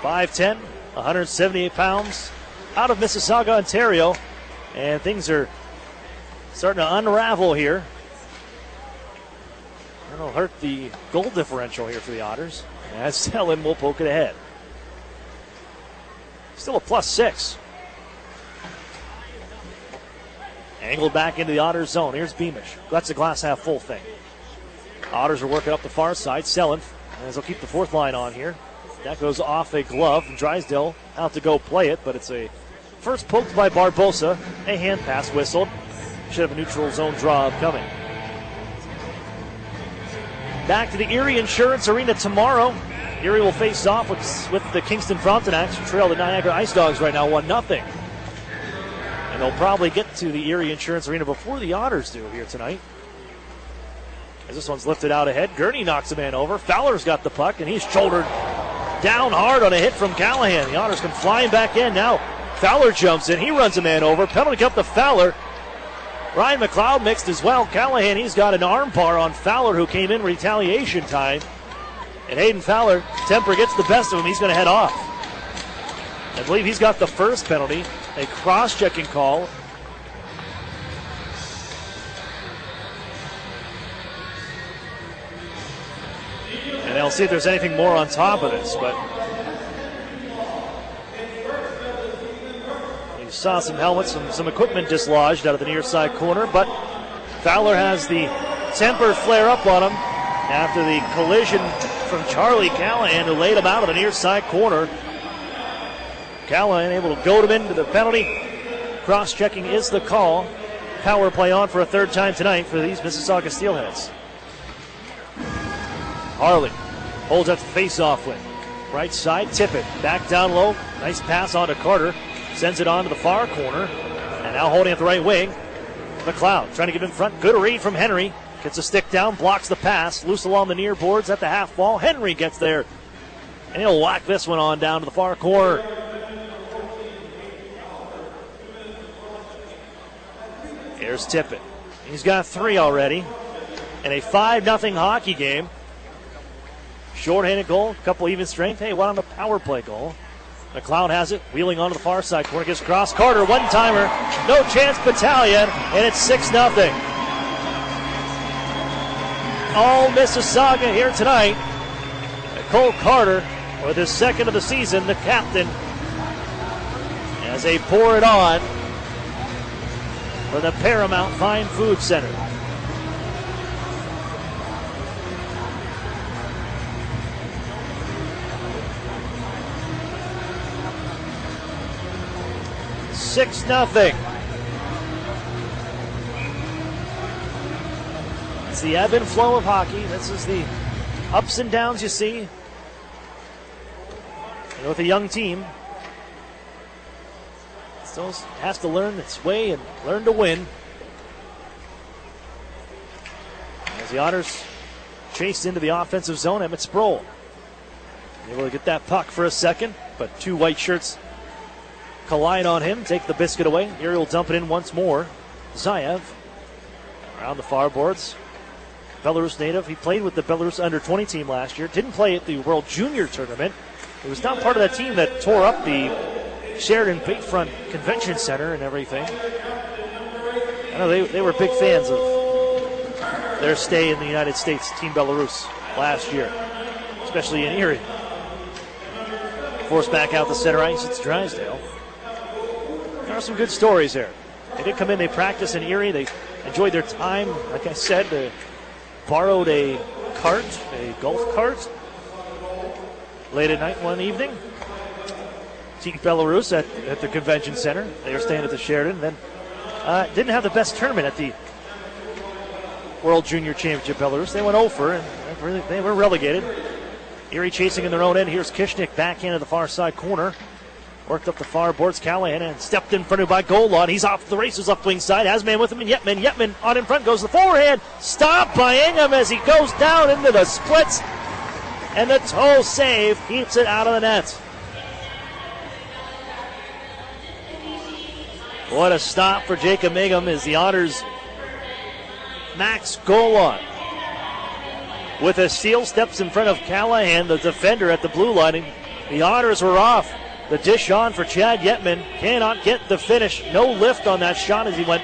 5'10", 178 pounds, out of Mississauga, Ontario. And things are starting to unravel here. That'll hurt the goal differential here for the Otters, as Selin will poke it ahead. Still a +6. Angled back into the Otters zone. Here's Beamish. That's a glass half full thing. Otters are working up the far side. Selin, as they'll keep the 4th line on here. That goes off a glove. Drysdale out to go play it, but it's a first poked by Barbosa. A hand pass whistled. Should have a neutral zone draw upcoming. Back to the Erie Insurance Arena tomorrow. Erie will face off with the Kingston Frontenacs, who trail the Niagara Ice Dogs right now 1-0. And they'll probably get to the Erie Insurance Arena before the Otters do here tonight. As this one's lifted out ahead, Gurney knocks a man over. Fowler's got the puck, and he's shouldered down hard on a hit from Callahan. The Otters come flying back in. Now Fowler jumps in. He runs a man over. Penalty kick to Fowler. Ryan McLeod mixed as well. Callahan, he's got an arm bar on Fowler, who came in retaliation time. And Hayden Fowler, temper gets the best of him. He's going to head off. I believe he's got the first penalty, a cross-checking call. And they'll see if there's anything more on top of this, but you saw some helmets, some equipment dislodged out of the near side corner, but Fowler has the temper flare up on him after the collision from Charlie Callahan, who laid him out of the near side corner. Callahan able to goad him into the penalty. Cross-checking is the call. Power play on for a 3rd time tonight for these Mississauga Steelheads. Harley holds up the face-off win. Right side, Tippett back down low. Nice pass on to Carter. Sends it on to the far corner. And now holding at the right wing McLeod trying to get in front. Good read from Henry. Gets a stick down, blocks the pass. Loose along the near boards at the half wall. Henry gets there. And he'll whack this one on down to the far corner. Here's Tippett. He's got 3 already. In a 5-0 hockey game. Short-handed goal, couple even strength. Hey, what on the power play goal? McLeod has it, wheeling onto the far side. Corner gets cross. Carter, one-timer. No chance, Battalion. And it's 6-0. All Mississauga here tonight. Cole Carter with his second of the season, the captain, as they pour it on for the Paramount Fine Food Center. Six nothing. It's the ebb and flow of hockey. This is the ups and downs you see. And with a young team, still has to learn its way and learn to win. As the Otters chased into the offensive zone, Emmett Sproul able to get that puck for a second, but 2 white shirts collide on him, take the biscuit away. Erie will dump it in once more. Zayev around the far boards. Belarus native. He played with the Belarus under-20 team last year. Didn't play at the World Junior Tournament. He was not part of that team that tore up the Sheridan Bayfront Convention Center and everything. I know they were big fans of their stay in the United States, Team Belarus, last year, especially in Erie. Forced back out the center ice, it's Drysdale. There are some good stories here. They did come in, they practiced in Erie, they enjoyed their time. Like I said, they borrowed a cart, a golf cart, late at night one evening. Team Belarus at the convention center. They were staying at the Sheridan. Then didn't have the best tournament at the World Junior Championship Belarus. They went over and they were relegated. Erie chasing in their own end. Here's Kishnik back into the far side corner. Worked up the far boards. Callahan and stepped in front of by Golan. He's off the races left wing side. Has man with him and Yetman. Yetman on in front goes the forehand. Stopped by Ingham as he goes down into the splits. And the toe save keeps it out of the net. What a stop for Jacob Ingham as the Otters Max Golan with a steal steps in front of Callahan, the defender at the blue line. And the Otters were off. The dish on for Chad Yetman. Cannot get the finish. No lift on that shot as he went.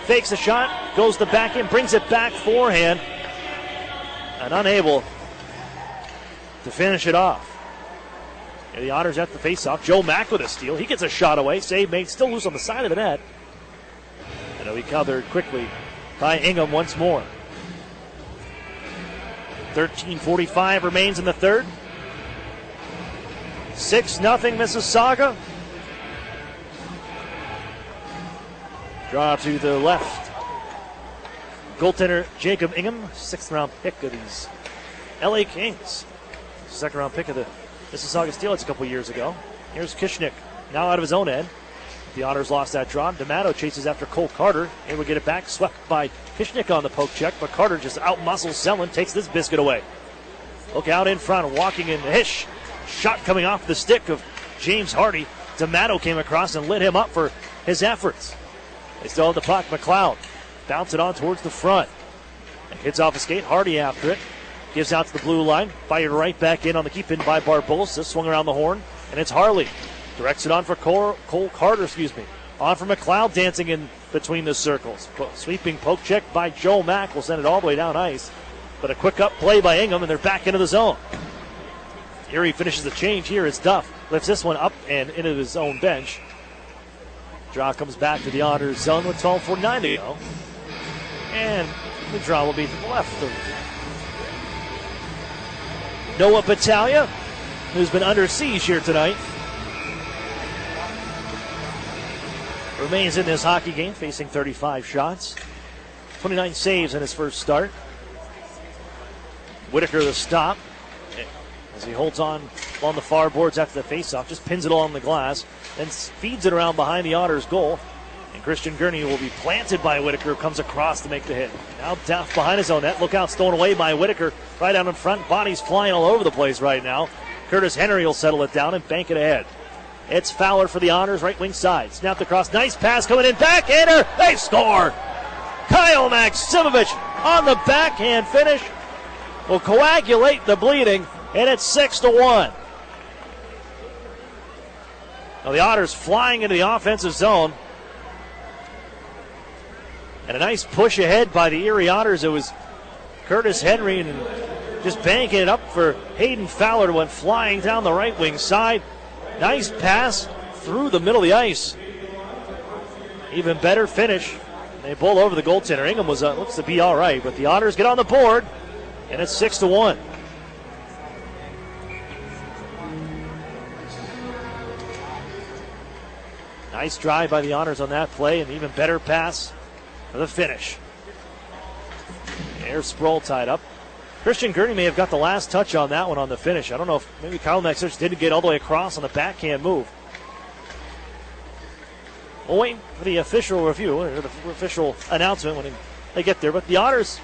Fakes the shot. Goes the back in. Brings it back forehand. And unable to finish it off. And the Otters at the faceoff. Joe Mack with a steal. He gets a shot away. Save made. Still loose on the side of the net. And it'll be covered quickly by Ingham once more. 13:45 remains in the third. 6-0 Mississauga. Draw to the left. Goaltender Jacob Ingham, 6th round pick of these LA Kings. 2nd round pick of the Mississauga Steelheads a couple years ago. Here's Kishnik, now out of his own end. The Otters lost that draw. D'Amato chases after Cole Carter. Able to get it back, swept by Kishnik on the poke check, but Carter just out-muscles Selin, takes this biscuit away. Look out in front, walking in the Hish. Shot coming off the stick of James Hardy. D'Amato came across and lit him up for his efforts. They still have the puck. McLeod bounce it on towards the front. And hits off a skate. Hardy after it. Gives out to the blue line. Fired right back in on the keep in by Barbosa. Swung around the horn. And it's Harley. Directs it on for Cole Carter, On for McLeod, dancing in between the circles. Sweeping poke check by Joe Mack will send it all the way down ice. But a quick up play by Ingham, and they're back into the zone. Erie finishes the change here as Duff lifts this one up and into his own bench. Draw comes back to the Otters zone with 12:49 to go. And the draw will be to the left of Noah Battaglia, who's been under siege here tonight. Remains in this hockey game, facing 35 shots. 29 saves in his first start. Whitaker the stop. As he holds on the far boards after the faceoff, just pins it all on the glass, then feeds it around behind the Otters goal. And Christian Gurney will be planted by Whitaker, comes across to make the hit. Now Duff behind his own net. Look out, stolen away by Whitaker. Right out in front. Bodies flying all over the place right now. Curtis Henry will settle it down and bank it ahead. It's Fowler for the Otters, right wing side. Snapped across. Nice pass coming in. Backhander. They score. Kyle Maximovich on the backhand finish will coagulate the bleeding, and it's 6-1. Now the Otters flying into the offensive zone. And a nice push ahead by the Erie Otters. It was Curtis Henry and just banking it up for Hayden Fowler, who went flying down the right wing side. Nice pass through the middle of the ice. Even better finish. They pull over the goaltender. Ingham looks to be all right, but the Otters get on the board, and it's 6-1. Nice drive by the Otters on that play, and even better pass for the finish. There's Sproul tied up. Christian Gurney may have got the last touch on that one on the finish. I don't know if maybe Kyle Maximovich didn't get all the way across on the backhand move. We'll wait for the official review, or the official announcement when they get there. But the Otters,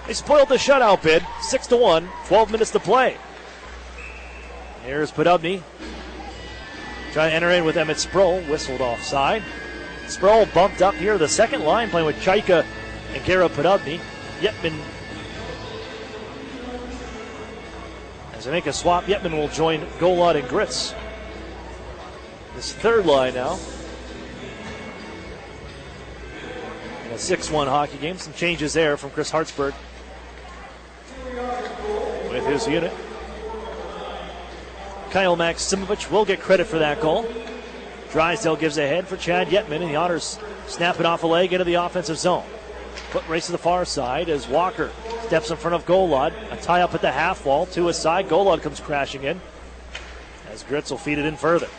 they spoiled the shutout bid. 6-1, 12 minutes to play. Here's Podubny. Trying to enter in with Emmett Sproul, whistled offside. Sproul bumped up here, the second line, playing with Chaika and Garrett Podubny. Yetman, as they make a swap, Yetman will join Golod and Gritz. This third line now. In a 6-1 hockey game. Some changes there from Chris Hartsburg with his unit. Kyle Maximovich will get credit for that goal. Drysdale gives a head for Chad Yetman, and the Otters snap it off a leg into the offensive zone. Foot race to the far side as Walker steps in front of Golod. A tie up at the half wall to his side. Golod comes crashing in as Gritz will feed it in further.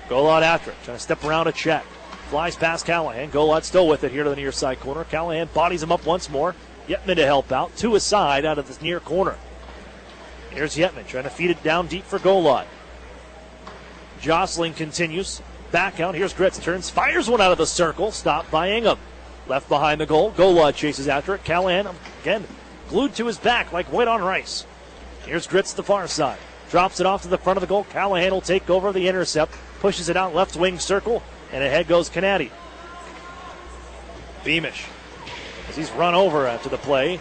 Golod after it, trying to step around a check. Flies past Callahan. Golod still with it here to the near side corner. Callahan bodies him up once more. Yetman to help out. To his side out of this near corner. Here's Yetman trying to feed it down deep for Golod. Jostling continues. Back out. Here's Gritz. Turns. Fires one out of the circle. Stopped by Ingham. Left behind the goal. Golod chases after it. Callahan, again, glued to his back like white on rice. Here's Gritz to the far side. Drops it off to the front of the goal. Callahan will take over the intercept. Pushes it out left wing circle. And ahead goes Canady. Beamish, as he's run over after the play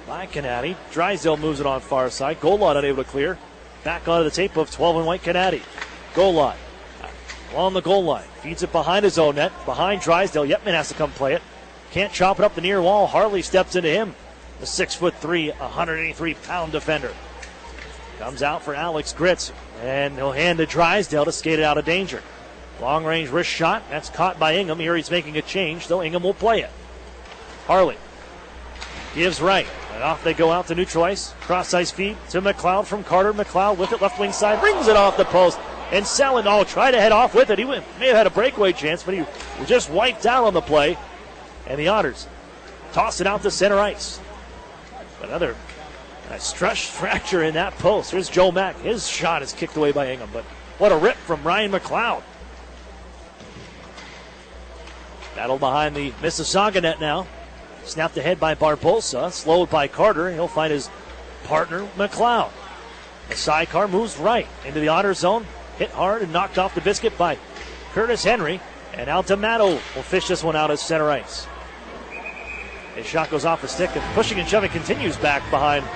by Canady. Drysdale moves it on far side. Golod unable to clear. Back onto the tape of 12 and white Canady. Golod along the goal line. Feeds it behind his own net. Behind Drysdale. Yetman has to come play it. Can't chop it up the near wall. Harley steps into him. The 6'3", 183-pound defender. Comes out for Alex Gritz. And he'll hand to Drysdale to skate it out of danger. Long-range wrist shot. That's caught by Ingham. Here he's making a change, though Ingham will play it. Harley gives right. And off they go out to neutral ice. Cross-ice feed to McLeod from Carter. McLeod with it left wing side. Brings it off the post. And Salin, tried to head off with it. He may have had a breakaway chance, but he was just wiped out on the play. And the Otters toss it out to center ice. Another stress fracture in that post. Here's Joe Mack. His shot is kicked away by Ingham, but what a rip from Ryan McLeod. Battle behind the Mississauga net now. Snapped ahead by Barbosa. Slowed by Carter. He'll find his partner, McLeod. The sidecar moves right into the Otter zone. Hit hard and knocked off the biscuit by Curtis Henry. And now D'Amato will fish this one out at center ice. His shot goes off the stick, and pushing and shoving continues back behind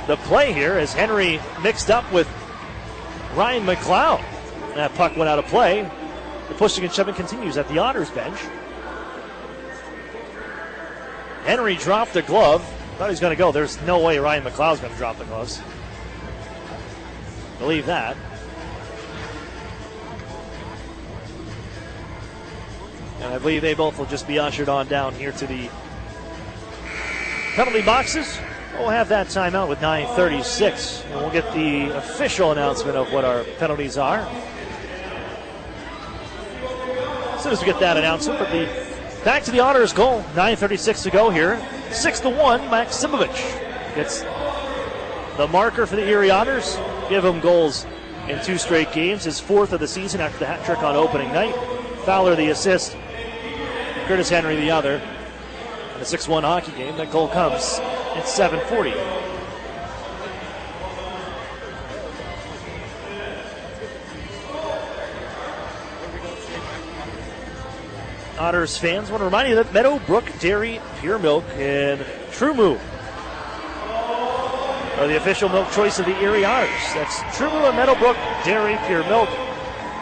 the play here as Henry mixed up with Ryan McLeod. That puck went out of play. The pushing and shoving continues at the Otters bench. Henry dropped the glove. Thought he was going to go. There's no way Ryan McLeod's going to drop the gloves. Believe that. And I believe they both will just be ushered on down here to the penalty boxes. We'll have that timeout with 9:36, and we'll get the official announcement of what our penalties are as soon as we get that announcement. But back to the Otters goal. 9:36 to go here. 6-1, Maximovich gets the marker for the Erie Otters. Give him goals in 2 straight games. His 4th of the season after the hat trick on opening night. Fowler the assist Curtis Henry the other. In a 6-1 hockey game, that goal comes at 7:40. Otters fans want to remind you that Meadowbrook Dairy Pure Milk and True Moo are the official milk choice of the Erie Otters. That's True Moo and Meadowbrook Dairy Pure Milk.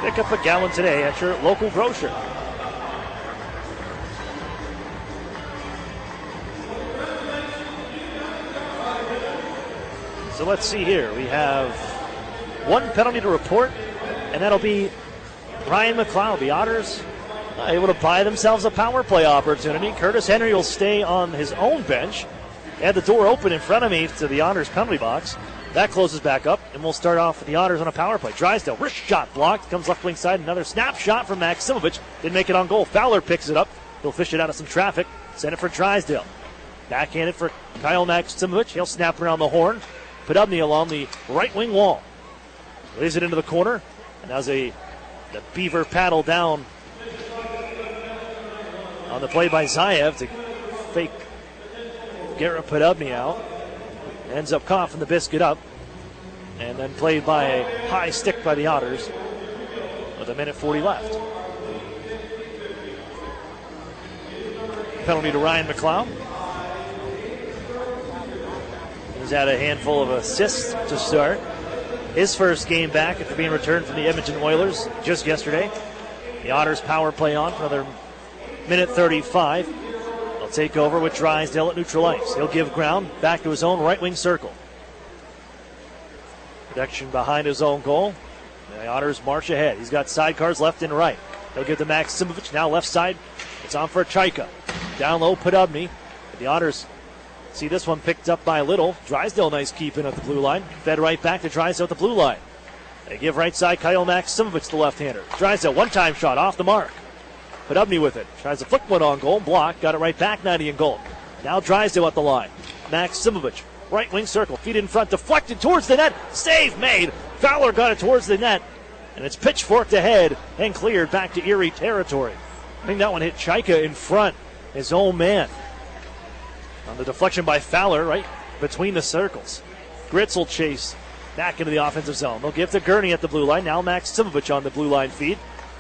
Pick up a gallon today at your local grocer. So let's see here. We have one penalty to report, and that'll be Ryan McLeod. The Otters able to buy themselves a power play opportunity. Curtis Henry will stay on his own bench. They had the door open in front of me to the Otters penalty box. That closes back up, and we'll start off with the Otters on a power play. Drysdale, wrist shot blocked, comes left wing side. Another snap shot from Maximovich. Didn't make it on goal. Fowler picks it up. He'll fish it out of some traffic. Send it for Drysdale. Backhanded for Kyle Maximovich. He'll snap around the horn. Podubny along the right wing wall. Lays it into the corner, and as the Beaver paddle down on the play by Zayev to fake Garrett Podubny out. Ends up coughing the biscuit up, and then played by a high stick by the Otters with 1:40 left. Penalty to Ryan McLeod. He's had a handful of assists to start. His first game back after being returned from the Edmonton Oilers just yesterday. The Otters power play on for another 1:35. They'll take over with Drysdale at neutral ice. He'll give ground back to his own right wing circle. Protection behind his own goal. The Otters march ahead. He's got sidecars left and right. They'll give to Maximovich. Now left side. It's on for Chaika. Down low, Podubny. The Otters see this one picked up by Little. Drysdale, nice keeping at the blue line. Fed right back to Drysdale at the blue line. They give right side, Kyle Maximovich, the left-hander. Drysdale, one-time shot off the mark. Podubny with it. Tries to flick one on goal. Block. Got it right back, 90 in goal. Now Drysdale at the line. Maximovich, right wing circle. Feet in front. Deflected towards the net. Save made. Fowler got it towards the net. And it's pitchforked ahead and cleared back to Erie territory. I think that one hit Chaika in front. His own man. On the deflection by Fowler, right between the circles. Gritz will chase back into the offensive zone. They'll give to Gurney at the blue line. Now Maximovich on the blue line feed.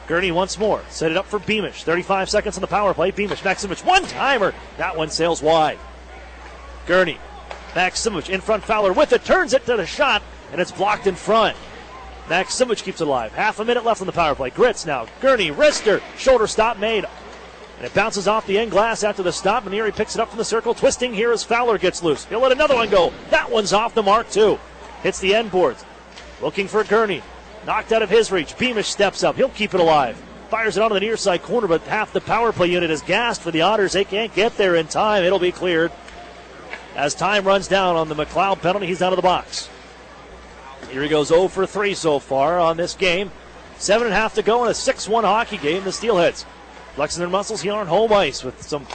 Gurney once more. Set it up for Beamish. 35 seconds on the power play. Beamish, Maximovich, one-timer. That one sails wide. Gurney, Maximovich in front. Fowler with it. Turns it to the shot, and it's blocked in front. Maximovich keeps it alive. Half a minute left on the power play. Gritz now. Gurney, wrister. Shoulder stop made. And it bounces off the end glass after the stop, and Erie picks it up from the circle. Twisting here as Fowler gets loose. He'll let another one go. That one's off the mark, too. Hits the end boards. Looking for Gurney. Knocked out of his reach. Beamish steps up. He'll keep it alive. Fires it onto the near side corner, but half the power play unit is gassed for the Otters. They can't get there in time. It'll be cleared. As time runs down on the McLeod penalty, he's out of the box. Erie goes 0 for 3 so far on this game. 7.5 to go in a 6-1 hockey game. The Steelheads flexing their muscles here on home ice with some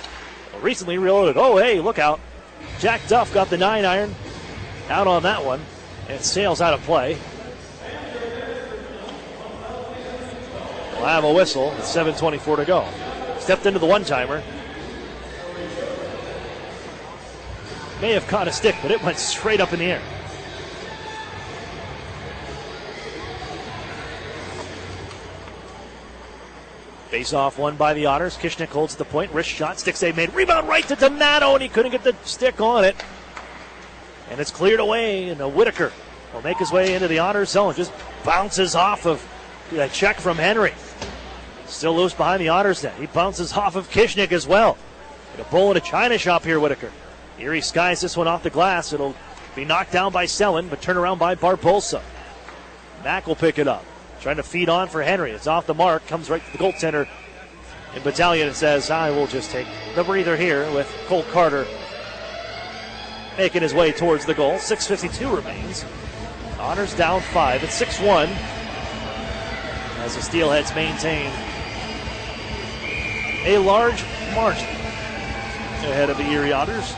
recently reloaded. Oh, hey, look out. Jack Duff got the 9-iron out on that one. And it sails out of play. We'll have a whistle with 7:24 to go. Stepped into the one-timer. May have caught a stick, but it went straight up in the air. Face-off won by the Otters. Kishnik holds the point. Wrist shot. Stick save made. Rebound right to D'Amato, and he couldn't get the stick on it. And it's cleared away, and Whitaker will make his way into the Otters zone. Just bounces off of a check from Henry. Still loose behind the Otters net. He bounces off of Kishnik as well. Like a bull in a china shop here, Whitaker. Erie skies this one off the glass. It'll be knocked down by Selin, but turned around by Barbosa. Mack will pick it up. Trying to feed on for Henry. It's off the mark. Comes right to the goaltender in Battalion and says, I will just take the breather here with Cole Carter making his way towards the goal. 6:52 remains. Otters down 5 at 6-1 as the Steelheads maintain a large margin ahead of the Erie Otters.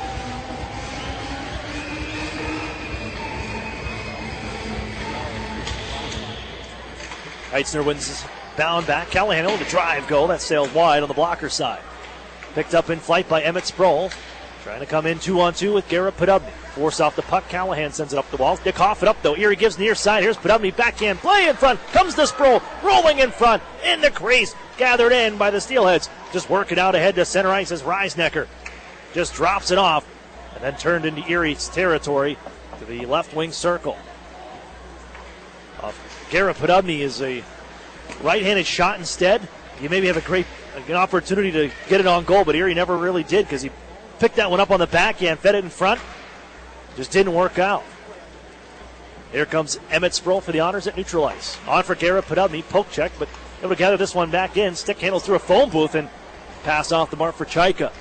Heitzner wins bound back. Callahan on the drive goal. That sailed wide on the blocker side. Picked up in flight by Emmett Sproul. Trying to come in 2-on-2 with Garrett Podubny. Force off the puck. Callahan sends it up the wall. They cough it up, though. Erie gives near side. Here's Podubny. Backhand play in front. Comes the Sproul. Rolling in front. In the crease. Gathered in by the Steelheads. Just working out ahead to center ice as Reisnecker just drops it off. And then turned into Erie's territory to the left wing circle. Garrett Podubny is a right-handed shot instead. You maybe have an opportunity to get it on goal, but Erie never really did because he picked that one up on the backhand, fed it in front. Just didn't work out. Here comes Emmett Sproul for the Otters at neutral ice. On for Garrett Podubny, poke check, but able to gather this one back in. Stick handles through a phone booth and pass off the mark for Chaika.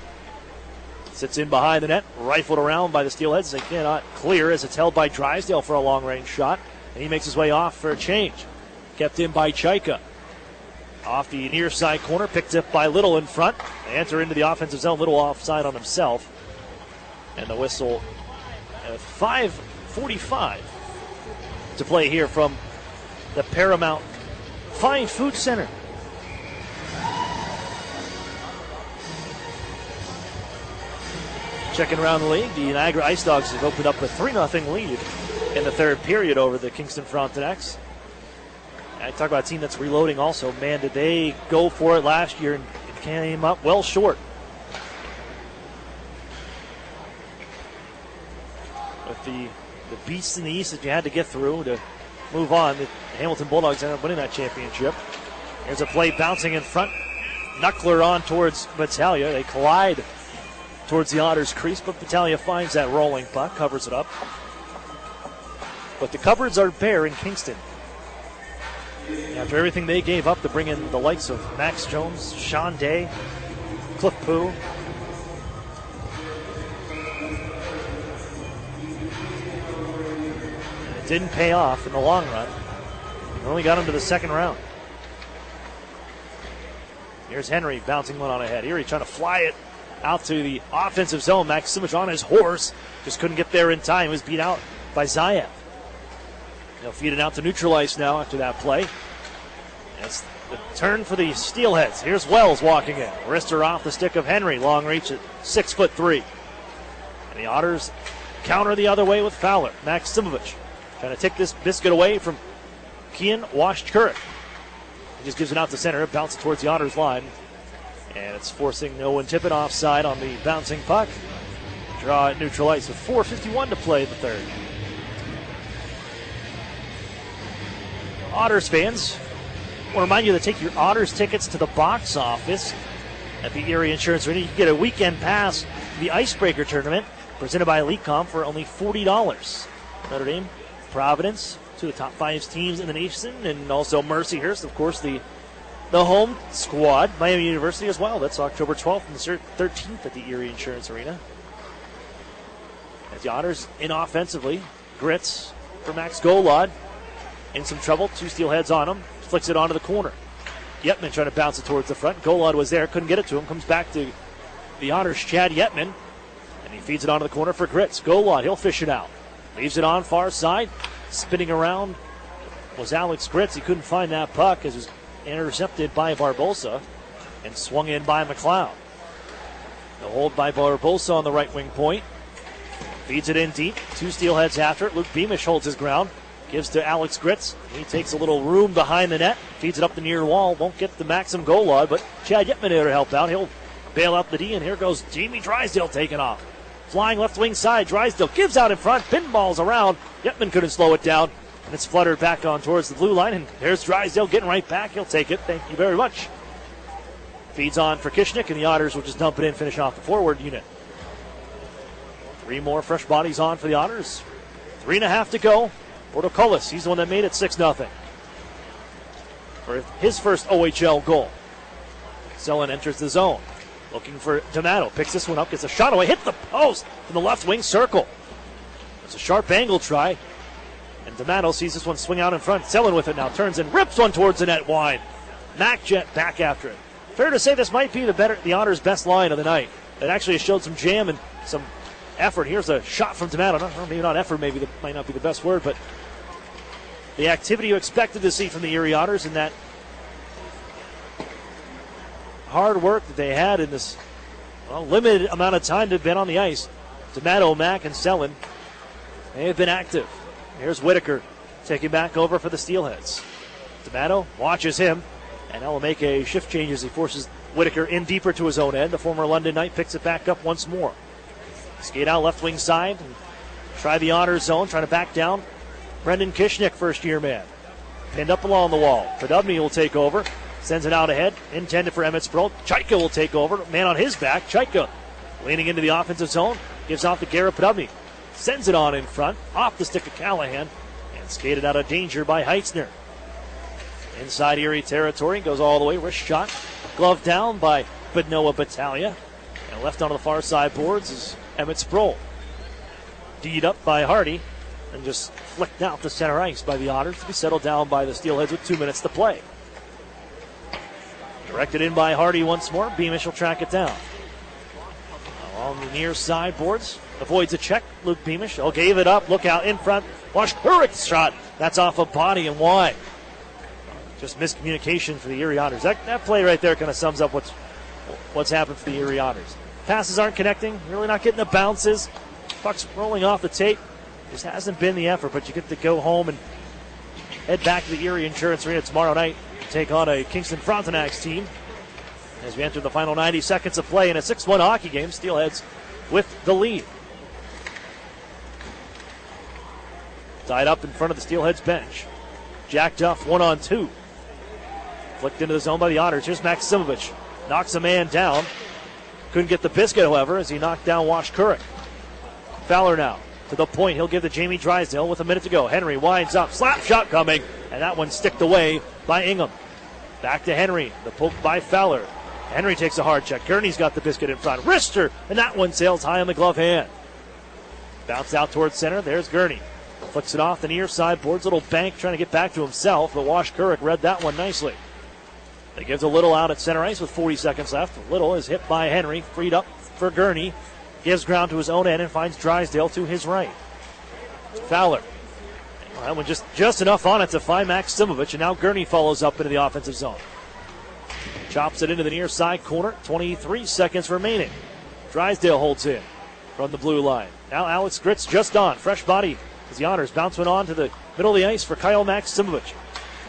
Sits in behind the net, rifled around by the Steelheads. They cannot clear as it's held by Drysdale for a long-range shot. And he makes his way off for a change. Kept in by Chaika. Off the near side corner, picked up by Little in front. They enter into the offensive zone. Little offside on himself. And the whistle at 5:45 to play here from the Paramount Fine Food Center. Checking around the league, the Niagara Ice Dogs have opened up a 3-0 lead in the third period over the Kingston Frontenacs. I talk about a team that's reloading also. Man, did they go for it last year and came up well short. With the beasts in the East that you had to get through to move on, the Hamilton Bulldogs ended up winning that championship. Here's a play bouncing in front. Knuckler on towards Battaglia. They collide towards the Otters' crease, but Battaglia finds that rolling puck, covers it up. But the cupboards are bare in Kingston. After everything they gave up to bring in the likes of Max Jones, Sean Day, Cliff Pooh. And it didn't pay off in the long run. They only got him to the second round. Here's Henry bouncing one on ahead. Erie trying to fly it out to the offensive zone. Max Simic on his horse. Just couldn't get there in time. He was beat out by Zayev. They'll feed it out to neutral ice now after that play. It's the turn for the Steelheads. Here's Wells walking in. Wrister off the stick of Henry. Long reach at 6'3". And the Otters counter the other way with Fowler. Max Simovic trying to take this biscuit away from Kian Washkurik. He just gives it out to center. It bounces towards the Otters line. And it's forcing Owen Tippett offside on the bouncing puck. Draw at neutral ice with 4:51 to play in the third. Otters fans, I want to remind you to take your Otters tickets to the box office at the Erie Insurance Arena. You can get a weekend pass to the Icebreaker Tournament presented by EliteCom for only $40. Notre Dame, Providence, two of the top 5 teams in the nation, and also Mercyhurst, of course, the home squad. Miami University as well. That's October 12th and 13th at the Erie Insurance Arena. As the Otters in offensively, Grits for Max Golod. In some trouble, 2 Steelheads on him. Flicks it onto the corner. Yetman trying to bounce it towards the front. Golod was there, couldn't get it to him. Comes back to the Otters, Chad Yetman. And he feeds it onto the corner for Grits. Golod, he'll fish it out. Leaves it on far side. Spinning around was Alex Grits. He couldn't find that puck as it was intercepted by Barbosa and swung in by McLeod. The hold by Barbosa on the right wing point. Feeds it in deep. 2 Steelheads after it. Luke Beamish holds his ground. Gives to Alex Grits. He takes a little room behind the net. Feeds it up the near wall. Won't get the Maxim Golod, but Chad Yetman there to help out. He'll bail out the D, and here goes Jamie Drysdale taking off. Flying left wing side. Drysdale gives out in front. Pinballs around. Yetman couldn't slow it down. And it's fluttered back on towards the blue line. And there's Drysdale getting right back. He'll take it. Thank you very much. Feeds on for Kishnick, and the Otters will just dump it in, finish off the forward unit. 3 more fresh bodies on for the Otters. 3.5 to go. Portocolis, he's the one that made it 6-0. For his first OHL goal. Selin enters the zone. Looking for D'Amato. Picks this one up, gets a shot away, hit the post from the left wing circle. It's a sharp angle try. And D'Amato sees this one swing out in front. Selin with it now, turns and rips one towards the net wide. MacJet back after it. Fair to say this might be the Otters' best line of the night. It actually showed some jam and some effort. Here's a shot from D'Amato. Maybe not effort, maybe that might not be the best word, but the activity you expected to see from the Erie Otters and that hard work that they had in this Well, limited amount of time to have been on the ice. D'Amato, Mack, and Selin, they have been active. Here's Whitaker taking back over for the Steelheads. D'Amato watches him, and now will make a shift change as he forces Whitaker in deeper to his own end. The former London Knight picks it back up once more. Skate out left wing side and try the honor zone, trying to back down Brendan Kishnick, first-year man. Pinned up along the wall. Podubny will take over. Sends it out ahead. Intended for Emmett Sproul. Chaika will take over. Man on his back. Chaika leaning into the offensive zone. Gives off to Garrett Podubny. Sends it on in front. Off the stick of Callahan. And skated out of danger by Heitzner. Inside Erie territory. Goes all the way. Wrist shot. Glove down by Noah Battaglia. And left onto the far side boards is Emmett Sproul. D'd up by Hardy. And just flicked out to center ice by the Otters to be settled down by the Steelheads with 2 minutes to play. Directed in by Hardy once more. Beamish will track it down. Along the near side boards. Avoids a check. Luke Beamish. Oh, gave it up. Look out in front. Watch Hurrick's shot. That's off a body and wide. Just miscommunication for the Erie Otters. That play right there kind of sums up what's happened for the Erie Otters. Passes aren't connecting. Really not getting the bounces. Puck's rolling off the tape. Just hasn't been the effort, but you get to go home and head back to the Erie Insurance Arena tomorrow night to take on a Kingston Frontenac's team as we enter the final 90 seconds of play in a 6-1 hockey game. Steelheads with the lead. Tied up in front of the Steelheads bench. Jack Duff 1-on-2. Flicked into the zone by the Otters. Here's Maximovich. Knocks a man down. Couldn't get the biscuit, however, as he knocked down Wash Kurek. Fowler now to the point. He'll give to Jamie Drysdale with a minute to go. Henry winds up. Slap shot coming. And that one sticked away by Ingham. Back to Henry. The poke by Fowler. Henry takes a hard check. Gurney's got the biscuit in front. Wrister. And that one sails high on the glove hand. Bounce out towards center. There's Gurney. Flicks it off the near side boards. Little bank trying to get back to himself. But Wash Kurek read that one nicely. They gives a Little out at center ice with 40 seconds left. Little is hit by Henry. Freed up for Gurney. Gives ground to his own end and finds Drysdale to his right. Fowler. That one just enough on it to find Maximovich, and now Gurney follows up into the offensive zone. Chops it into the near side corner. 23 seconds remaining. Drysdale holds in from the blue line. Now Alex Gritz just on. Fresh body as the Otters bounce one on to the middle of the ice for Kyle Maximovich.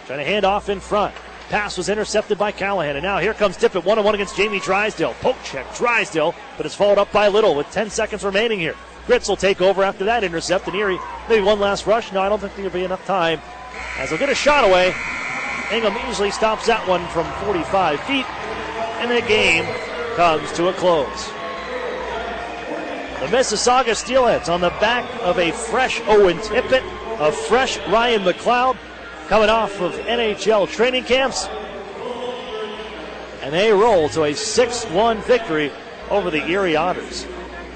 Trying to hand off in front. Pass was intercepted by Callahan, and now here comes Tippett 1-on-1 against Jamie Drysdale. Poke check, Drysdale, but it's followed up by Little with 10 seconds remaining here. Gritz will take over after that intercept, and Erie, maybe one last rush. No, I don't think there'll be enough time, as they'll get a shot away. Ingham easily stops that one from 45 feet, and the game comes to a close. The Mississauga Steelheads on the back of a fresh Owen Tippett, a fresh Ryan McLeod, coming off of NHL training camps. And they roll to a 6-1 victory over the Erie Otters.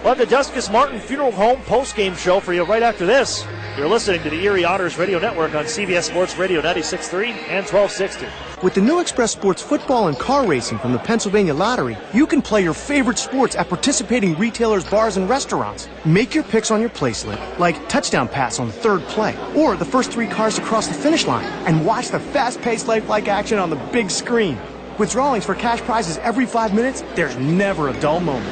We'll have the Duskus Martin Funeral Home post-game show for you right after this. You're listening to the Erie Otters Radio Network on CBS Sports Radio 96.3 and 1260. With the new Express Sports football and car racing from the Pennsylvania Lottery, you can play your favorite sports at participating retailers, bars, and restaurants. Make your picks on your placelet, like touchdown pass on the third play, or the first 3 cars to cross the finish line, and watch the fast-paced lifelike action on the big screen. With drawings for cash prizes every 5 minutes, there's never a dull moment.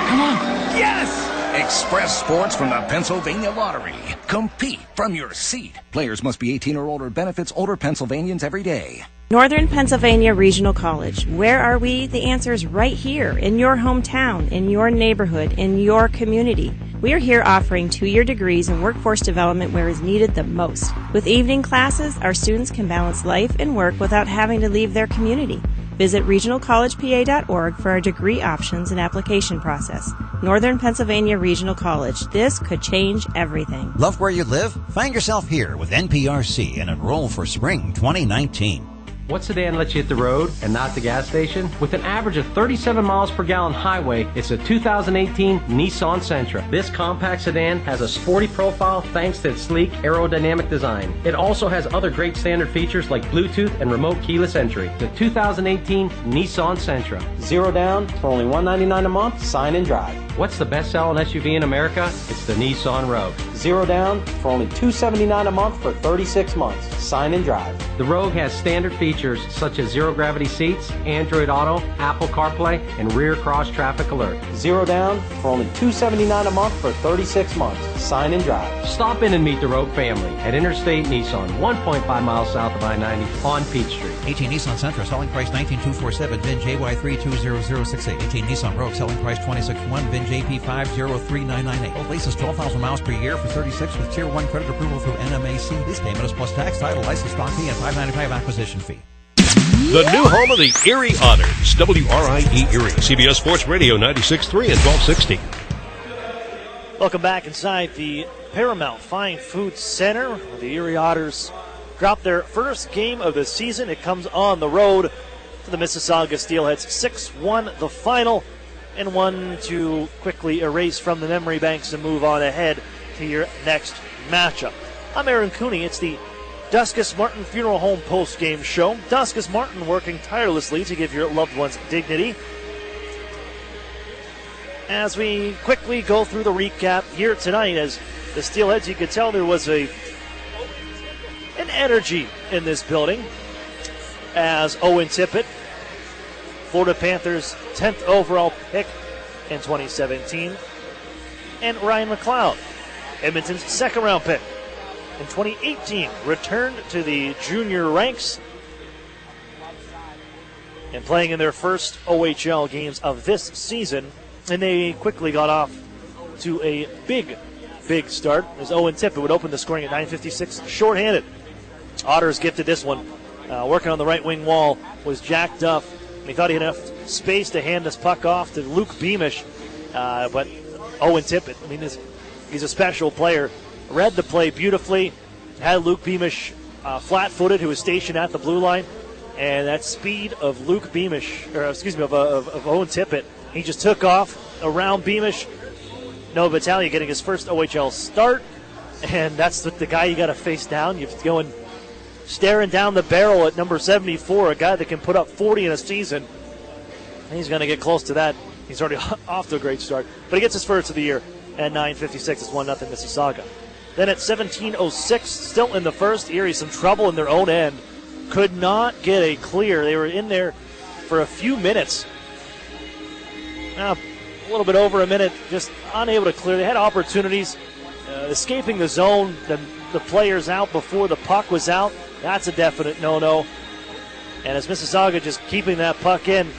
Come on. Yes! Express Sports from the Pennsylvania Lottery. Compete from your seat. Players must be 18 or older. Benefits older Pennsylvanians every day. Northern Pennsylvania Regional College. Where are we? The answer is right here, in your hometown, in your neighborhood, in your community. We are here offering 2-year degrees in workforce development where is needed the most. With evening classes, our students can balance life and work without having to leave their community. Visit regionalcollegepa.org for our degree options and application process. Northern Pennsylvania Regional College. This could change everything. Love where you live? Find yourself here with NPRC and enroll for spring 2019. What sedan lets you hit the road and not the gas station? With an average of 37 miles per gallon highway, it's a 2018 Nissan Sentra. This compact sedan has a sporty profile thanks to its sleek aerodynamic design. It also has other great standard features like Bluetooth and remote keyless entry. The 2018 Nissan Sentra. 0 down for only $199 a month. Sign and drive. What's the best-selling SUV in America? It's the Nissan Rogue. Zero down for only $279 a month for 36 months. Sign and drive. The Rogue has standard features such as zero gravity seats, Android Auto, Apple CarPlay, and rear cross traffic alert. Zero down for only $279 a month for 36 months. Sign and drive. Stop in and meet the Rogue family at Interstate Nissan, 1.5 miles south of I-90 on Peach Street. 18 Nissan Sentra, selling price $19,247, VIN JY320068. 18 Nissan Rogue, selling price $26,100, VIN JP503998. Both leases 12,000 miles per year for 36 with Tier 1 credit approval through NMAC. Lease payment is plus tax, title, license, stock fee, and $595 acquisition fee. The new home of the Erie Otters, WRIE Erie, CBS Sports Radio 96.3 and 1260. Welcome back inside the Paramount Fine Food Center. The Erie Otters dropped their first game of the season. It comes on the road to the Mississauga Steelheads. 6-1 the final, and one to quickly erase from the memory banks and move on ahead to your next matchup. I'm Aaron Cooney. It's the Duskus Martin Funeral Home post-game show. Duskus Martin working tirelessly to give your loved ones dignity. As we quickly go through the recap here tonight, as the Steelheads, you could tell there was an energy in this building as Owen Tippett, Florida Panthers' 10th overall pick in 2017, and Ryan McLeod, Edmonton's second-round pick in 2018, returned to the junior ranks and playing in their first OHL games of this season. And they quickly got off to a big start as Owen Tippett would open the scoring at 9:56 shorthanded. Otters gifted this one. Working on the right wing wall was Jack Duff. He thought he had enough space to hand this puck off to Luke Beamish. But Owen Tippett, he's a special player. Read the play beautifully. Had Luke Beamish flat-footed, who was stationed at the blue line. And that speed of Luke Beamish, of Owen Tippett, he just took off around Beamish. Noah Battaglia getting his first OHL start, and that's the guy you got to face down. You're going staring down the barrel at number 74, a guy that can put up 40 in a season. He's going to get close to that. He's already off to a great start, but he gets his first of the year at 9:56. It's 1-0 Mississauga. Then at 17:06, still in the first, Erie some trouble in their own end. Could not get a clear. They were in there for a few minutes. A little bit over a minute, just unable to clear. They had opportunities, escaping the zone, the players out before the puck was out. That's a definite no-no. And as Mississauga just keeping that puck in,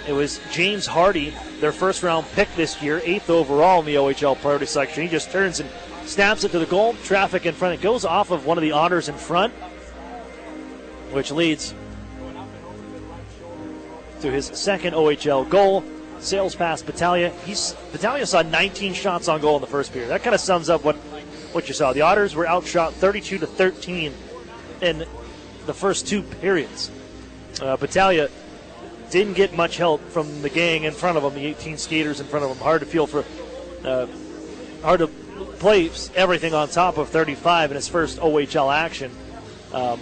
it was James Hardy, their first-round pick this year, 8th overall in the OHL priority selection. He just turns and snaps it to the goal. Traffic in front. It goes off of one of the Otters in front, which leads to his second OHL goal. Sails past Battaglia. Battaglia saw 19 shots on goal in the first period. That kind of sums up what you saw. The Otters were outshot 32-13 in the first two periods. Battaglia didn't get much help from the gang in front of him, the 18 skaters in front of him. Hard to place everything on top of 35 in his first OHL action. But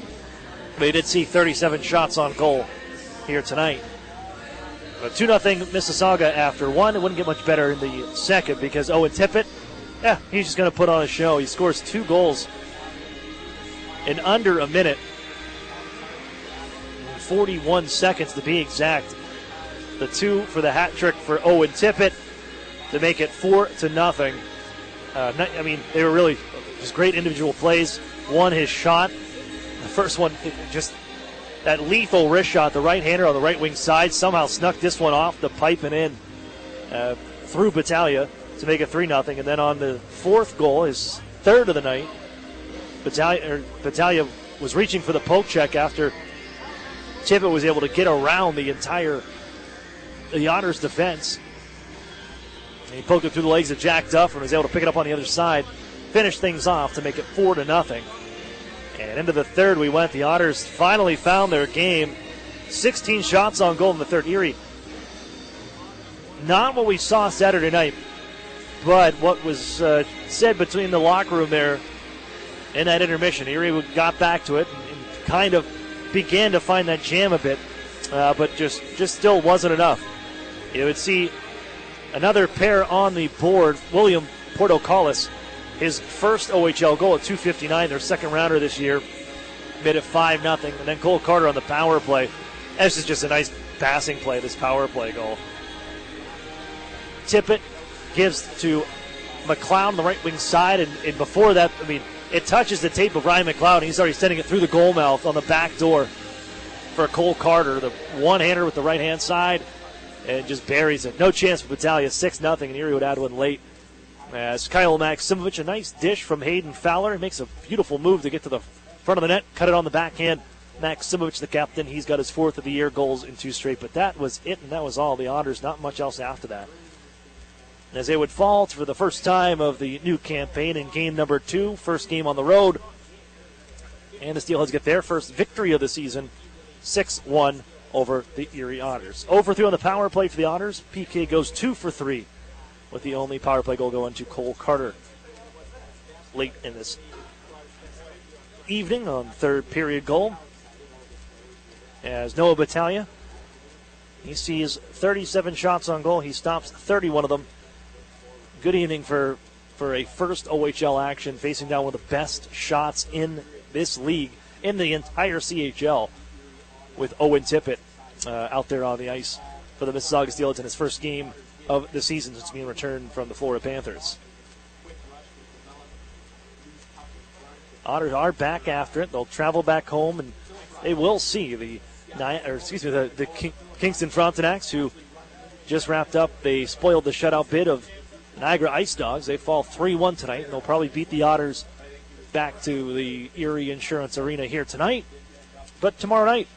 he did see 37 shots on goal here tonight. 2-0 Mississauga after one. It wouldn't get much better in the second because Owen Tippett, he's just going to put on a show. He scores 2 goals in under a minute. 41 seconds to be exact. The 2 for the hat trick for Owen Tippett to make it 4-0. They were really just great individual plays. One, his shot. The first one, just that lethal wrist shot, the right-hander on the right wing side, somehow snuck this one off the pipe and in through Battaglia to make it 3-0. And then on the fourth goal, his third of the night, Battaglia was reaching for the poke check after Tippett was able to get around the Otters defense. And he poked it through the legs of Jack Duff and was able to pick it up on the other side, finish things off to make it 4-0. And into the third we went. The Otters finally found their game. 16 shots on goal in the third. Erie, not what we saw Saturday night, but what was said between the locker room there in that intermission. Erie got back to it and kind of began to find that jam a bit, but just still wasn't enough. You would see another pair on the board. William Portocalis his first OHL goal at 2:59, their second rounder this year, made it 5-0. And then Cole Carter on the power play. This is just a nice passing play, this power play goal. Tippett gives to McLeod on the right wing side, and before that, I mean, it touches the tape of Ryan McLeod, and he's already sending it through the goal mouth on the back door for Cole Carter, the one-hander with the right-hand side, and just buries it. No chance for Battaglia, 6-0, and Erie would add one late. As Kyle Maksimovic, a nice dish from Hayden Fowler. He makes a beautiful move to get to the front of the net, cut it on the backhand. Maksimovic, the captain, he's got his 4th of the year, goals in 2 straight, but that was it, and that was all. The Otters, not much else after that. As they would fall for the first time of the new campaign in game number 2, first game on the road. And the Steelheads get their first victory of the season, 6-1 over the Erie Otters. 0-3 on the power play for the Otters. PK goes 2 for 3, with the only power play goal going to Cole Carter late in this evening on third period goal. As Noah Battaglia, he sees 37 shots on goal. He stops 31 of them. Good evening for a first OHL action, facing down one of the best shots in this league, in the entire CHL, with Owen Tippett out there on the ice for the Mississauga Steelheads in his first game of the season since being returned from the Florida Panthers. Otters are back after it. They'll travel back home, and they will see the Kingston Frontenacs, who just wrapped up. They spoiled the shutout bid of Niagara Ice Dogs. They fall 3-1 tonight, and they'll probably beat the Otters back to the Erie Insurance Arena here tonight. But tomorrow night,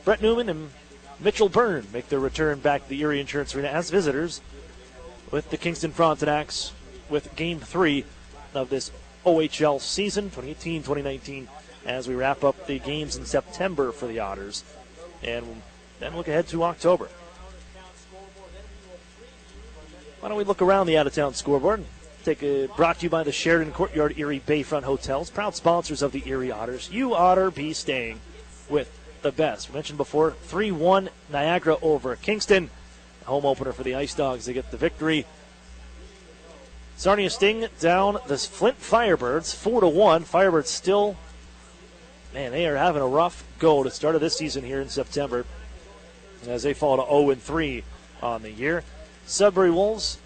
Brett Newman and Mitchell Byrne make their return back to the Erie Insurance Arena as visitors with the Kingston Frontenacs with Game 3 of this OHL season, 2018-2019, as we wrap up the games in September for the Otters. And then look ahead to October. Why don't we look around the out-of-town scoreboard? Brought to you by the Sheridan Courtyard Erie Bayfront Hotels, proud sponsors of the Erie Otters. You oughter be staying with the best. We mentioned before, 3-1 Niagara over Kingston. Home opener for the Ice Dogs. They get the victory. Sarnia Sting down the Flint Firebirds, 4-1. Firebirds still, man, they are having a rough go to start of this season here in September, as they fall to 0-3 on the year. Sudbury Wolves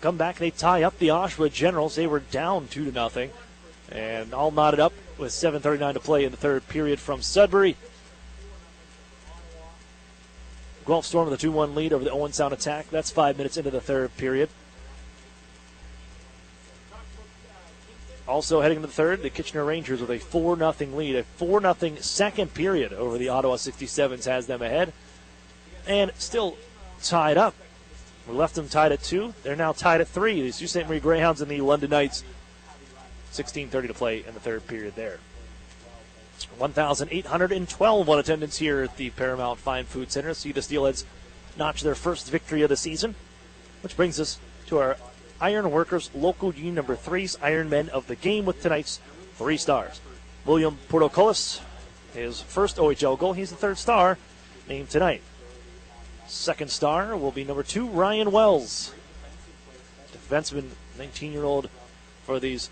come back. They tie up the Oshawa Generals. They were down 2-0, and all knotted up with 7:39 to play in the third period from Sudbury. Guelph Storm with a 2-1 lead over the Owen Sound Attack. That's 5 minutes into the third period. Also heading into the third, the Kitchener Rangers with a 4-0 lead. A 4-0 second period over the Ottawa 67s has them ahead. And still tied up. We left them tied at 2. They're now tied at 3. The Sault Ste. Marie Greyhounds and the London Knights. 16:30 to play in the third period there. 1,812 on attendance here at the Paramount Fine Food Center. See the Steelheads notch their first victory of the season, which brings us to our Iron Workers Local Union number 3's Iron Men of the game with tonight's 3 stars. William Portocolis, his first OHL goal. He's the 3rd star named tonight. Second star will be number 2, Ryan Wells. Defenseman, 19-year-old for these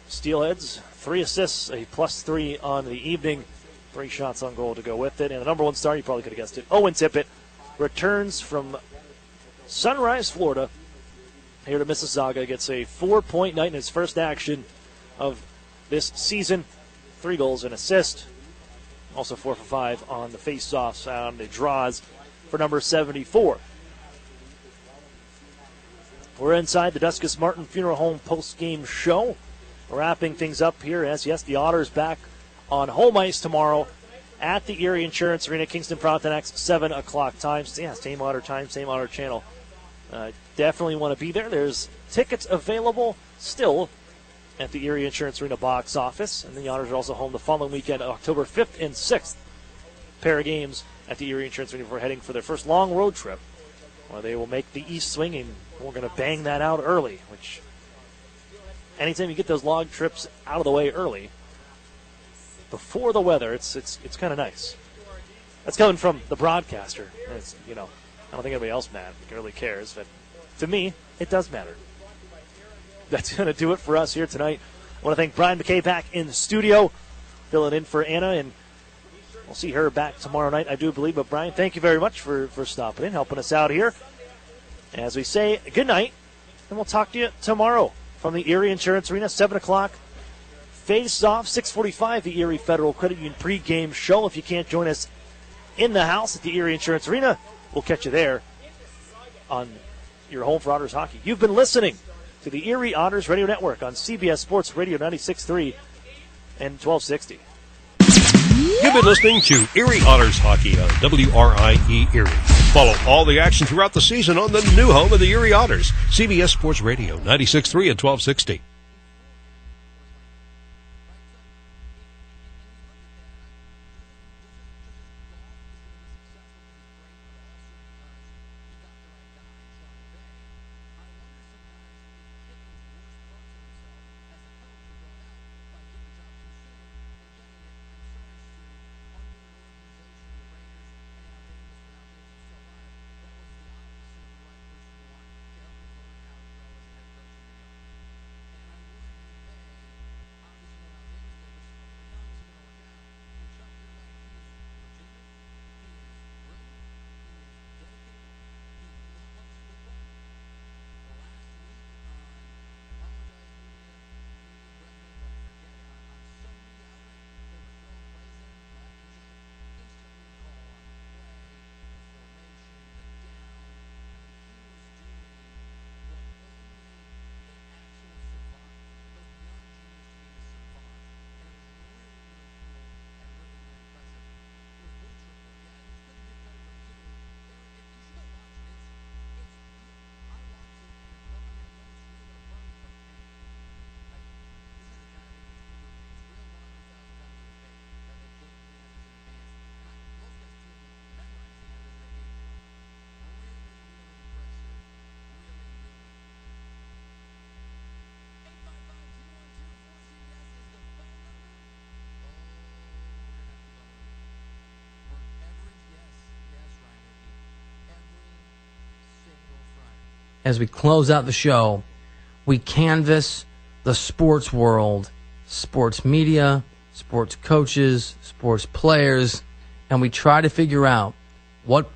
Steelheads. 3 assists, a +3 on the evening. 3 shots on goal to go with it. And the number 1 star, you probably could have guessed it, Owen Tippett, returns from Sunrise, Florida, here to Mississauga. Gets a 4-point night in his first action of this season. 3 goals and assist. Also 4 for 5 on the face-offs, on the draws for number 74. We're inside the Duskus Martin Funeral Home post-game show. Wrapping things up here as, yes, the Otters back on home ice tomorrow at the Erie Insurance Arena. Kingston Frontenacs, 7 o'clock time. Yeah, same Otter time, same Otter channel. Definitely want to be there. There's tickets available still at the Erie Insurance Arena box office. And the Otters are also home the following weekend, October 5th and 6th. Pair of games at the Erie Insurance Arena before heading for their first long road trip, where they will make the east swing, and we're going to bang that out early, which anytime you get those long trips out of the way early, before the weather, it's kind of nice. That's coming from the broadcaster. It's, I don't think anybody else really cares, but to me, it does matter. that's going to do it for us here tonight. I want to thank Brian McKay back in the studio, filling in for Anna, and we'll see her back tomorrow night, I do believe. But, Brian, thank you very much for stopping in, helping us out here. As we say, good night, and we'll talk to you tomorrow from the Erie Insurance Arena, 7 o'clock. Face off, 6:45, the Erie Federal Credit Union pregame show. If you can't join us in the house at the Erie Insurance Arena, we'll catch you there on your home for Otters hockey. You've been listening to the Erie Otters Radio Network on CBS Sports Radio 96.3 and 1260. You've been listening to Erie Otters Hockey on WRIE Erie. Follow all the action throughout the season on the new home of the Erie Otters, CBS Sports Radio 96.3 and 1260. As we close out the show, we canvass the sports world, sports media, sports coaches, sports players, and we try to figure out what